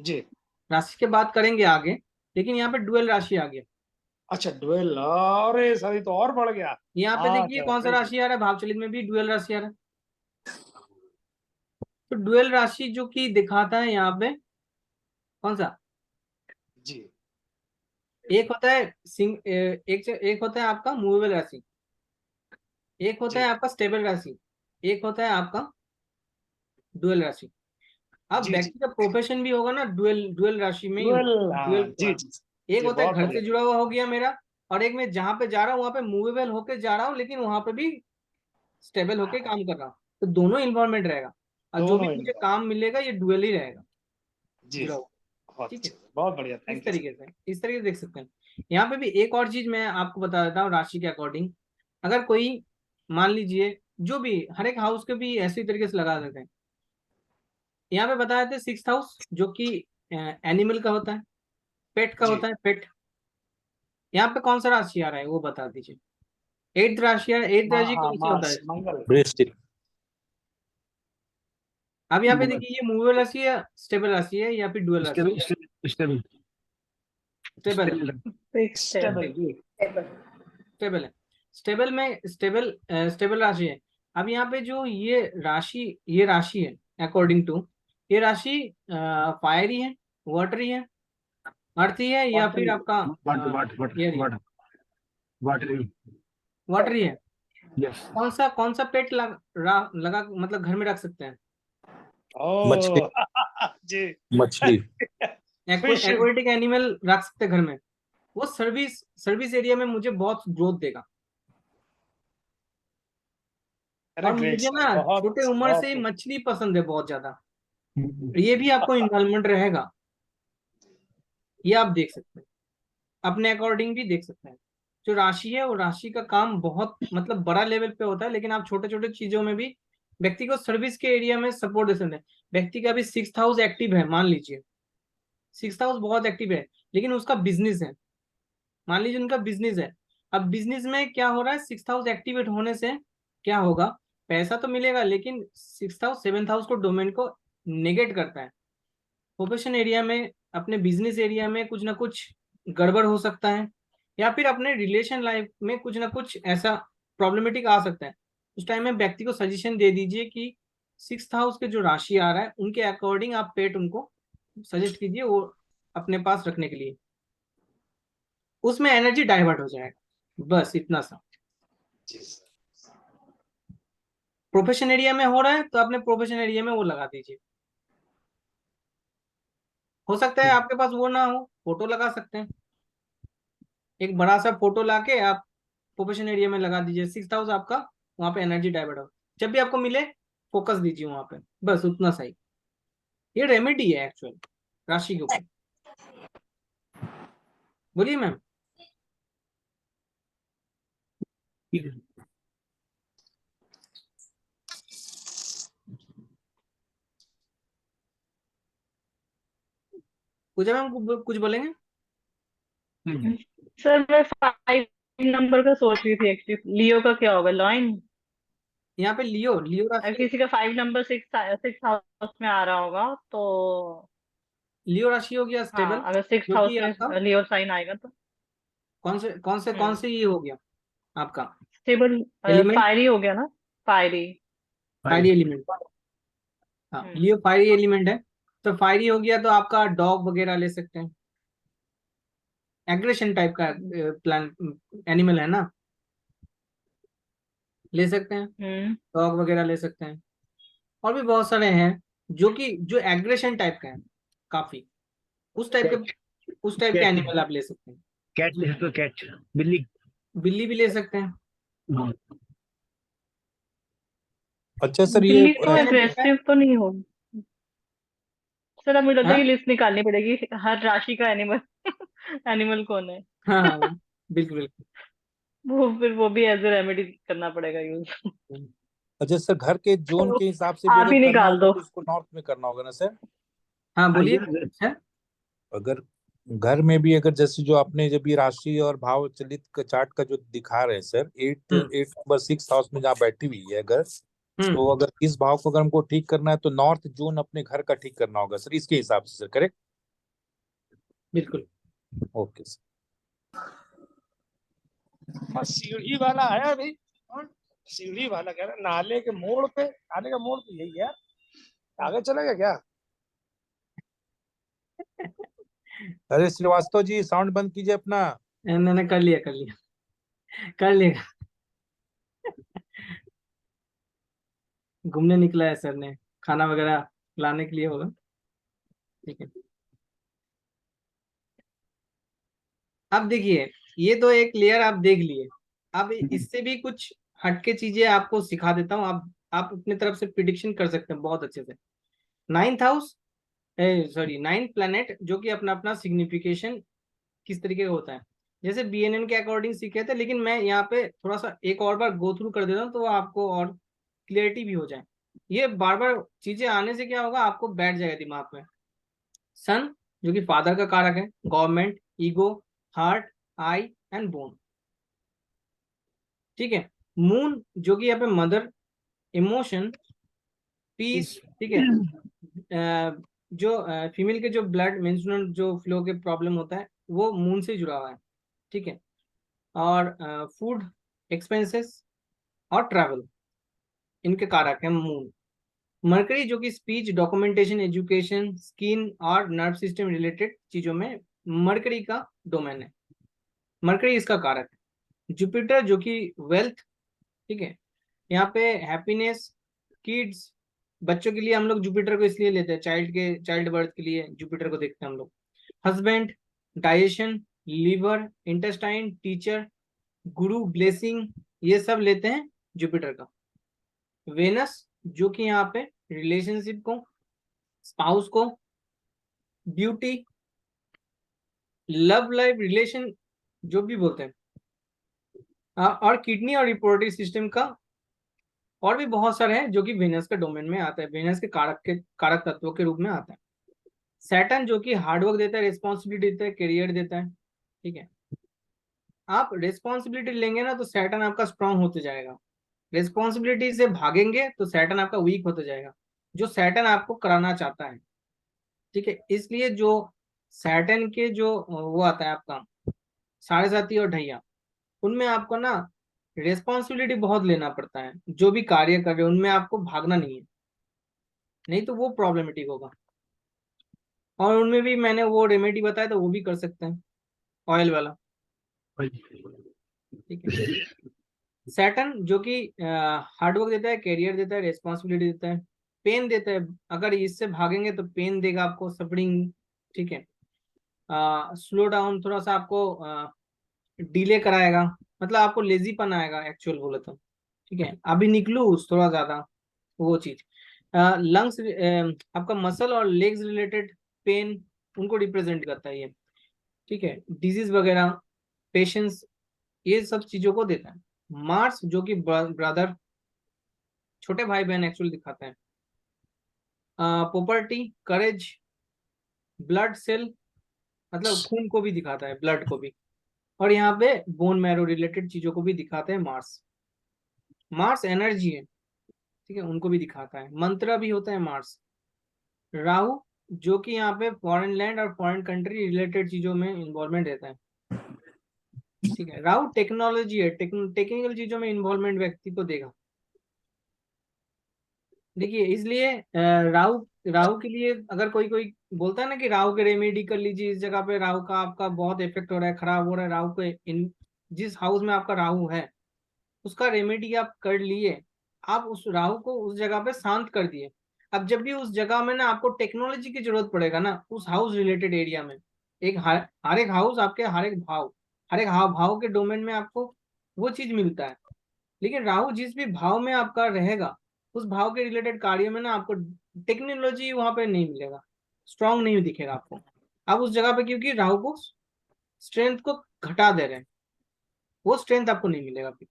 जी। राशि के बात करेंगे आगे, लेकिन यहाँ पे डुअल राशि आ गया। अच्छा डुएल, अरे सर ये तो और बढ़ गया। यहाँ पे हाँ देखिए सर कौन सा राशि आ रहा है, भावचलित में भी डुअल राशि आ रहा है। तो डुअल राशि जो कि दिखाता है यहाँ पे कौन सा? जी एक होता है एक होता है आपका मूवेबल राशि, एक होता है जी आपका स्टेबल राशि, एक होता है आपका डुअल राशि। अब जी जी। व्यक्ति का प्रोफेशन भी होगा ना डुअल डुअल राशि में ही डुएल, होगा, हाँ डुअल। जी जी एक जी, होता है बहुत घर से बढ़िया। जुड़ा हुआ हो गया मेरा, और एक में जहां पे जा रहा हूँ वहां पे मूवेबल होके जा रहा हूँ, लेकिन वहां पे भी स्टेबल होके काम कर रहा हूँ, तो दोनों इन्वॉल्वमेंट रहेगा। और जो भी दोनों मुझे इनका, काम मिलेगा ये डुअल ही रहेगा, जी जुड़ा हुआ। बहुत ठीक है, अच्छा, बहुत बढ़िया, इस थैंक यू सर। तरीके से, इस तरीके से देख सकते हैं। यहाँ पे भी एक और चीज मैं आपको बता देता हूँ राशि के अकॉर्डिंग। अगर कोई मान लीजिए जो भी हर एक हाउस के भी ऐसी तरीके से लगा देते हैं। यहाँ पे बताया थे 6th हाउस जो कि एनिमल का होता है, पेट का जी होता है, पेट। यहाँ पे कौन सा राशि आ रहा है वो बता दीजिए। 8th राशि है, 8th हाँ राशि हाँ, कौन सा होता है? मार्स मंगल। बृहस्पति। अब यहाँ पे देखिए ये मूवेबल राशि है, स्टेबल राशि है, या फिर डुअल राशि है? स्टेबल स्टेबल है, स्टेबल जी। स्टेबल है। स्टेबल में स्टेबल राशि है। अब यहाँ पे जो ये राशि है अकॉर्डिंग टू, ये राशि फायरी है, वाटरी है, अर्थी है, या फिर आपका एयर है? वाटर वाटरी है। यस कौन सा पेट लगा मतलब घर में रख सकते हैं? मछली। ओ जी। मछली। फिश। एक्वेटिक एनिमल रख सकते हैं घर में, वो सर्विस सर्विस एरिया में मुझे बहुत ग्रोथ देगा। अरे और ग्रेट मुझे सर, ना बहुत छोटे उम्र से ही बहुत मछली पसंद है बहुत ज्यादा, ये भी आपको इन्वॉल्वमेंट रहेगा, ये आप देख सकते हैं, अपने अकॉर्डिंग भी देख सकते हैं। जो राशि है वो राशि का काम बहुत मतलब बड़ा लेवल पे होता है, लेकिन आप छोटे छोटे चीजों में भी व्यक्ति को सर्विस के एरिया में सपोर्ट दे सकते हैं। व्यक्ति का भी 6th हाउस एक्टिव है, मान लीजिए 6th हाउस बहुत एक्टिव है, लेकिन उसका बिजनेस है, मान लीजिए उनका बिजनेस है। अब बिजनेस में क्या हो रहा है, 6th हाउस एक्टिवेट होने से क्या होगा, पैसा तो मिलेगा, लेकिन 6th हाउस 7th हाउस को डोमेन को नेगेट करता है। प्रोफेशन एरिया में, अपने बिजनेस एरिया में कुछ ना कुछ गड़बड़ हो सकता है, या फिर अपने रिलेशन लाइफ में कुछ ना कुछ ऐसा प्रॉब्लमेटिक आ सकता है। उस टाइम में व्यक्ति को सजेशन दे दीजिए कि 6th हाउस के जो राशि आ रहा है उनके अकॉर्डिंग आप पेट उनको सजेस्ट कीजिए वो अपने पास रखने के लिए, उसमें एनर्जी डाइवर्ट हो जाएगा, बस इतना सा। जी सर। प्रोफेशन एरिया में हो रहा है तो अपने प्रोफेशन एरिया में वो लगा दीजिए। हो सकता है आपके पास वो ना हो, फोटो लगा सकते हैं, एक बड़ा सा फोटो लाके आप प्रोफेशन एरिया में लगा दीजिए, 6th हाउस आपका वहां पे एनर्जी डाइवर्ट हो, जब भी आपको मिले फोकस दीजिए वहां पे, बस उतना सही। ये रेमेडी है एक्चुअल राशि के ऊपर। बोलिए मैम। पूजा मैम कुछ बोलेंगे? सर मैं 5 नंबर का सोच रही थी एक्चुअली, लियो का क्या होगा, लॉइन? यहाँ पे लियो, लियो अगर राशि, किसी का 5 नंबर 6 हाउस में आ रहा होगा तो, लियो राशि हो गया स्टेबल, हाँ अगर 6 जो हाउस कि आपका में लियो साइन आएगा तो कौन से ये हो गया आपका स्टेबल, एलिमेंट, फायरी हो गया ना, फायरी। Fiery element. हाँ हम्म लियो फायरी एलिमेंट है, तो फायरी हो गया तो आपका डॉग वगैरह ले सकते हैं, एग्रेशन टाइप का प्लान एनिमल है ना, ले सकते हैं, हम्म डॉग वगैरह ले सकते हैं। और भी बहुत सारे हैं जो एग्रेशन टाइप का है काफी, उस टाइप के कैट, एनिमल आप ले सकते हैं। कैट ले सकते हो, कैट, बिल्ली। बिल्ली भी ले सकते हैं। हाँ। अच्छा सर, ये बिल्ली तो मैंने देखा है। एग्रेसिव तो नहीं होगी सर, अब मुझे लगता है हाँ ये लिस्ट निकालनी पड़ेगी, हर राशि का एनिमल एनिमल कौन है, हाँ हाँ, बिल्कुल बिल्कुल। वो फिर वो भी एज ए रेमेडी करना पड़ेगा यूज। अच्छा सर, घर के जोन तो के हिसाब से भी आप अगर ही करना निकाल होगा दो। तो इसको नॉर्थ में करना होगा ना सर? हाँ बोलिए। आइए, अच्छा, अगर घर में भी, अगर जैसे जो आपने जब ये राशि और भाव चलित का चार्ट का जो दिखा रहे हैं सर, एट हम्म एट नंबर 6th हाउस में जहाँ बैठी हुई है अगर, तो हम्म, अगर इस भाव को अगर हमको ठीक करना है तो नॉर्थ जोन अपने घर का ठीक करना होगा सर, इसके हिसाब से सर, करेक्ट? बिल्कुल। Okay sir. हाँ, सीढ़ी वाला है अभी। हाँ, सीढ़ी वाला कह रहा है, नाले के मोड़ पे, नाले का मोड़ तो यही है, आगे चलेगा क्या? अरे श्रीवास्तव जी, साउंड बंद कीजिए अपना। मैंने कर लिया कर लिया। घूमने निकला है सर ने, खाना वगैरह लाने के लिए होगा। ठीक है, अब देखिए, ये तो एक लेयर आप देख लिए। अब इससे भी कुछ हटके चीजें आपको सिखा देता हूँ, आप अपने तरफ से प्रिडिक्शन कर सकते हैं बहुत अच्छे से। 9th house, sorry 9th planet, जो कि अपना अपना सिग्निफिकेशन किस तरीके का होता है, जैसे बीएनएन के अकॉर्डिंग सीखे थे, लेकिन मैं यहाँ पे थोड़ा सा एक और बार गो थ्रू कर देता हूँ तो वो आपको और क्लियरिटी भी हो जाए। ये बार बार चीजें आने से क्या होगा, आपको बैठ जाएगा दिमाग में। सन, जो कि फादर का कारक है, government, ego, heart, I and bone. ठीक है। मून, जो कि यहाँ पे मदर, इमोशन, पीस। ठीक है। जो फीमेल के जो ब्लड मेंस्ट्रुअल जो फ्लो के प्रॉब्लम होता है वो मून से जुड़ा हुआ है। ठीक है। और फूड, एक्सपेंसेस और ट्रैवल, इनके कारक है मून। मरकरी, जो कि स्पीच, डॉक्यूमेंटेशन, एजुकेशन, स्किन और नर्व सिस्टम रिलेटेड चीजों में मरकरी का डोमेन है, मरकरी इसका कारक है। जुपिटर, जो कि वेल्थ। ठीक है। यहाँ पे हैप्पीनेस, किड्स, बच्चों के लिए हम लोग जुपिटर को इसलिए लेते हैं, चाइल्ड बर्थ के लिए जुपिटर को देखते हैं हम लोग। Husband, digestion, liver, intestine, teacher, guru, blessing, ये सब लेते हैं जुपिटर का। वेनस जो कि यहाँ पे रिलेशनशिप को, स्पाउस को, ब्यूटी, लव लाइफ, रिलेशन जो भी बोलते हैं, और किडनी और रिप्रोडक्टिव सिस्टम का, और भी बहुत सारे हैं जो कि वेनस के डोमेन में आता है, वेनस के कारक तत्वों के रूप में आता है। सैटर्न जो कि हार्डवर्क देता है, रिस्पॉन्सिबिलिटी देता है, करियर देता है। ठीक है, आप रिस्पॉन्सिबिलिटी लेंगे ना तो सैटर्न आपका स्ट्रांग होते जाएगा, रिस्पॉन्सिबिलिटी से भागेंगे तो सैटर्न आपका वीक होते जाएगा, जो सैटर्न आपको कराना चाहता है। ठीक है, इसलिए जो सैटर्न के जो वो आता है आपका साढ़े साथी और ढैया, उनमें आपको ना रिस्पॉन्सिबिलिटी बहुत लेना पड़ता है, जो भी कार्य कर रहे हैं उनमें आपको भागना नहीं है, नहीं तो वो प्रॉब्लमेटिक होगा। और उनमें भी मैंने वो रेमेडी बताया तो वो भी कर सकते हैं, ऑयल वाला। ठीक है, सैटर्न जो कि हार्डवर्क देता है, कैरियर देता है, रिस्पॉन्सिबिलिटी देता है, पेन देता है, अगर इससे भागेंगे तो पेन देगा आपको, सफरिंग। ठीक है, स्लो डाउन, थोड़ा सा आपको डिले कराएगा, मतलब आपको लेजीपन आएगा एक्चुअल बोले तो। ठीक है, अभी निकलू थोड़ा ज्यादा, वो चीज। लंग्स, आपका मसल और लेग्स रिलेटेड पेन, उनको रिप्रेजेंट करता है ये। ठीक है, डिजीज वगैरह, पेशेंस, ये सब चीजों को देता है। मार्स जो कि ब्रदर, छोटे भाई बहन एक्चुअल दिखाते हैं। प्रॉपर्टी, करेज, ब्लड सेल, मतलब खून को भी दिखाता है, ब्लड को भी, और यहाँ पे बोन मैरो रिलेटेड चीजों को भी दिखाते हैं मार्स। मार्स एनर्जी है, ठीक है, उनको भी दिखाता है। मंत्र भी होता है मार्स। राहु जो कि यहाँ पे फॉरेन लैंड और फॉरेन कंट्री रिलेटेड चीजों में इन्वॉल्वमेंट देता है। ठीक है, राहु टेक्नोलॉजी है, टेक्निकल चीजों में इन्वॉल्वमेंट व्यक्ति को देगा। देखिए, इसलिए राहु राहु के लिए अगर कोई कोई बोलता है ना कि राहु के रेमेडी कर लीजिए, इस जगह पे राहु का आपका बहुत इफेक्ट हो रहा है, खराब हो रहा है, राहु को जिस हाउस में आपका राहु है उसका रेमेडी आप कर लिए, आप उस राहु को उस जगह पे शांत कर दिए। अब जब भी उस जगह में ना आपको टेक्नोलॉजी की जरूरत पड़ेगा ना, उस हाउस रिलेटेड एरिया में, एक हर एक हाउस आपके हर एक भाव, हर एक हाव भाव के डोमेन में आपको वो चीज मिलता है। लेकिन राहु जिस भी भाव में आपका रहेगा, उस भाव के रिलेटेड कार्य में ना आपको टेक्नोलॉजी वहां पे नहीं मिलेगा, स्ट्रांग नहीं दिखेगा आपको। आप उस जगह पे, क्योंकि राहु को स्ट्रेंथ को घटा दे रहे हैं, वो स्ट्रेंथ आपको नहीं मिलेगा फिर।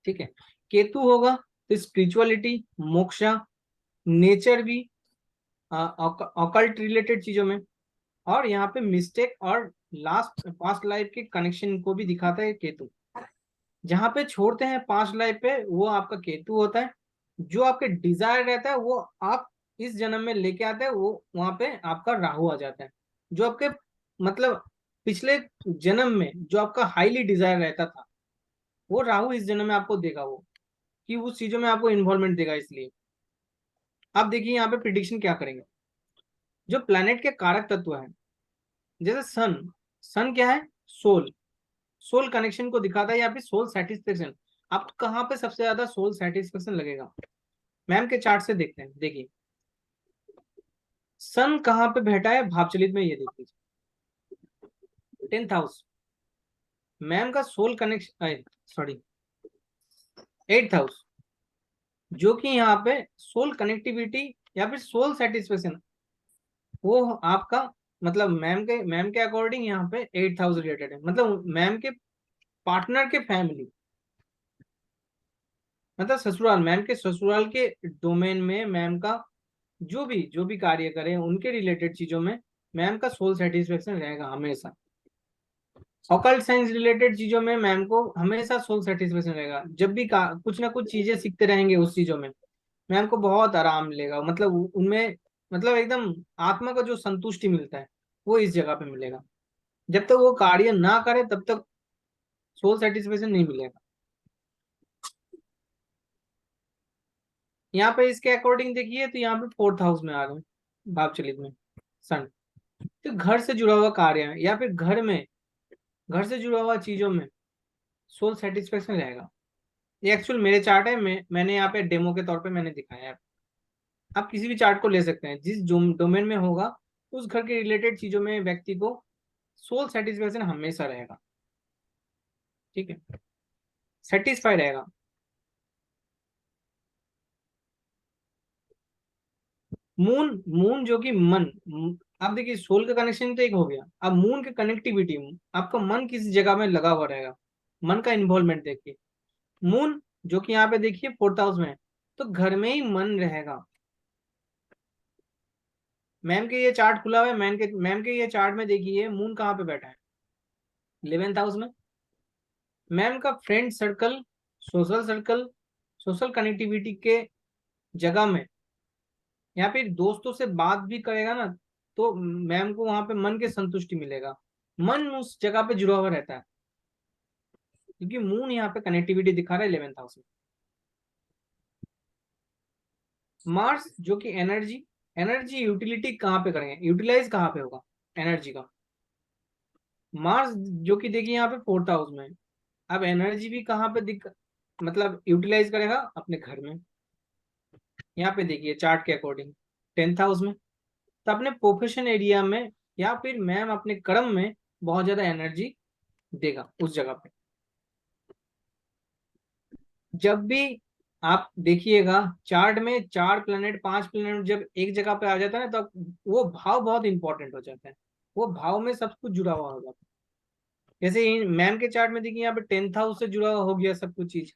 ठीक है, केतु होगा तो स्पिरिचुअलिटी, मोक्षा, नेचर भी, ऑकल्ट रिलेटेड चीजों में, और यहाँ पे मिस्टेक और लास्ट पास्ट लाइफ के कनेक्शन को भी दिखाता है केतु। जहां पे छोड़ते हैं पास्ट लाइफ पे, वो आपका केतु होता है। जो आपके डिजायर रहता है वो आप इस जन्म में लेके आते हैं, वो वहां पे आपका राहु आ जाता है। जो आपके मतलब पिछले जन्म में जो आपका हाईली डिजायर रहता था, वो राहु इस जन्म में आपको देगा, वो कि उस चीजों में आपको इन्वॉल्वमेंट देगा। इसलिए आप देखिए यहाँ पे प्रिडिक्शन क्या करेंगे। जो प्लैनेट के कारक तत्व है, जैसे सन, सन क्या है, सोल, सोल कनेक्शन को दिखाता है, या फिर सोल सेटिस्फेक्शन। आपको कहाँ पे सबसे ज्यादा सोल सेटिस्फेक्शन लगेगा, मैम के चार्ट से देखते हैं। देखिए सन कहाँ पे बैठा है भावचलित में, ये देख लीजिए 10th हाउस। मैम का soul connection, sorry 8th house, जो कि यहाँ पे सोल कनेक्टिविटी या फिर सोल सेटिस्फेक्शन, वो आपका मतलब मैम के अकॉर्डिंग यहाँ पे 8th हाउस रिलेटेड है, मतलब मैम के पार्टनर के फैमिली, मतलब ससुराल, मैम के ससुराल के डोमेन में मैम का जो भी कार्य करें उनके रिलेटेड चीजों में मैम का सोल सेटिस्फेक्शन रहेगा हमेशा। ऑकल्ट साइंस रिलेटेड चीजों में मैम को हमेशा सोल सेटिस्फेक्शन रहेगा। जब भी कुछ ना कुछ चीजें सीखते रहेंगे उस चीजों में मैम को बहुत आराम मिलेगा, मतलब उनमें मतलब एकदम आत्मा को जो संतुष्टि मिलता है वो इस जगह पे मिलेगा। जब तक वो कार्य ना करे तब तक सोल सेटिस्फेक्शन नहीं मिलेगा। यहाँ पे इसके अकॉर्डिंग देखिए तो यहाँ पे 4th हाउस में आ गए भावचलित में सन, तो घर से जुड़ा हुआ कार्य है या फिर घर से जुड़ा हुआ चीजों में सोल सेटिस्फेक्शन रहेगा। ये एक्चुअल मेरे चार्ट है, मैंने यहाँ पे डेमो के तौर पे मैंने दिखाया है। आप किसी भी चार्ट को ले सकते हैं, जिस डोमेन में होगा उस घर के रिलेटेड चीजों में व्यक्ति को सोल सेटिस्फेक्शन हमेशा रहेगा। ठीक है, सेटिस्फाई रहेगा। मून, मून जो कि मन, आप देखिए सोल का कनेक्शन तो एक हो गया, अब मून की कनेक्टिविटी, आपका मन किस जगह में लगा हुआ रहेगा, मन का इन्वॉल्वमेंट देखिए। मून जो कि यहाँ पे देखिए 4th हाउस में है, तो घर में ही मन रहेगा। मैम के ये चार्ट खुला हुआ है, मैम के ये चार्ट में देखिए मून कहाँ पे बैठा है, 11th हाउस में। मैम का friend circle, social circle, social connectivity के जगह में, यहाँ पे दोस्तों से बात भी करेगा ना, तो मैम को वहां पे मन के संतुष्टि मिलेगा, मन उस जगह पे जुड़ा हुआ रहता है, क्योंकि मून यहाँ पे कनेक्टिविटी दिखा रहा है 11th हाउस में। मार्स जो कि एनर्जी, एनर्जी यूटिलिटी कहाँ पे करेंगे, यूटिलाइज कहाँ पे होगा एनर्जी का, मार्स जो कि देखिए यहाँ पे 4th हाउस में है। अब एनर्जी भी कहाँ पे मतलब यूटिलाइज करेगा अपने घर में, यहाँ पे देखिए चार्ट के अकॉर्डिंग 10th हाउस में। तो अपने प्रोफेशन एरिया में या फिर मैम अपने कर्म में बहुत ज्यादा एनर्जी देगा उस जगह पे। जब भी आप देखिएगा चार्ट में 4 प्लेनेट 5 प्लेनेट जब एक जगह पे आ जाता है ना, तो वो भाव बहुत इंपॉर्टेंट हो जाता है, वो भाव में सब कुछ जुड़ा हुआ हो जाता है। जैसे मैम के चार्ट में देखिए यहाँ पे 10th हाउस से जुड़ा हुआ हो गया सब कुछ चीज,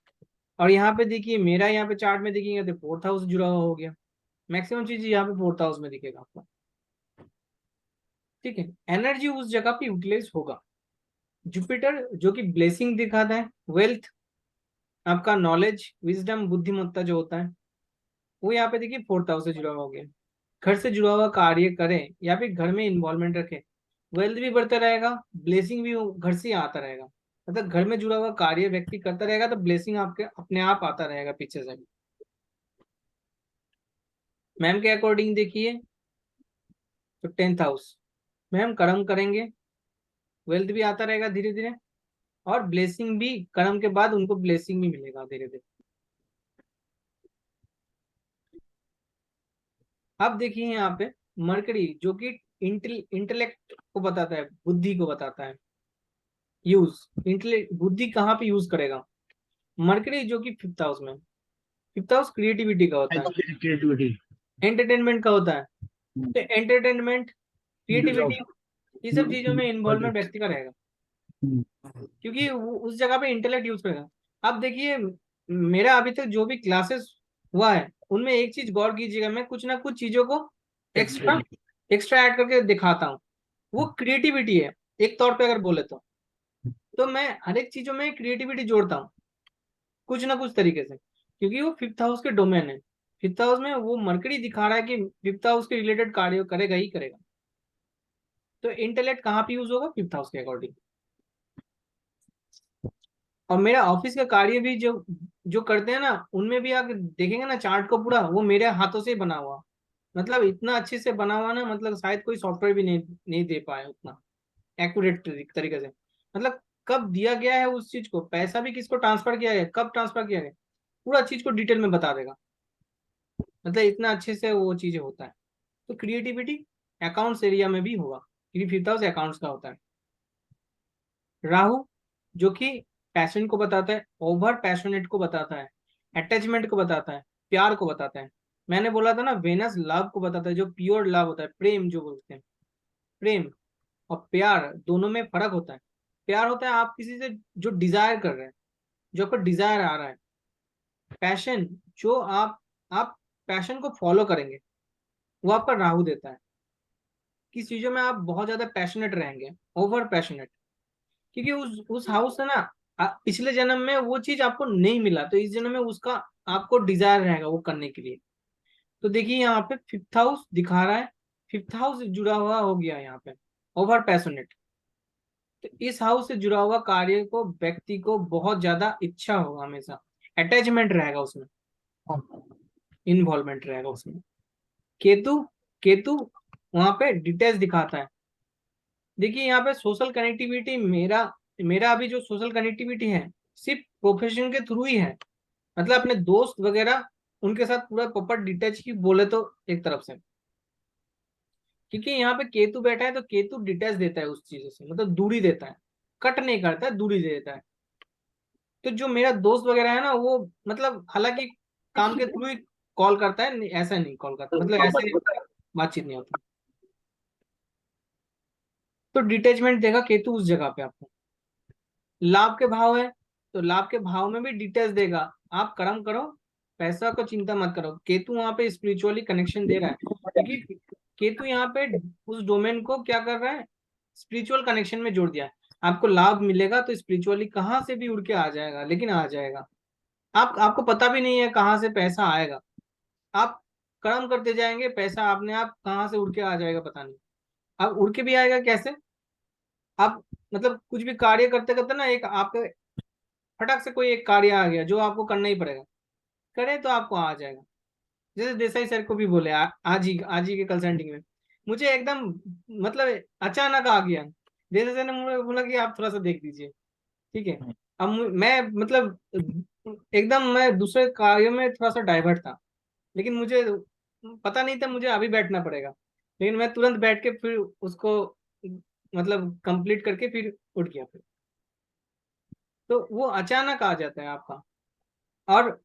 और यहाँ पे देखिए मेरा यहाँ पे चार्ट में देखिएगा तो 4th हाउस से जुड़ा हुआ हो गया, मैक्सिमम चीज यहाँ पे 4th हाउस में दिखेगा आपको। ठीक है, एनर्जी उस जगह पे यूटिलाइज होगा। जुपिटर जो कि ब्लेसिंग दिखाता है, वेल्थ, आपका नॉलेज, विजडम, बुद्धिमत्ता जो होता है, वो यहाँ पे देखिए 4th हाउस से जुड़ा हुआ हो गया। घर से जुड़ा हुआ कार्य करें या फिर घर में इन्वॉल्वमेंट रखें, वेल्थ भी बढ़ता रहेगा, ब्लेसिंग भी घर से ही आता रहेगा। मतलब घर में जुड़ा हुआ कार्य व्यक्ति करता रहेगा तो ब्लेसिंग आपके अपने आप आता रहेगा पीछे से भी। मैम के अकॉर्डिंग देखिए तो 10th हाउस, मैम कर्म करेंगे, वेल्थ भी आता रहेगा धीरे धीरे, और ब्लेसिंग भी कर्म के बाद उनको ब्लेसिंग भी मिलेगा धीरे धीरे। अब देखिए यहाँ पे मरकरी जो कि इंटेलेक्ट को बताता है, बुद्धि को बताता है, यूज इंटेलेक्ट, बुद्धि कहाँ पे यूज करेगा, मरकरी जो कि 5th हाउस में, 5th हाउस क्रिएटिविटी का होता है, क्रिएटिविटी, एंटरटेनमेंट का होता है। तो एंटरटेनमेंट, क्रिएटिविटी, ये सब चीजों में इन्वॉल्वमेंट व्यक्ति का रहेगा, क्योंकि वो उस जगह पे इंटेलेक्ट यूज करेगा। अब देखिए मेरा अभी तक जो भी क्लासेस हुआ है उनमें एक चीज गौर कीजिएगा, मैं कुछ ना कुछ चीजों को एक्स्ट्रा एक्स्ट्रा ऐड करके दिखाता हूँ, वो क्रिएटिविटी है एक तौर पे अगर बोले तो मैं हर एक चीजों में क्रिएटिविटी जोड़ता हूँ कुछ ना कुछ तरीके से, क्योंकि वो 5th हाउस के डोमेन है। 5th हाउस में वो मरकरी दिखा रहा है कि 5th हाउस के रिलेटेड कार्य करेगा ही करेगा। तो इंटेलेक्ट कहाँ पे यूज होगा, 5th हाउस के अकॉर्डिंग। और मेरा ऑफिस का कार्य भी जो जो करते हैं ना, उनमें भी आप देखेंगे ना चार्ट को पूरा वो मेरे हाथों से ही बना हुआ, मतलब इतना अच्छे से बना हुआ ना, मतलब शायद कोई सॉफ्टवेयर भी नहीं दे पाए उतना एक्यूरेट तरीके से। मतलब कब दिया गया है उस चीज को, पैसा भी किसको ट्रांसफर किया है, कब ट्रांसफर किया है, पूरा चीज को डिटेल में बता देगा, मतलब इतना अच्छे से वो चीजें होता है। तो क्रिएटिविटी अकाउंट्स एरिया में भी होगा, क्योंकि 5th हाउस अकाउंट्स का होता है। राहु जो कि पैशन को बताता है, ओवर पैशनेट को बताता है, अटैचमेंट को बताता है, प्यार को बताता है। मैंने बोला था ना वेनस लव को बताता है, जो प्योर लव होता है, प्रेम जो बोलते हैं। प्रेम और प्यार दोनों में फर्क होता है। प्यार होता है आप किसी से जो डिजायर कर रहे हैं, जो आपको डिजायर आ रहा है। पैशन जो आप पैशन को फॉलो करेंगे, वो आपका राहु देता है। किस चीजों में आप बहुत ज्यादा पैशनेट रहेंगे, ओवर पैशनेट, क्योंकि उस हाउस से ना पिछले जन्म में वो चीज आपको नहीं मिला, तो इस जन्म में उसका आपको डिजायर रहेगा वो करने के लिए। तो देखिए यहाँ पे 5th हाउस दिखा रहा है, 5th हाउस जुड़ा हुआ हो गया यहाँ पे ओवर पैशनेट। तो इस हाउस से जुड़ा हुआ कार्य को व्यक्ति को बहुत ज्यादा इच्छा होगा, हमेशा अटैचमेंट रहेगा उसमें, इन्वॉल्वमेंट रहेगा उसमें। केतु, केतु वहां पे डिटेल्स दिखाता है। देखिए यहाँ पे सोशल कनेक्टिविटी, मेरा मेरा अभी जो सोशल कनेक्टिविटी है सिर्फ प्रोफेशन के थ्रू ही है, मतलब अपने दोस्त वगैरह उनके साथ पूरा प्रॉपर डिटैच की बोले तो एक तरफ से, क्योंकि यहाँ पे केतु बैठा है तो केतु डिटैच देता है उस चीजों से, मतलब दूरी देता है, कट नहीं करता है, दूरी दे देता है। तो जो मेरा दोस्त वगैरह है ना, वो मतलब हालांकि काम के थ्रू ही कॉल करता है, ऐसा नहीं कॉल करता, मतलब ऐसे बातचीत नहीं होती। तो डिटैचमेंट देगा केतु उस जगह पे आपको। लाभ के भाव है तो लाभ के भाव में भी डिटेल्स देगा। आप कर्म करो, पैसा को चिंता मत करो। केतु वहां पे स्पिरिचुअली कनेक्शन दे रहा है, क्योंकि केतु यहाँ पे उस डोमेन को क्या कर रहा है, स्पिरिचुअल कनेक्शन में जोड़ दिया है। आपको लाभ मिलेगा तो स्पिरिचुअली कहाँ से भी उड़ के आ जाएगा, लेकिन आ जाएगा। आपको पता भी नहीं है कहाँ से पैसा आएगा। आप कर्म करते जाएंगे, पैसा अपने आप कहाँ से उड़ के आ जाएगा पता नहीं। अब उड़ के भी आएगा कैसे? आप मतलब कुछ भी कार्य करते करते ना, एक आपके फटक से कोई एक कार्य आ गया जो आपको करना ही पड़ेगा, करे तो आपको आ जाएगा। जैसे देसाई सर को भी बोले आज ही के कंसल्टिंग में मुझे एकदम मतलब अचानक आ गया। देसाई सर ने मुझे बोला कि आप थोड़ा सा देख दीजिए, ठीक है। अब मैं मतलब एकदम मैं दूसरे कार्यों में थोड़ा सा डाइवर्ट था, लेकिन मुझे पता नहीं था मुझे अभी बैठना पड़ेगा, लेकिन मैं तुरंत बैठ के फिर उसको मतलब कंप्लीट करके फिर उठ गया फिर। तो वो अचानक आ जाता है आपका। और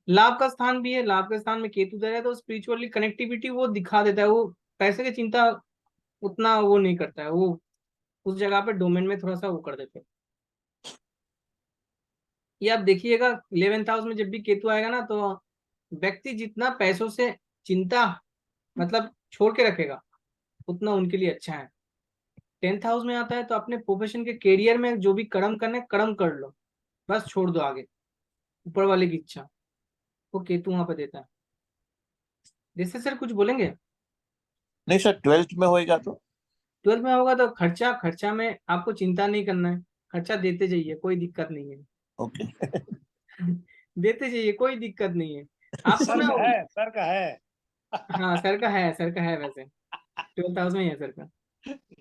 लाभ का स्थान भी है, लाभ के स्थान में केतु दे रहा है, तो स्पिरिचुअली कनेक्टिविटी वो दिखा देता है। वो पैसे की चिंता उतना वो नहीं करता है, वो उस जगह पे डोमेन में थोड़ा सा वो कर देते हैं। ये आप देखिएगा 11th हाउस में जब भी केतु आएगा ना, तो व्यक्ति जितना पैसों से चिंता मतलब छोड़ के रखेगा उतना उनके लिए अच्छा है। 10th हाउस में आता है तो अपने प्रोफेशन के करियर में जो भी कर्म करना है कर्म कर लो, बस छोड़ दो आगे, ऊपर वाले की इच्छा। वो केतु वहां पे देता है। जैसे सर कुछ बोलेंगे? नहीं सर, 12th में होएगा तो 12th में होगा तो खर्चा में आपको चिंता नहीं करना है, खर्चा देते जाइए, कोई दिक्कत नहीं है। ओके। देते जाइए, कोई दिक्कत नहीं है आपको सर ना। का है, सर का है। हाँ सर का है, सर का है वैसे 12th हाउस में ही है सर का।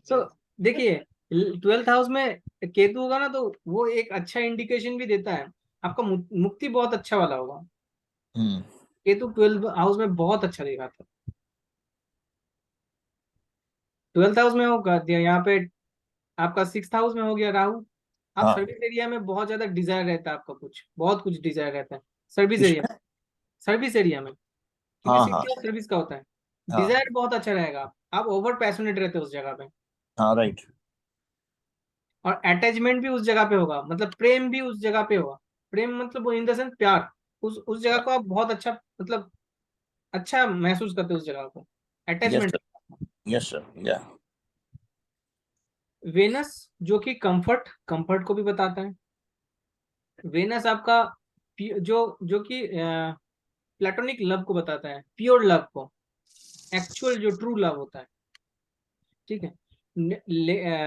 तो देखिए 12th हाउस में केतु होगा ना, तो वो एक अच्छा इंडिकेशन भी देता है, आपका मुक्ति बहुत अच्छा वाला होगा। केतु 12th हाउस में बहुत अच्छा दिखाता है। 12th हाउस में होगा यहाँ पे आपका 6th हाउस में हो गया राहु। आप हाँ। सर्विस एरिया में बहुत ज्यादा डिजायर रहता है, आपका कुछ बहुत कुछ डिजायर रहता है सर्विस एरिया में। सर्विस एरिया में क्योंकि हाँ हाँ सिक्स सर्विस का होता है, हाँ डिजायर बहुत अच्छा रहेगा। आप ओवर पैशनेट रहते हो उस जगह पे। हाँ राइट। और अटैचमेंट भी उस जगह पे होगा, मतलब प्रेम भी उस जगह पे होगा। प्रेम मतलब इन द सेंस प्यार। उस जगह को आप बहुत अच्छा मतलब अच्छा महसूस करते हो उस जगह को, yes attachment. Sir, yes sir, या वेनस जो कि कंफर्ट को भी बताता है। वेनस आपका जो जो कि प्लेटोनिक लव को बताता है, प्योर लव को, एक्चुअल जो ट्रू लव होता है, ठीक है।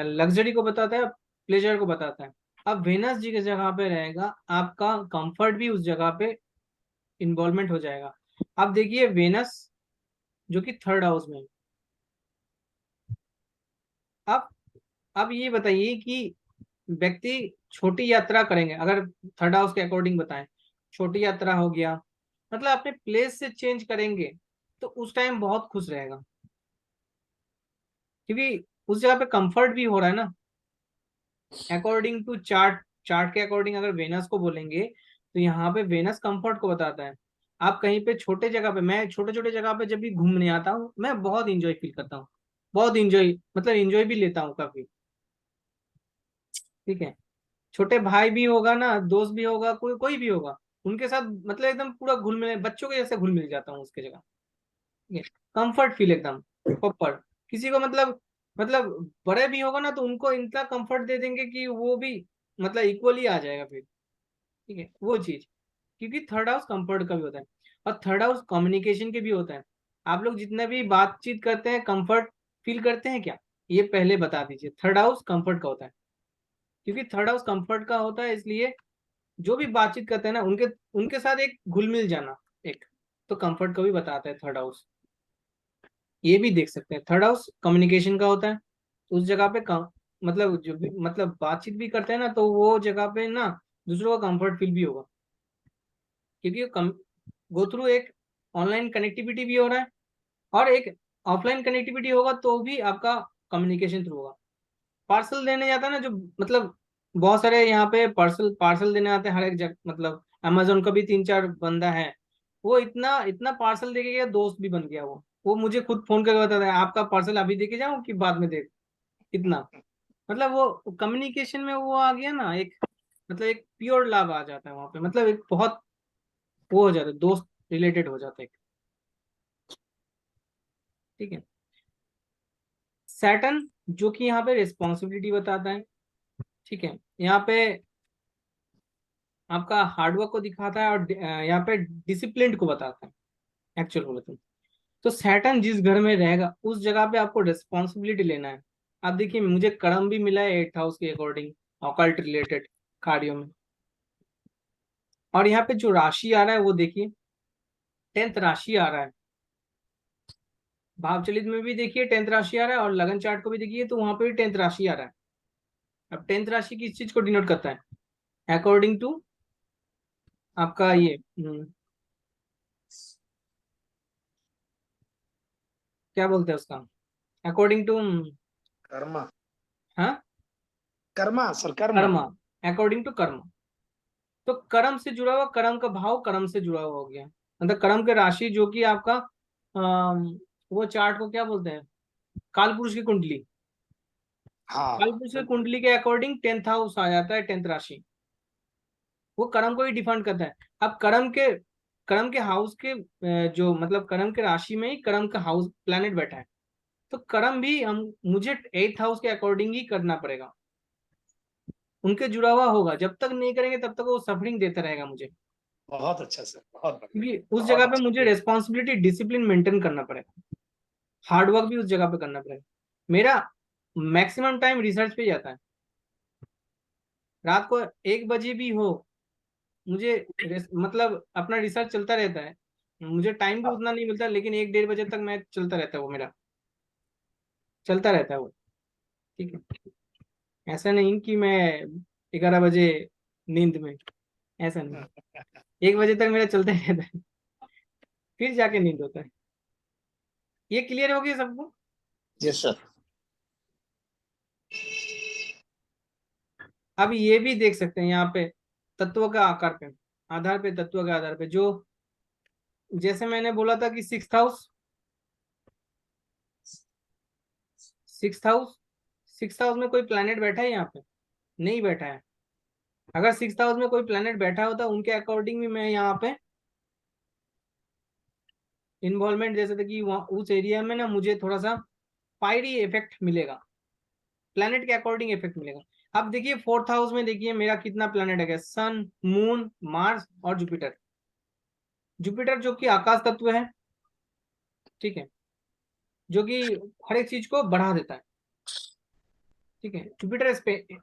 लग्जरी को बताता है, प्लेजर को बताता है। अब वेनस जी की जगह पे रहेगा, आपका कंफर्ट भी उस जगह पे इन्वॉल्वमेंट हो जाएगा। अब देखिए वेनस जो कि 3rd हाउस में है। अब ये बताइए कि व्यक्ति छोटी यात्रा करेंगे, अगर 3rd हाउस के अकॉर्डिंग बताएं, छोटी यात्रा हो गया मतलब अपने प्लेस से चेंज करेंगे, तो उस टाइम बहुत खुश रहेगा, क्योंकि उस जगह पे कंफर्ट भी हो रहा है ना। अकॉर्डिंग टू चार्ट के अकॉर्डिंग अगर वेनस को बोलेंगे तो यहाँ पे वेनस कंफर्ट को बताता है। आप कहीं पे छोटे जगह पे, मैं छोटे छोटे जगह पे जब भी घूमने आता हूँ मैं बहुत इंजॉय फील करता हूँ, बहुत इंजॉय मतलब इंजॉय भी लेता हूँ काफी, ठीक है। छोटे भाई भी होगा ना, दोस्त भी होगा, कोई कोई भी होगा, उनके साथ मतलब एकदम पूरा घुल मिल, बच्चों के जैसे घुल मिल जाता हूँ उसके जगह, ठीक है। कंफर्ट फील एकदम प्रॉपर। किसी को मतलब बड़े भी होगा ना तो उनको इतना कंफर्ट दे देंगे कि वो भी मतलब इक्वली आ जाएगा फिर, ठीक है वो चीज। क्योंकि 3rd हाउस कंफर्ट का भी होता है और 3rd हाउस कम्युनिकेशन के भी होता है। आप लोग जितने भी बातचीत करते हैं कंफर्ट फील करते हैं क्या, ये पहले बता दीजिए। 3rd हाउस कंफर्ट का होता है, क्योंकि 3rd हाउस कंफर्ट का होता है, इसलिए जो भी बातचीत करते हैं ना उनके उनके साथ एक घुल मिल जाना एक, तो कंफर्ट को भी बताता है 3rd हाउस। ये भी देख सकते हैं 3rd हाउस कम्युनिकेशन का होता है, उस जगह पे मतलब जो भी मतलब बातचीत भी करते हैं ना, तो वो जगह पे ना दूसरों का कंफर्ट फील भी होगा, क्योंकि गो थ्रू एक ऑनलाइन कनेक्टिविटी भी हो रहा है और एक ऑफलाइन कनेक्टिविटी होगा तो भी आपका कम्युनिकेशन थ्रू होगा। पार्सल देने जाता है ना जो मतलब बहुत सारे यहाँ पे पार्सल देने आते हैं हर एक जगह, मतलब अमेजोन का भी 3-4 बंदा है वो इतना इतना पार्सल देके गया, दोस्त भी बन गया वो मुझे खुद फोन करके बताता है आपका पार्सल अभी देके जाऊं कि बाद में देख। इतना मतलब वो कम्युनिकेशन में वो आ गया ना, एक मतलब एक प्योर लव आ जाता है वहां पे, मतलब एक बहुत वो हो जाता है, दोस्त रिलेटेड हो जाता है। ठीक है। सैटर्न जो कि यहाँ पे रिस्पॉन्सिबिलिटी बताता है। ठीक है, यहाँ पे आपका हार्डवर्क को दिखाता है और यहाँ पे डिसिप्लिन को बताता है एक्चुअल बोले तो सैटर्न जिस घर में रहेगा उस जगह पे आपको रिस्पॉन्सिबिलिटी लेना है। अब देखिए मुझे कर्म भी मिला है 8th हाउस के अकॉर्डिंग ऑकल्ट रिलेटेड कार्यों में। और यहाँ पे जो राशि आ रहा है वो देखिए 10th राशि आ रहा है। भाव चलित में भी देखिए 10th राशि आ रहा है और लगन चार्ट को भी देखिए तो वहां पे भी 10th राशि आ रहा है। अब 10th राशि किस चीज को डिनोट करता है अकॉर्डिंग टू आपका ये क्या बोलते हैं उसका अकॉर्डिंग टू कर्मा। हाँ कर्मा सर, कर्मा। कर्म अकॉर्डिंग टू कर्म। तो कर्म से जुड़ा हुआ, कर्म का भाव कर्म से जुड़ा हुआ हो गया, मतलब कर्म के राशि जो कि आपका वो चार्ट को क्या बोलते हैं काल पुरुष की कुंडली। हाँ। काल पुरुष की कुंडली के अकॉर्डिंग 10th हाउस आ जाता है 10th राशि। वो कर्म को ही डिफाइन करता है। अब कर्म के हाउस के जो मतलब कर्म के राशि में ही कर्म का हाउस प्लैनेट बैठा है। तो कर्म भी हम मुझे 8th हाउस के अकॉर्डिंग ही करना पड़ेगा, उनके जुड़ा हुआ होगा। जब तक नहीं करेंगे तब तक वो सफरिंग देता रहेगा मुझे, बहुत अच्छा सर, बहुत बढ़िया। क्योंकि उस बहुत जगह पे अच्छा। मुझे रेस्पॉन्सिबिलिटी डिसिप्लिन मेंटेन करना पड़ेगा, हार्डवर्क भी उस जगह पे करना पड़ेगा। मेरा मैक्सिमम टाइम रिसर्च पे जाता है। रात को 1 बजे भी हो मुझे मतलब अपना रिसर्च चलता रहता है। मुझे टाइम भी उतना नहीं मिलता लेकिन 1-1:30 बजे तक मैं चलता रहता है, वो मेरा चलता रहता है वो। ठीक है, ऐसा नहीं कि मैं 11 बजे नींद में, ऐसा नहीं। 1 बजे तक मेरा चलता ही रहता है, फिर जाके नींद होता है। ये क्लियर हो गया सबको? Yes sir. अब ये भी देख सकते हैं यहाँ पे तत्व का आकार पे आधार पे, तत्व के आधार पे जो जैसे मैंने बोला था कि 6th हाउस में कोई प्लैनेट बैठा है यहाँ पे? नहीं बैठा है। अगर 6th हाउस में कोई प्लैनेट बैठा होता उनके अकॉर्डिंग भी मैं यहाँ पे इन्वॉल्वमेंट जैसे था कि वहाँ उस एरिया में ना मुझे थोड़ा सा फायरी इफेक्ट मिलेगा, प्लैनेट के अकॉर्डिंग इफेक्ट मिलेगा। अब देखिए 4th हाउस में देखिए मेरा कितना प्लैनेट है, सन, मून, मार्स और जुपिटर। जुपिटर जो कि आकाश तत्व है, ठीक है, जो कि हर एक चीज को बढ़ा देता है। ठीक है, जुपिटर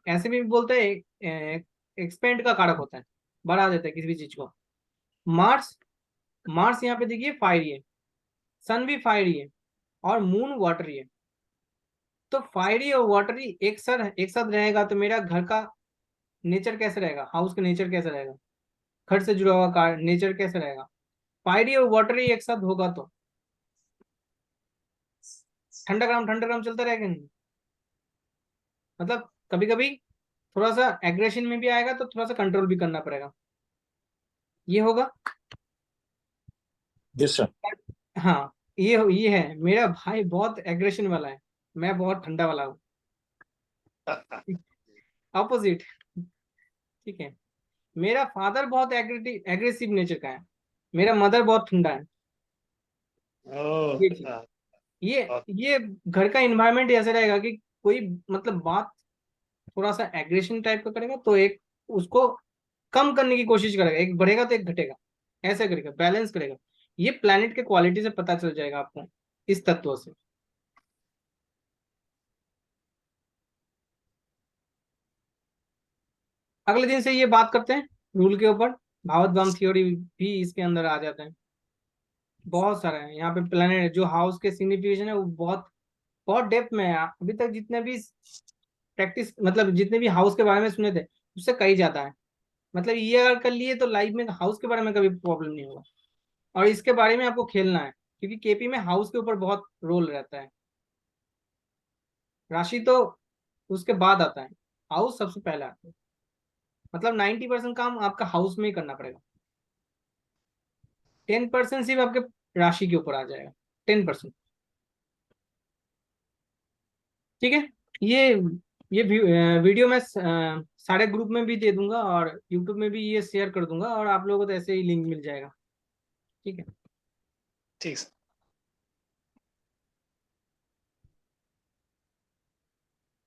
ऐसे भी बोलते हैं एक्सपेंड का कारक होता है, बढ़ा देता है किसी भी चीज को। मार्स मार्स यहाँ पे देखिए फायरी है, सन भी फायरी है और मून वाटरी है। तो फायरी और वाटरी एक साथ रहेगा तो मेरा घर का नेचर कैसे रहेगा, हाउस का नेचर कैसे रहेगा, घर से जुड़ा हुआ का नेचर कैसे रहेगा। फायरी और वाटरी एक साथ होगा तो ठंडा काम चलता रहेगा नहीं। मतलब कभी कभी थोड़ा सा एग्रेशन में भी आएगा तो थोड़ा सा कंट्रोल भी करना पड़ेगा, ये होगा। Yes sir. हाँ, ये है मेरा भाई बहुत एग्रेशन वाला है, मैं बहुत ठंडा वाला हूँ, ऑपोजिट। ठीक है, मेरा फादर बहुत एग्रेसिव नेचर का है, मेरा मदर बहुत ठंडा है। ओह, ये चीज, ये घर का इन्वायरमेंट ऐसा रहेगा कि कोई मतलब बात थोड़ा सा एग्रेशन टाइप का करेगा तो एक उसको कम करने की कोशिश करेगा, एक बढ़ेगा तो एक घटेगा, ऐसा करेगा, बैलेंस करेगा। ये प्लैनेट के क्वालिटी से पता चल जाएगा आपको इस तत्व से। अगले दिन से ये बात करते हैं रूल के ऊपर, भावत बम थ्योरी भी इसके अंदर आ जाता है। बहुत सारा है यहाँ पे प्लैनेट जो हाउस के सिग्निफिकेशन है वो बहुत बहुत डेप्थ में है। अभी तक जितने भी प्रैक्टिस मतलब जितने भी हाउस के बारे में सुने थे उससे कहीं ज्यादा है। मतलब ये अगर कर लिए तो लाइफ में हाउस के बारे में कभी प्रॉब्लम नहीं होगा। और इसके बारे में आपको खेलना है क्योंकि केपी में हाउस के ऊपर बहुत रोल रहता है। राशि तो उसके बाद आता है, हाउस सबसे पहले आता है। मतलब 90% काम आपका हाउस में ही करना पड़ेगा। 10% सिर्फ आपके राशि के ऊपर आ जाएगा, 10%। ठीक है। ये वीडियो मैं सारे ग्रुप में भी दे दूंगा और यूट्यूब में भी ये शेयर कर दूंगा, और आप लोगों को तो ऐसे ही लिंक मिल जाएगा। ठीक है। ठीक सर।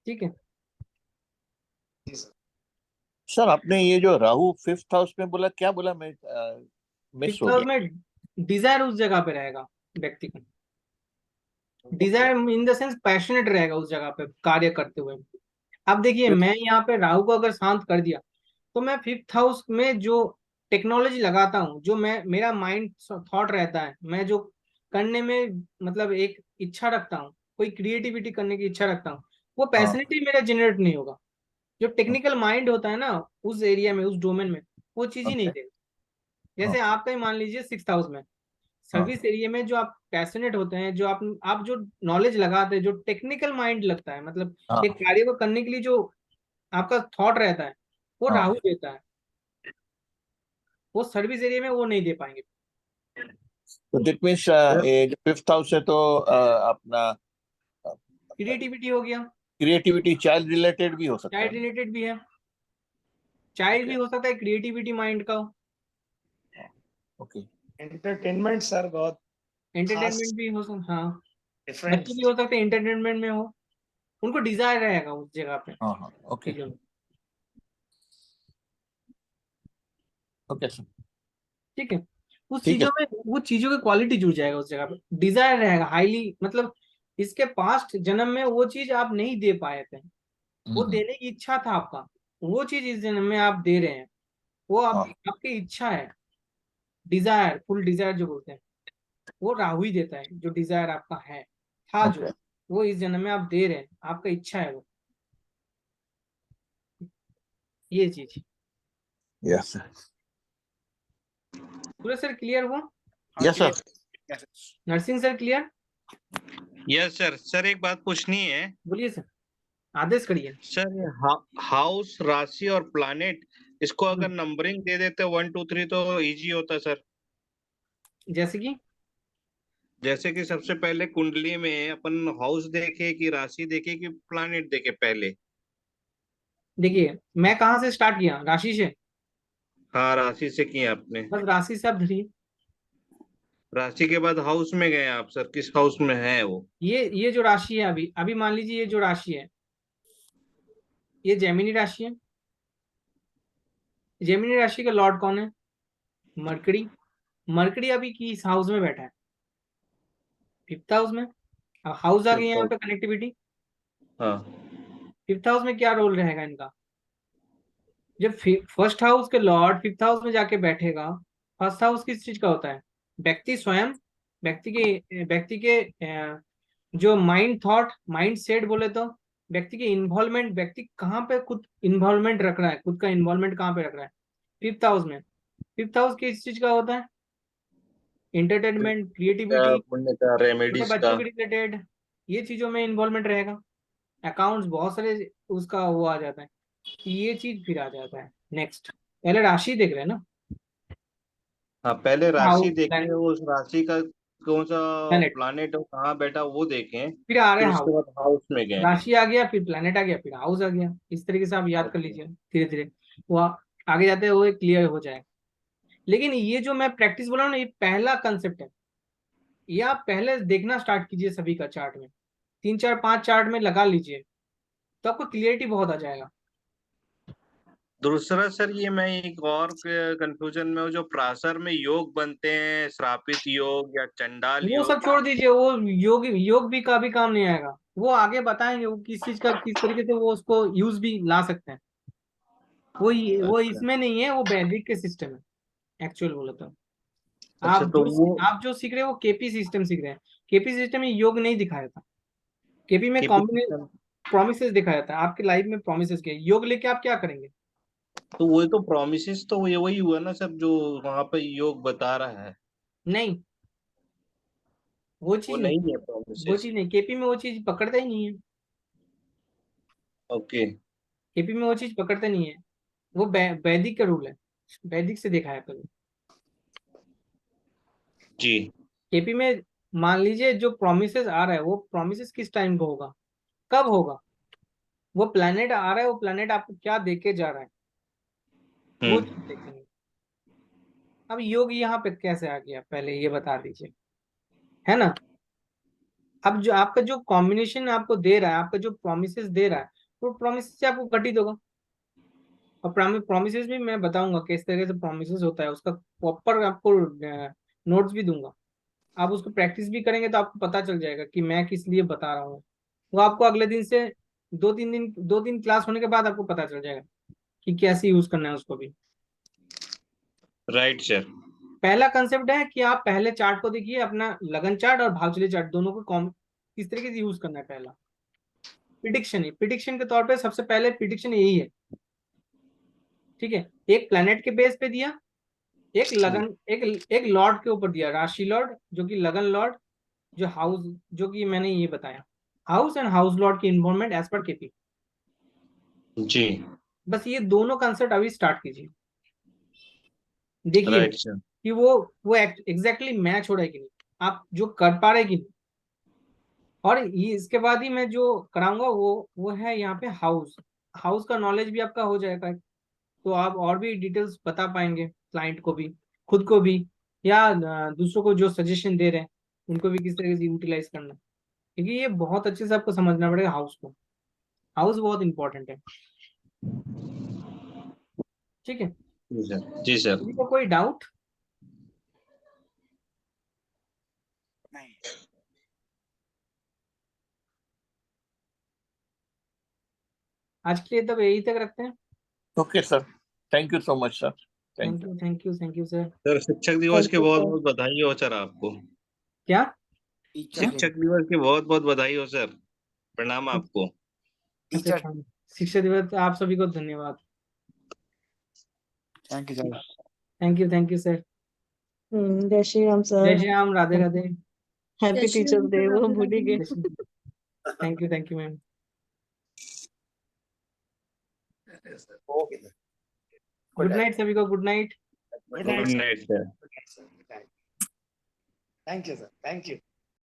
ठीक है जी सर। सर आपने ये जो राहु 5th हाउस में बोला, क्या बोला? मैं मिस फिफ्थ हो हाउस गया। में डिजायर उस जगह पे रहेगा व्यक्ति का, desire in the sense passionate रहेगा उस जगह पे कार्य करते हुए। अब देखिए, मैं यहाँ पे राहु को अगर शांत कर दिया तो मैं 5th हाउस में जो टेक्नोलॉजी लगाता हूँ, जो मैं मेरा माइंड थॉट रहता है, मैं जो करने में मतलब एक इच्छा रखता हूँ, कोई क्रिएटिविटी करने की इच्छा रखता हूँ, वो हाँ पैशनेटली मेरा जनरेट नहीं होगा। जो टेक्निकल माइंड होता है ना उस एरिया में, उस डोमेन में, वो चीज ही नहीं ओके। देगा। जैसे हाँ आपका ही मान लीजिए 6th हाउस में, हाँ सर्विस एरिया में जो आप पैशनेट होते हैं, जो आप जो नॉलेज लगाते हैं, जो टेक्निकल माइंड लगता है, मतलब एक हाँ कार्य को करने के लिए जो आपका थॉट रहता है, वो हाँ। राहु देता है। वो सर्विस एरिया में वो नहीं दे पाएंगे। तो दैट मीन्स ये जो 5th हाउस है तो अपना क्रिएटिविटी हो गया, क्रिएटिविटी चाइल्ड रिलेटेड भी हो सकता है चाइल्ड ना? रिलेटेड भी है, चाइल्ड भी ओके हो सकता है, क्रिएटिविटी माइंड का हो, ओके। एंटरटेनमेंट सर बहुत खास एंटरटेनमेंट भी हो सकता, हाँ। डिफरेंट। बच्चे भी हो सकते हैं एंटरटेनमेंट में हो, उनको डिजायर रहेगा उस जगह पे हाँ हाँ ओके चीजों में। Okay sir. ठीक है। उस ठीक है। चीजों में वो चीजों की क्वालिटी जुड़ जाएगा उस जगह पे, डिजायर रहेगा हाईली, मतलब इसके पास्ट जन्म में वो चीज आप नहीं दे पाए थे, वो हम्म। देने की इच्छा था आपका, वो चीज इस जन्म में आप दे रहे हैं। वो हाँ आपकी इच्छा है, डिजायर, फुल डिजायर जो बोलते हैं, वो राहु ही देता है। जो डिजायर आपका है था जो, ओके। वो इस जन्म में आप दे रहे हैं, आपका इच्छा है वो, ये चीज। Yes sir. पूरा सर क्लियर हुआ? हाँ yes clear. Sir. Nursing sir clear? Yes sir. Sir एक बात पूछनी है बोलिए सर, आदेश करिए। सर। हाउस, राशि और प्लानेट, इसको अगर हम्म, नंबरिंग दे देते 1 2 3 तो इजी होता सर। जैसे कि जैसे कि सबसे पहले कुंडली में अपन हाउस देखे कि राशि देखे कि प्लानेट देखे पहले। देखिए, मैं कहाँ से स्टार्ट किया, राशि से। हाँ, राशि से किया आपने। बस राशि से आप धरिए। राशि के बाद हाउस में गए आप सर, किस हाउस में है वो? ये जो राशि है, अभी अभी मान लीजिए, ये जो राशि है, ये जेमिनी राशि है। जेमिनी राशि का लॉर्ड कौन है? मरकरी। मरकरी अभी किस हाउस में बैठा है? 5th हाउस में। अब हाउस आ गई यहाँ पे कनेक्टिविटी। हाँ 5th हाउस में क्या रोल रहेगा इनका? जब फर्स्ट हाउस के लॉर्ड 5th हाउस में जाके बैठेगा, फर्स्ट हाउस किस चीज का होता है? व्यक्ति स्वयं, व्यक्ति के जो माइंड थॉट, माइंड सेट बोले तो, व्यक्ति के इन्वॉल्वमेंट, व्यक्ति कहाँ पे खुद इन्वॉल्वमेंट रख रहा है, खुद का इन्वॉल्वमेंट कहाँ पे रख रहा है? 5th हाउस में। 5th हाउस किस चीज का होता है? एंटरटेनमेंट, क्या क्रिएटिविटी, पुण्य का, छोटे रेमेडीज का। बच्चों के रिलेटेड, ये चीजों में इन्वॉल्वमेंट रहेगा। अकाउंट्स, बहुत सारे उसका वो आ जाता है, ये चीज फिर आ जाता है। नेक्स्ट, पहले राशि देख रहे हैं ना, हाँ, पहले राशि हाउस, देखें, उस राशि का कौन सा प्लैनेट, प्लानेट हो, कहाँ बैठा वो देखें। फिर आ रहे फिर हैं उसके हाउस। बाद हाउस में गए। राशि आ गया, फिर प्लैनेट आ गया, फिर हाउस आ गया। इस तरीके से आप याद कर ओके। लीजिए, धीरे धीरे वो आगे जाते हुए क्लियर हो जाएगा। लेकिन ये जो मैं प्रैक्टिस बोला हूं ना, ये पहला कंसेप्ट है। ये आप पहले देखना स्टार्ट कीजिए सभी का चार्ट में, 3 4 5 चार्ट में लगा लीजिए, तो आपको क्लियरिटी बहुत आ जाएगा। दूसरा सर, ये मैं एक और कंफ्यूजन में हूँ, जो पराशर में योग बनते हैं, श्रापित योग या चंडाल वो सब योग। छोड़ दीजिए, वो योग योग भी का भी काम नहीं आएगा। वो आगे बताएंगे वो किस चीज का, किस तरीके से वो उसको यूज भी ला सकते हैं। वो अच्छा। इसमें नहीं है, वो वैदिक के सिस्टम है एक्चुअल बोले तो। अच्छा तो वो आप जो सीख रहे हैं वो केपी सिस्टम सीख रहे हैं। केपी सिस्टम में योग नहीं दिखाया था। केपी में केपी कॉम्बिनेशन सिस्टम। प्रोमिसेस दिखाया था, आपके लाइफ में प्रोमिसेस के, योग लेके आप क्या करेंगे? तो वही तो प्रोमिस, तो ये वही हुआ ना सर, जो वहां पे योग बता रहा है। नहीं, वो वो चीज नहीं, नहीं है वो प्रोमिस। चीज नहीं, केपी में वो चीज पकड़ता ही नहीं है। ओके। केपी में वो चीज पकड़ता नहीं है। वो वैदिक का रूल है, वैदिक से देखा है पहले। जी केपी में मान लीजिए जो प्रोमिसेस आ रहा है वो प्रोमिसेस किस टाइम को होगा, कब होगा, वो प्लेनेट आ रहा है, वो प्लेनेट आपको क्या देके जा रहा है, वो चीज देखेंगे। अब योग यहाँ पे कैसे आ गया पहले ये बता दीजिए, है ना। अब जो आपका जो कॉम्बिनेशन आपको दे रहा है, आपका जो प्रोमिसेस दे रहा है, वो प्रोमिस से आपको घटित होगा। और प्रोमिसेस भी मैं बताऊंगा किस तरह से प्रोमिसेस होता है, उसका प्रॉपर आपको नोट्स भी दूंगा। आप उसको प्रैक्टिस भी करेंगे तो आपको पता चल जाएगा कि मैं किस लिए बता रहा हूँ। वो आपको अगले दिन से 2-3 क्लास होने के बाद आपको पता चल जाएगा कि कैसे यूज करना है उसको भी। Right sir. पहला कंसेप्ट है कि आप पहले चार्ट को देखिए, अपना लगन चार्ट और भावचले चार्ट दोनों को किस तरीके से यूज करना है। पहला प्रिडिक्शन के तौर पे सबसे पहले प्रिडिक्शन यही है, ठीक है। एक प्लेनेट के बेस पे दिया, एक लगन, एक लॉर्ड के ऊपर दिया, राशि लॉर्ड जो कि लगन लॉर्ड, जो हाउस, जो कि मैंने ये बताया हाउस एंड हाउस लॉर्ड की इन्वॉल्वमेंट एज पर केपी। जी बस ये दोनों कंसेप्ट अभी स्टार्ट कीजिए, देखिए राइट सर। कि वो एग्जैक्टली मैच हो रहा है कि नहीं, आप जो कर पा रहे कि नहीं। और ये इसके बाद ही मैं जो कराऊंगा वो है यहाँ पे हाउस। हाउस का नॉलेज भी आपका हो जाएगा, तो आप और भी डिटेल्स बता पाएंगे क्लाइंट को भी, खुद को भी, या दूसरों को जो सजेशन दे रहे हैं उनको भी किस तरह से यूटिलाइज करना है। क्योंकि ये बहुत अच्छे से आपको समझना पड़ेगा हाउस को। हाउस बहुत इंपॉर्टेंट है, ठीक है। जी सर। जी सर। किसी को कोई डाउट? आज के लिए तब यही तक रखते हैं। Okay sir, thank you so much sir, thank thank you. You, thank you, thank you sir. Sir शिक्षक दिवस के बहुत बहुत बधाई हो सर आपको। क्या? शिक्षक दिवस की बहुत बहुत बधाई हो सर। प्रणाम आपको। अच्छा, शिक्षक दिवस आप सभी को धन्यवाद। Thank you sir. Thank you sir. जय श्री राम जय sir. Shri Ram, Radhe Radhe. Happy teachers day, वो भूल ही गए। Thank you ma'am. Okay sir, good night सभी को, good night. Good good night sir. Thank you sir, thank you.